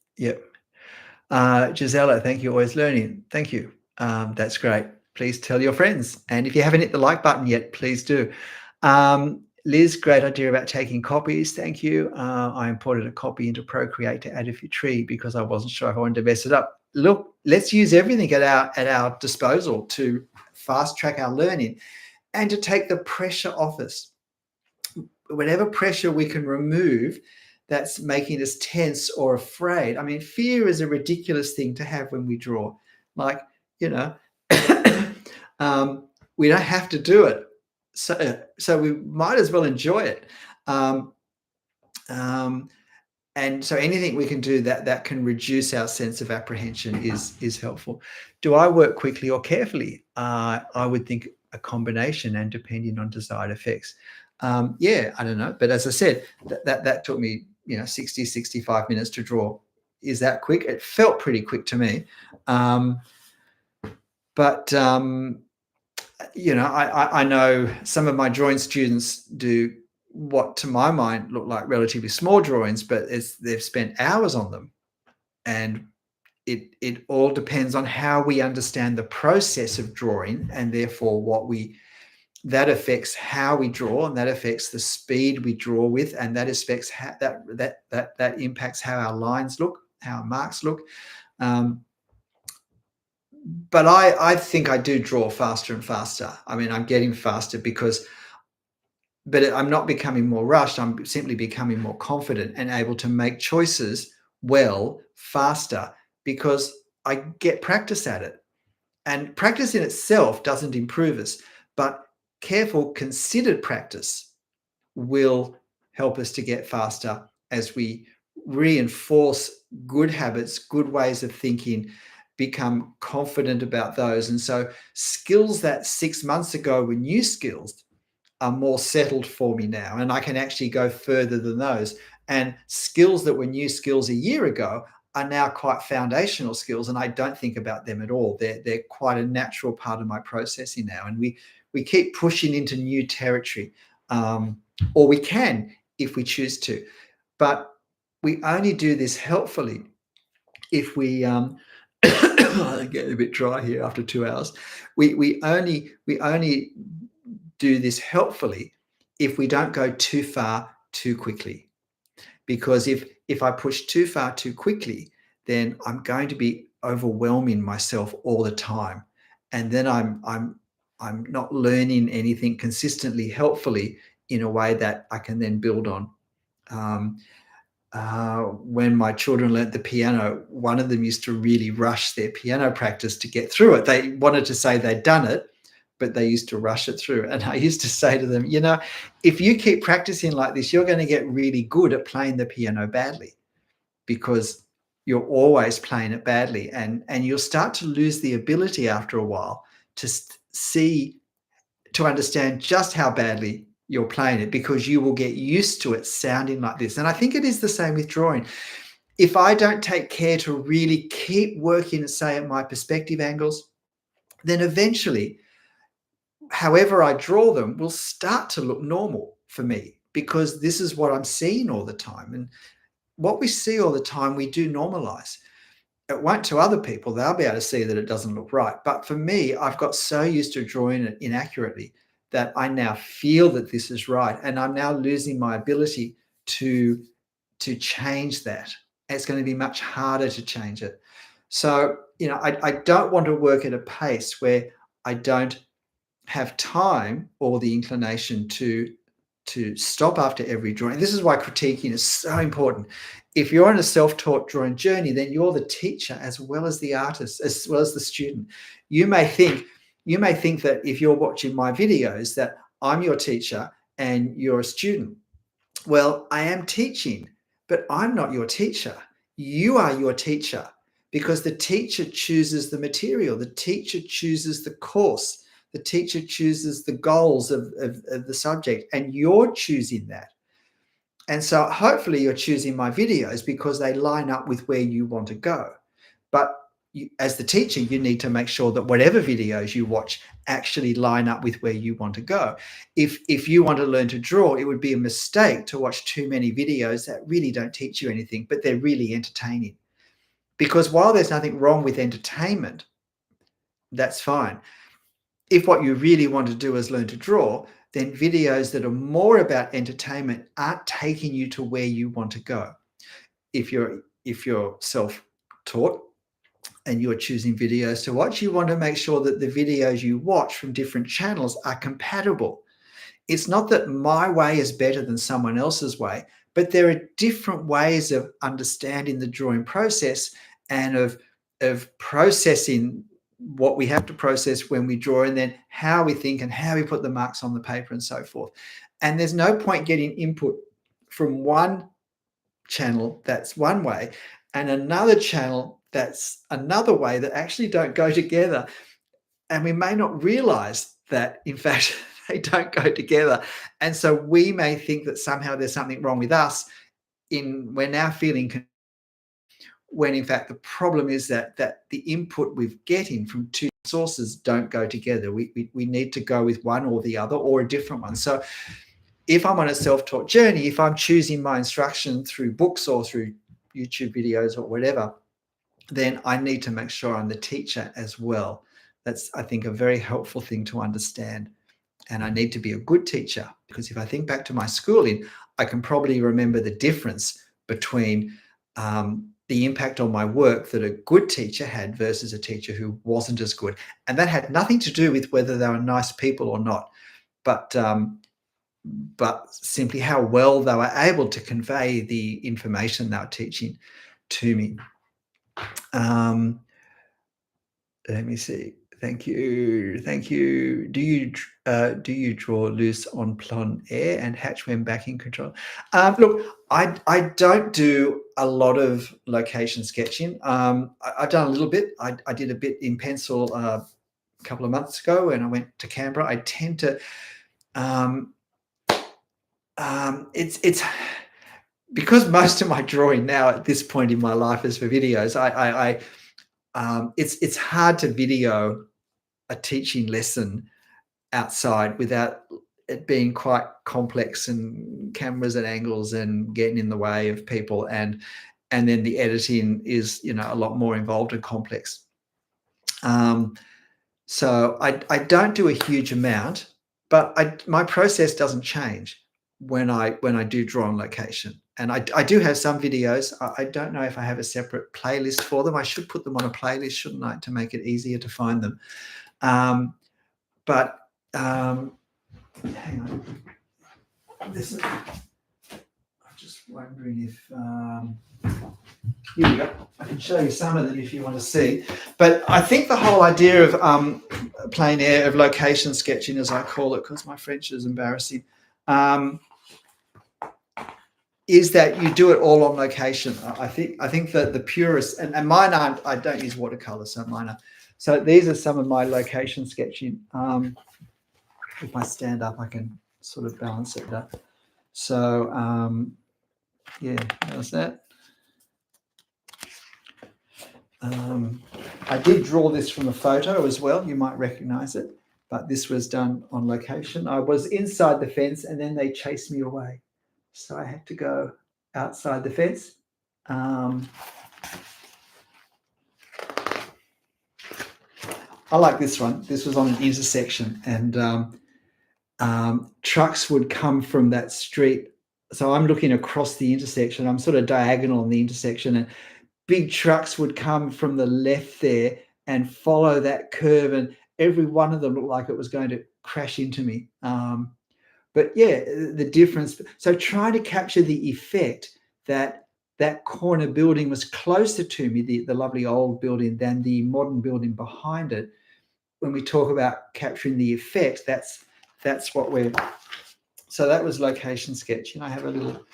Gisela, thank you. Always learning. Thank you. That's great. Please tell your friends. And if you haven't hit the like button yet, please do. Liz, great idea about taking copies. Thank you. I imported a copy into Procreate to add a few tree because I wasn't sure if I wanted to mess it up. Look, let's use everything at our disposal to fast track our learning and to take the pressure off us. Whatever pressure we can remove that's making us tense or afraid. I mean, fear is a ridiculous thing to have when we draw. Like, you know, we don't have to do it. So we might as well enjoy it. And so anything we can do that can reduce our sense of apprehension is helpful. Do I work quickly or carefully? I would think a combination, and depending on desired effects. Yeah, I don't know. But as I said, that took me, 60, 65 minutes to draw. Is that quick? It felt pretty quick to me. But I know some of my drawing students do what to my mind look like relatively small drawings, but they've spent hours on them. And it all depends on how we understand the process of drawing, and therefore that affects how we draw, and that affects the speed we draw with, and that affects how that impacts how our lines look, how our marks look. But I think I do draw faster and faster. I mean, I'm getting faster but I'm not becoming more rushed. I'm simply becoming more confident and able to make choices well faster because I get practice at it. And practice in itself doesn't improve us, but careful, considered practice will help us to get faster as we reinforce good habits, good ways of thinking, become confident about those. And so skills that 6 months ago were new skills are more settled for me now, and I can actually go further than those. And skills that were new skills a year ago are now quite foundational skills, and I don't think about them at all. They're quite a natural part of my processing now, and we keep pushing into new territory, or we can if we choose to. But we only do this helpfully if we I get a bit dry here after 2 hours. We only do this helpfully if we don't go too far too quickly. Because if I push too far too quickly, then I'm going to be overwhelming myself all the time, and then I'm not learning anything consistently helpfully in a way that I can then build on. Um, when my children learnt the piano, one of them used to really rush their piano practice to get through it. They wanted to say they'd done it, but they used to rush it through. And I used to say to them, if you keep practicing like this, you're going to get really good at playing the piano badly, because you're always playing it badly. And you'll start to lose the ability after a while to see, to understand just how badly you're playing it, because you will get used to it sounding like this. And I think it is the same with drawing. If I don't take care to really keep working, say, at my perspective angles, then eventually, however I draw them will start to look normal for me, because this is what I'm seeing all the time. And what we see all the time, we do normalize. It won't to other people. They'll be able to see that it doesn't look right. But for me, I've got so used to drawing it inaccurately that I now feel that this is right. And I'm now losing my ability to change that. It's going to be much harder to change it. So, I don't want to work at a pace where I don't have time or the inclination to stop after every drawing. This is why critiquing is so important. If you're on a self-taught drawing journey, then you're the teacher as well as the artist, as well as the student. You may think that if you're watching my videos that I'm your teacher and you're a student. Well, I am teaching, but I'm not your teacher. You are your teacher, because the teacher chooses the material, the teacher chooses the course, the teacher chooses the goals of the subject, and you're choosing that. And so hopefully you're choosing my videos because they line up with where you want to go. But as the teacher, you need to make sure that whatever videos you watch actually line up with where you want to go. If you want to learn to draw, it would be a mistake to watch too many videos that really don't teach you anything, but they're really entertaining. Because while there's nothing wrong with entertainment, that's fine. If what you really want to do is learn to draw, then videos that are more about entertainment aren't taking you to where you want to go. If you're self-taught and you're choosing videos to watch, you want to make sure that the videos you watch from different channels are compatible. It's not that my way is better than someone else's way, but there are different ways of understanding the drawing process and of processing what we have to process when we draw, and then how we think and how we put the marks on the paper and so forth. And there's no point getting input from one channel that's one way and another channel that's another way that actually don't go together. And we may not realize that, in fact, they don't go together. And so we may think that somehow there's something wrong with us we're now feeling, when in fact the problem is that the input we're getting from two sources don't go together. We need to go with one or the other, or a different one. So if I'm on a self-taught journey, if I'm choosing my instruction through books or through YouTube videos or whatever, then I need to make sure I'm the teacher as well. That's, I think, a very helpful thing to understand. And I need to be a good teacher, because if I think back to my schooling, I can probably remember the difference between the impact on my work that a good teacher had versus a teacher who wasn't as good. And that had nothing to do with whether they were nice people or not, but simply how well they were able to convey the information they were teaching to me. Let me see. Thank you. Do you draw loose on plein air and hatch when back in control? Look, I don't do a lot of location sketching. I've done a little bit. I did a bit in pencil a couple of months ago when I went to Canberra. I tend to it's because most of my drawing now at this point in my life is for videos. It's hard to video a teaching lesson outside without it being quite complex and cameras and angles and getting in the way of people, and then the editing is, you know, a lot more involved and complex. So I don't do a huge amount, but my process doesn't change when I do draw on location. And I do have some videos. I don't know if I have a separate playlist for them. I should put them on a playlist, shouldn't I, to make it easier to find them. But hang on. I'm just wondering if here we go. I can show you some of them if you want to see. But I think the whole idea of plein air, of location sketching, as I call it, because my French is embarrassing, is that you do it all on location. I think that the purists, and mine aren't, I don't use watercolor, so mine are. So these are some of my location sketching. If I stand up, I can sort of balance it up. So yeah, how's that? I did draw this from a photo as well. You might recognize it, but this was done on location. I was inside the fence and then they chased me away. So I had to go outside the fence. I like this one. This was on an intersection, and trucks would come from that street. So I'm looking across the intersection. I'm sort of diagonal on the intersection, and big trucks would come from the left there and follow that curve, and every one of them looked like it was going to crash into me. But yeah, the difference. So trying to capture the effect that that corner building was closer to me, the lovely old building, than the modern building behind it. When we talk about capturing the effect, that's what we're. So that was location sketching. I have a little.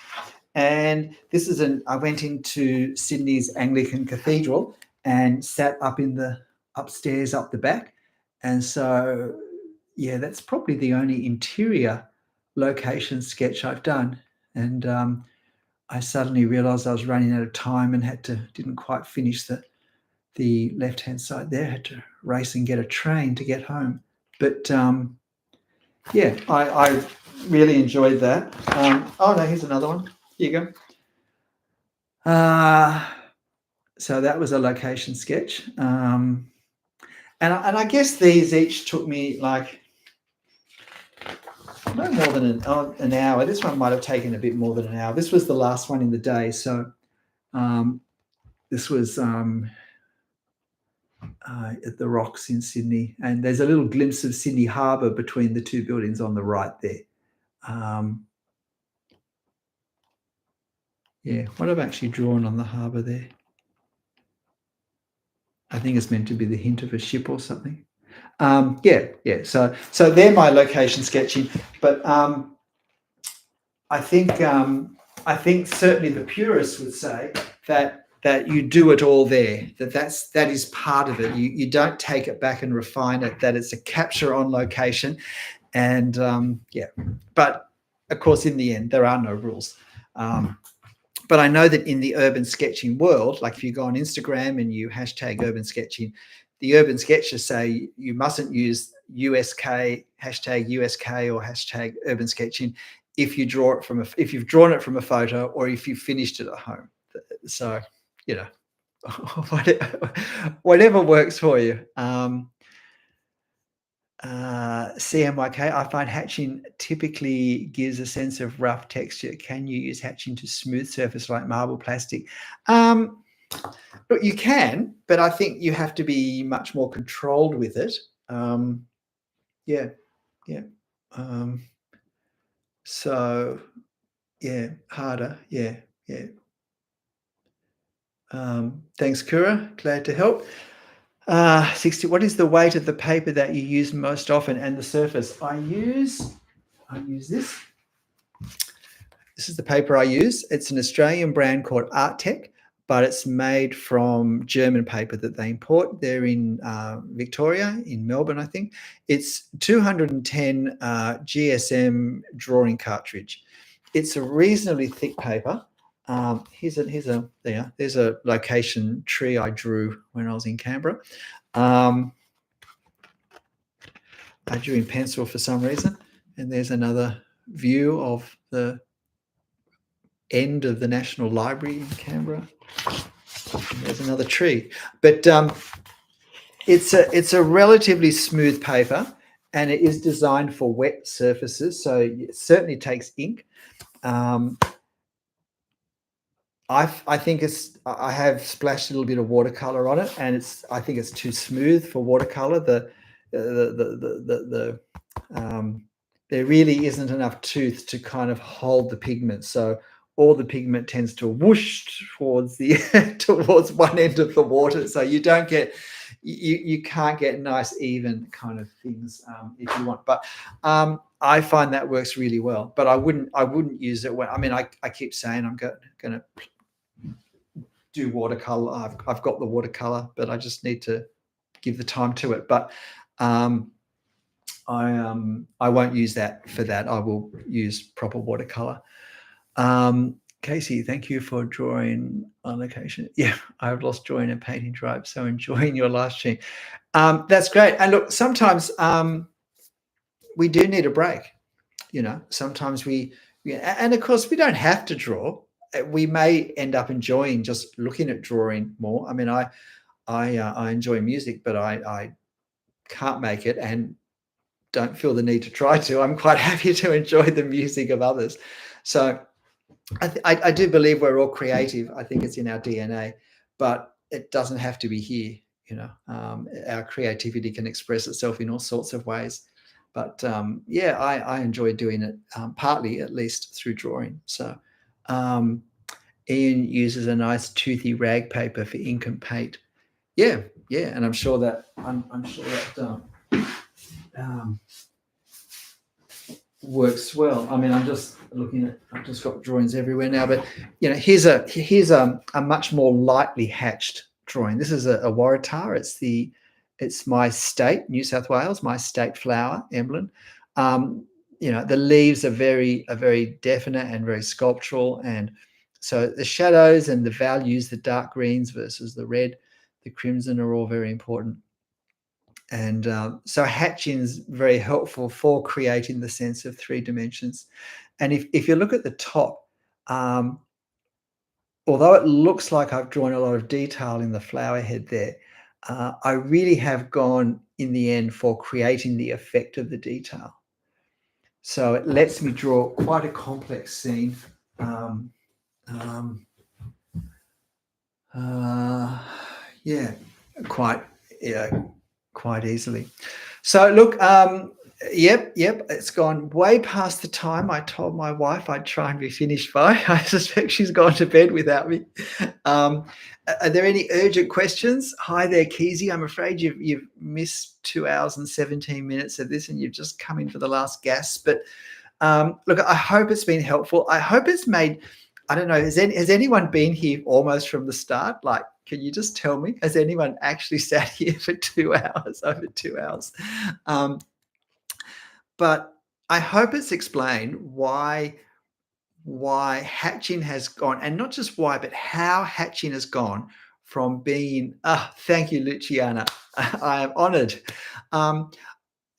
And this is I went into Sydney's Anglican Cathedral and sat up in the upstairs up the back. And so, yeah, that's probably the only interior location sketch I've done. And I suddenly realized I was running out of time and didn't quite finish the left-hand side there. Had to race and get a train to get home. But yeah, I really enjoyed that. Oh no, here's another one. Here you go. So that was a location sketch. And I guess these each took me like no more than an hour. This one might have taken a bit more than an hour. This was the last one in the day. So this was at the Rocks in Sydney. And there's a little glimpse of Sydney Harbour between the two buildings on the right there. Yeah, what I've actually drawn on the harbour there. I think it's meant to be the hint of a ship or something. Yeah. So they're my location sketching, but I think certainly the purists would say that you do it all there. That is part of it. You don't take it back and refine it. That it's a capture on location, and yeah. But of course, in the end, there are no rules. But I know that in the urban sketching world, like if you go on Instagram and you hashtag urban sketching, the urban sketchers say you mustn't use USK, hashtag USK or hashtag urban sketching if you draw it if you've drawn it from a photo or if you finished it at home. So, you know, whatever works for you. CMYK, I find hatching typically gives a sense of rough texture. Can you use hatching to smooth surface like marble plastic? Look, you can, but I think you have to be much more controlled with it. Yeah. So, yeah, harder. Yeah. Thanks, Kura. Glad to help. 60. What is the weight of the paper that you use most often and the surface? I use this. This is the paper I use. It's an Australian brand called Arttech, but it's made from German paper that they import. They're in Victoria, in Melbourne, I think. It's 210 GSM drawing cartridge. It's a reasonably thick paper. There's a location tree I drew when I was in Canberra. I drew in pencil for some reason, And there's another view of the end of the National Library in Canberra. And there's another tree. But it's a relatively smooth paper, and it is designed for wet surfaces, so it certainly takes ink. I think I have splashed a little bit of watercolor on it, and I think it's too smooth for watercolor. There really isn't enough tooth to kind of hold the pigment, so all the pigment tends to whoosh towards the towards one end of the water, so you don't get you can't get nice even kind of things if you want. But I find that works really well. But I wouldn't use it when I keep saying I'm going to do watercolor. I've got the watercolor, but I just need to give the time to it. But I won't use that for that. I will use proper watercolor. Casey, thank you for drawing on location. Yeah, I've lost drawing and painting drive, so enjoying your live stream. That's great. And look, sometimes we do need a break. Sometimes and of course we don't have to draw. We may end up enjoying just looking at drawing more. I mean, I enjoy music, but I can't make it and don't feel the need to try to. I'm quite happy to enjoy the music of others. So I do believe we're all creative. I think it's in our DNA, but it doesn't have to be here. Our creativity can express itself in all sorts of ways. But I enjoy doing it, partly at least through drawing. So Ian uses a nice toothy rag paper for ink and paint. Yeah, and I'm sure that works well. I mean, I'm just looking at. I've just got drawings everywhere now, but here's a much more lightly hatched drawing. This is a Waratah. It's my state, New South Wales, my state flower emblem. The leaves are very definite and very sculptural, and so the shadows and the values, the dark greens versus the red, the crimson, are all very important. And so hatching is very helpful for creating the sense of three dimensions. And if you look at the top, although it looks like I've drawn a lot of detail in the flower head there, I really have gone in the end for creating the effect of the detail. So it lets me draw quite a complex scene. Quite easily. So look, yep, it's gone way past the time I told my wife I'd try and be finished by. I suspect she's gone to bed without me. Are there any urgent questions? Hi there, Keezy. I'm afraid you've missed 2 hours and 17 minutes of this, and you've just come in for the last gasp. But look, I hope it's been helpful. I hope it's made. I don't know. Has anyone been here almost from the start? Like, can you just tell me? Has anyone actually sat here for 2 hours, over 2 hours? But I hope it's explained why hatching has gone, and not just why, but how hatching has gone from being. Thank you, Luciana. I am honoured.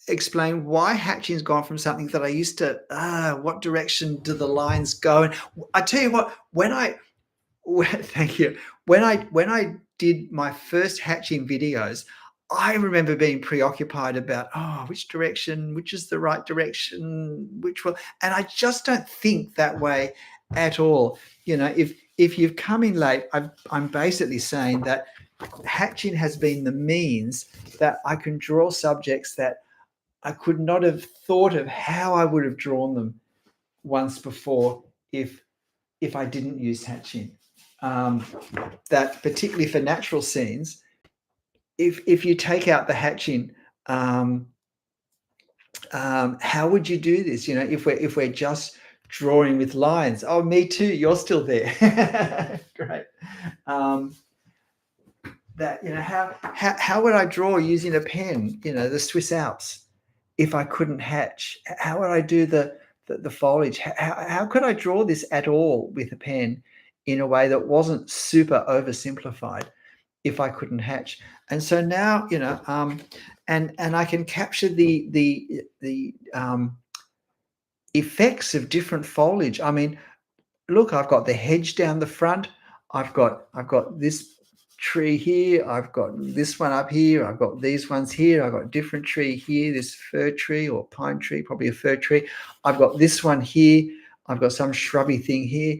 Explain why hatching's gone from something that I used to. What direction do the lines go? And I tell you what, thank you. When I did my first hatching videos, I remember being preoccupied about which direction, which is the right direction, which will, and I just don't think that way at all. If you've come in late, I'm basically saying that hatching has been the means that I can draw subjects that I could not have thought of how I would have drawn them once before if I didn't use hatching. That particularly for natural scenes, if you take out the hatching, how would you do this? If we're just drawing with lines. Oh, me too. You're still there. Great. How would I draw using a pen? The Swiss Alps. If I couldn't hatch, how would I do the foliage? How could I draw this at all with a pen in a way that wasn't super oversimplified if I couldn't hatch? And so now, and I can capture the effects of different foliage. I mean, look, I've got the hedge down the front. I've got this tree here. I've got this one up here. I've got these ones here. I've got a different tree here, this fir tree or pine tree, probably a fir tree. I've got this one here. I've got some shrubby thing here.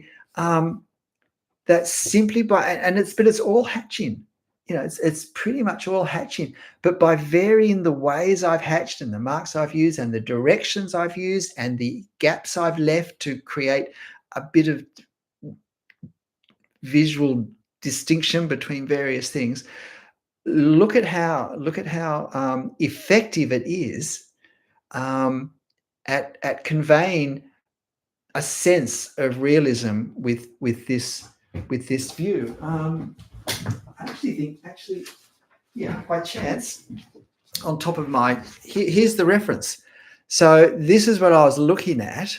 That's simply but it's all hatching. It's pretty much all hatching. But by varying the ways I've hatched and the marks I've used and the directions I've used and the gaps I've left to create a bit of visual distinction between various things, look at how effective it is at conveying a sense of realism with this view. I actually think, yeah, by chance, on top of here's the reference. So this is what I was looking at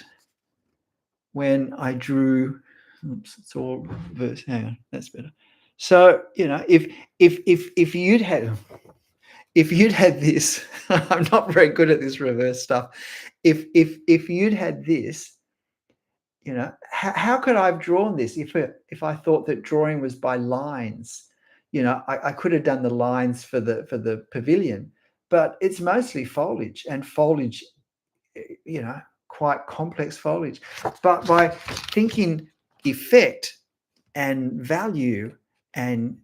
when I drew. Oops, it's all reverse. Hang on, that's better. So if you'd had this, I'm not very good at this reverse stuff. If you'd had this, how could I have drawn this if I thought that drawing was by lines? I could have done the lines for the pavilion, but it's mostly foliage and foliage, quite complex foliage. But by thinking effect and value and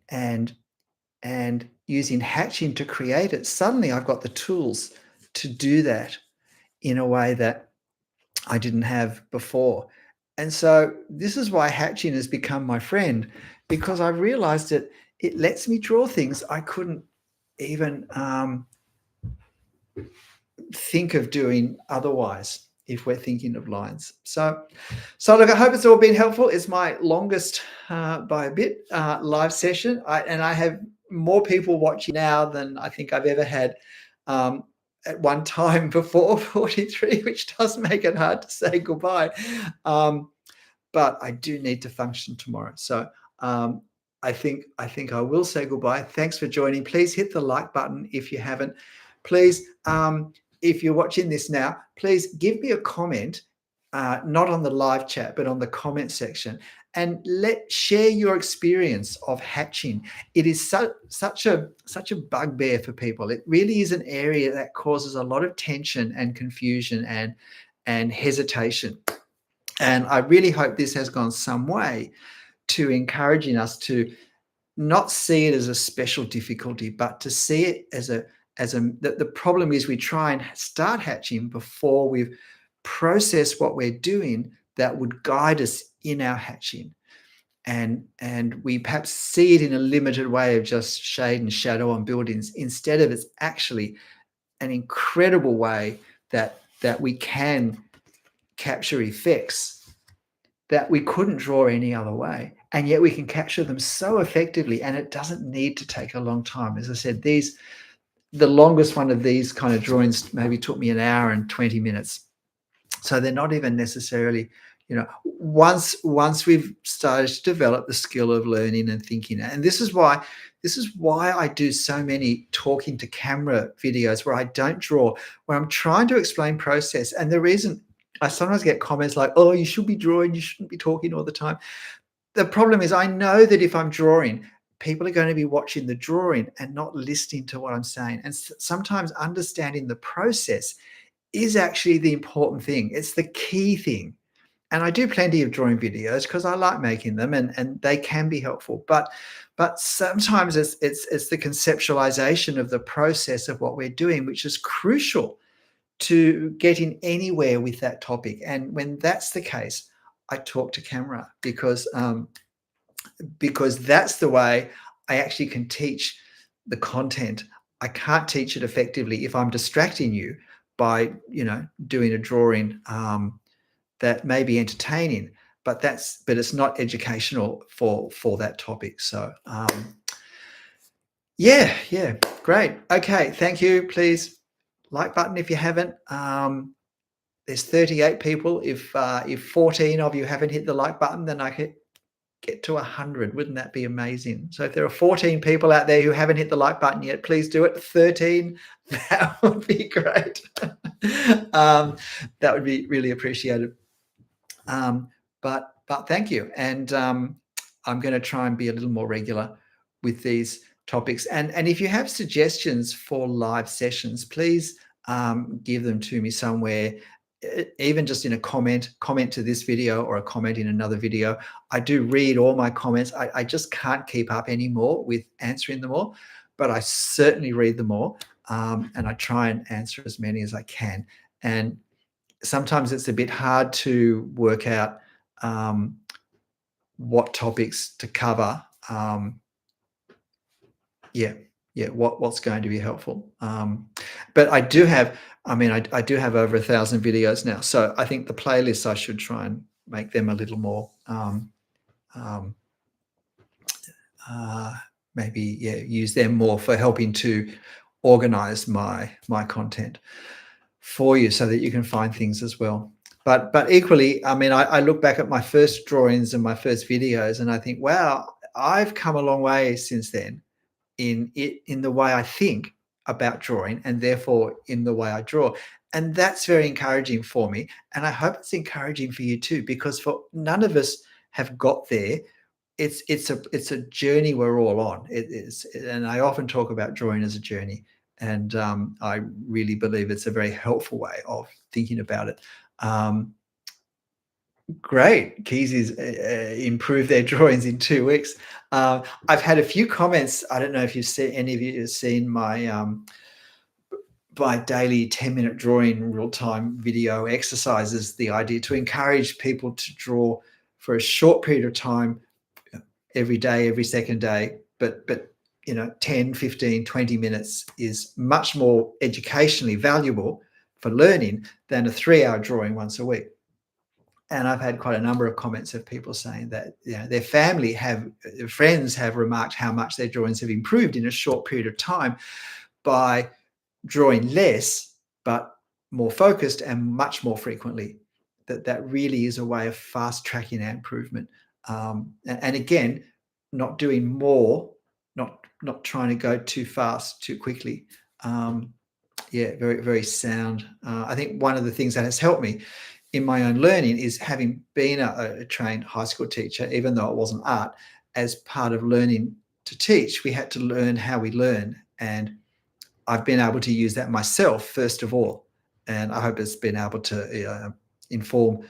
using hatching to create it, suddenly I've got the tools to do that in a way that I didn't have before. And so this is why hatching has become my friend, because I've realized that it lets me draw things I couldn't even think of doing otherwise if we're thinking of lines. So look, I hope it's all been helpful. It's my longest by a bit live session. I have more people watching now than I think I've ever had at one time before, 43, which does make it hard to say goodbye. But I do need to function tomorrow. So I think I will say goodbye. Thanks for joining. Please hit the like button if you haven't. Please, if you're watching this now, please give me a comment, not on the live chat, but on the comment section, and share your experience of hatching. It is such a bugbear for people. It really is an area that causes a lot of tension and confusion and hesitation. And I really hope this has gone some way to encouraging us to not see it as a special difficulty, but to see it as the problem is we try and start hatching before we've processed what we're doing that would guide us in our hatching. And we perhaps see it in a limited way of just shade and shadow on buildings, instead of it's actually an incredible way that we can capture effects that we couldn't draw any other way, and yet we can capture them so effectively, and it doesn't need to take a long time. As I said, the longest one of these kind of drawings maybe took me an hour and 20 minutes. So they're not even necessarily, once we've started to develop the skill of learning and thinking, and this is why I do so many talking to camera videos where I don't draw, where I'm trying to explain process. And the reason I sometimes get comments like, oh, you should be drawing, you shouldn't be talking all the time. The problem is I know that if I'm drawing, people are going to be watching the drawing and not listening to what I'm saying. And sometimes understanding the process is actually the important thing. It's the key thing. And I do plenty of drawing videos because I like making them, and they can be helpful. But sometimes it's the conceptualization of the process of what we're doing, which is crucial to getting anywhere with that topic. And when that's the case, I talk to camera because that's the way I actually can teach the content. I can't teach it effectively if I'm distracting you by, doing a drawing that may be entertaining, but it's not educational for that topic. So yeah, great. Okay, thank you. Please like button if you haven't. There's 38 people. If 14 of you haven't hit the like button, then get to 100. Wouldn't that be amazing? So if there are 14 people out there who haven't hit the like button yet, please do it. 13, that would be great. That would be really appreciated. But thank you. And I'm going to try and be a little more regular with these topics. And if you have suggestions for live sessions, please give them to me somewhere, even just in a comment to this video or a comment in another video. I do read all my comments. I just can't keep up anymore with answering them all, but I certainly read them all. And I try and answer as many as I can. And sometimes it's a bit hard to work out what topics to cover. What's going to be helpful. But I do have, I do have over 1,000 videos now. So I think the playlists, I should try and make them a little more, use them more for helping to organize my content for you so that you can find things as well. But equally, I look back at my first drawings and my first videos and I think, wow, I've come a long way since then in the way I think about drawing and therefore in the way I draw. And that's very encouraging for me. And I hope it's encouraging for you too, because for none of us have got there. It's a journey we're all on. It is, and I often talk about drawing as a journey. And I really believe it's a very helpful way of thinking about it. Great. Keezy's improved their drawings in 2 weeks. I've had a few comments. I don't know if any of you have seen my my daily 10-minute drawing real-time video exercises, the idea to encourage people to draw for a short period of time every day, every second day, but 10, 15, 20 minutes is much more educationally valuable for learning than a 3-hour drawing once a week. And I've had quite a number of comments of people saying that their friends have remarked how much their drawings have improved in a short period of time by drawing less, but more focused and much more frequently. That really is a way of fast tracking our improvement. And again, not doing more, not trying to go too fast, too quickly. Very, very sound. I think one of the things that has helped me in my own learning is having been a trained high school teacher, even though it wasn't art, as part of learning to teach, we had to learn how we learn. And I've been able to use that myself, first of all. And I hope it's been able to inform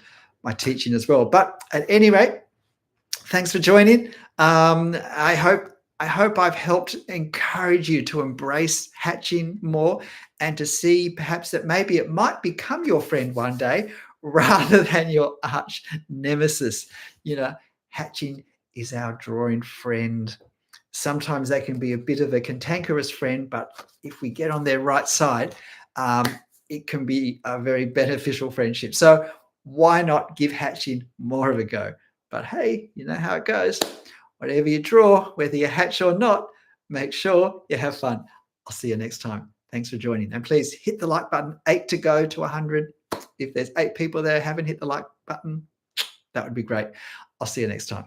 my teaching as well. But at any rate, thanks for joining. I hope I've helped encourage you to embrace hatching more and to see perhaps that maybe it might become your friend one day rather than your arch nemesis. Hatching is our drawing friend. Sometimes they can be a bit of a cantankerous friend, but if we get on their right side, it can be a very beneficial friendship. So why not give hatching more of a go? But hey, you know how it goes. Whatever you draw, whether you hatch or not, make sure you have fun. I'll see you next time. Thanks for joining. And please hit the like button. 8 to go to 100. If there's 8 people there who haven't hit the like button, that would be great. I'll see you next time.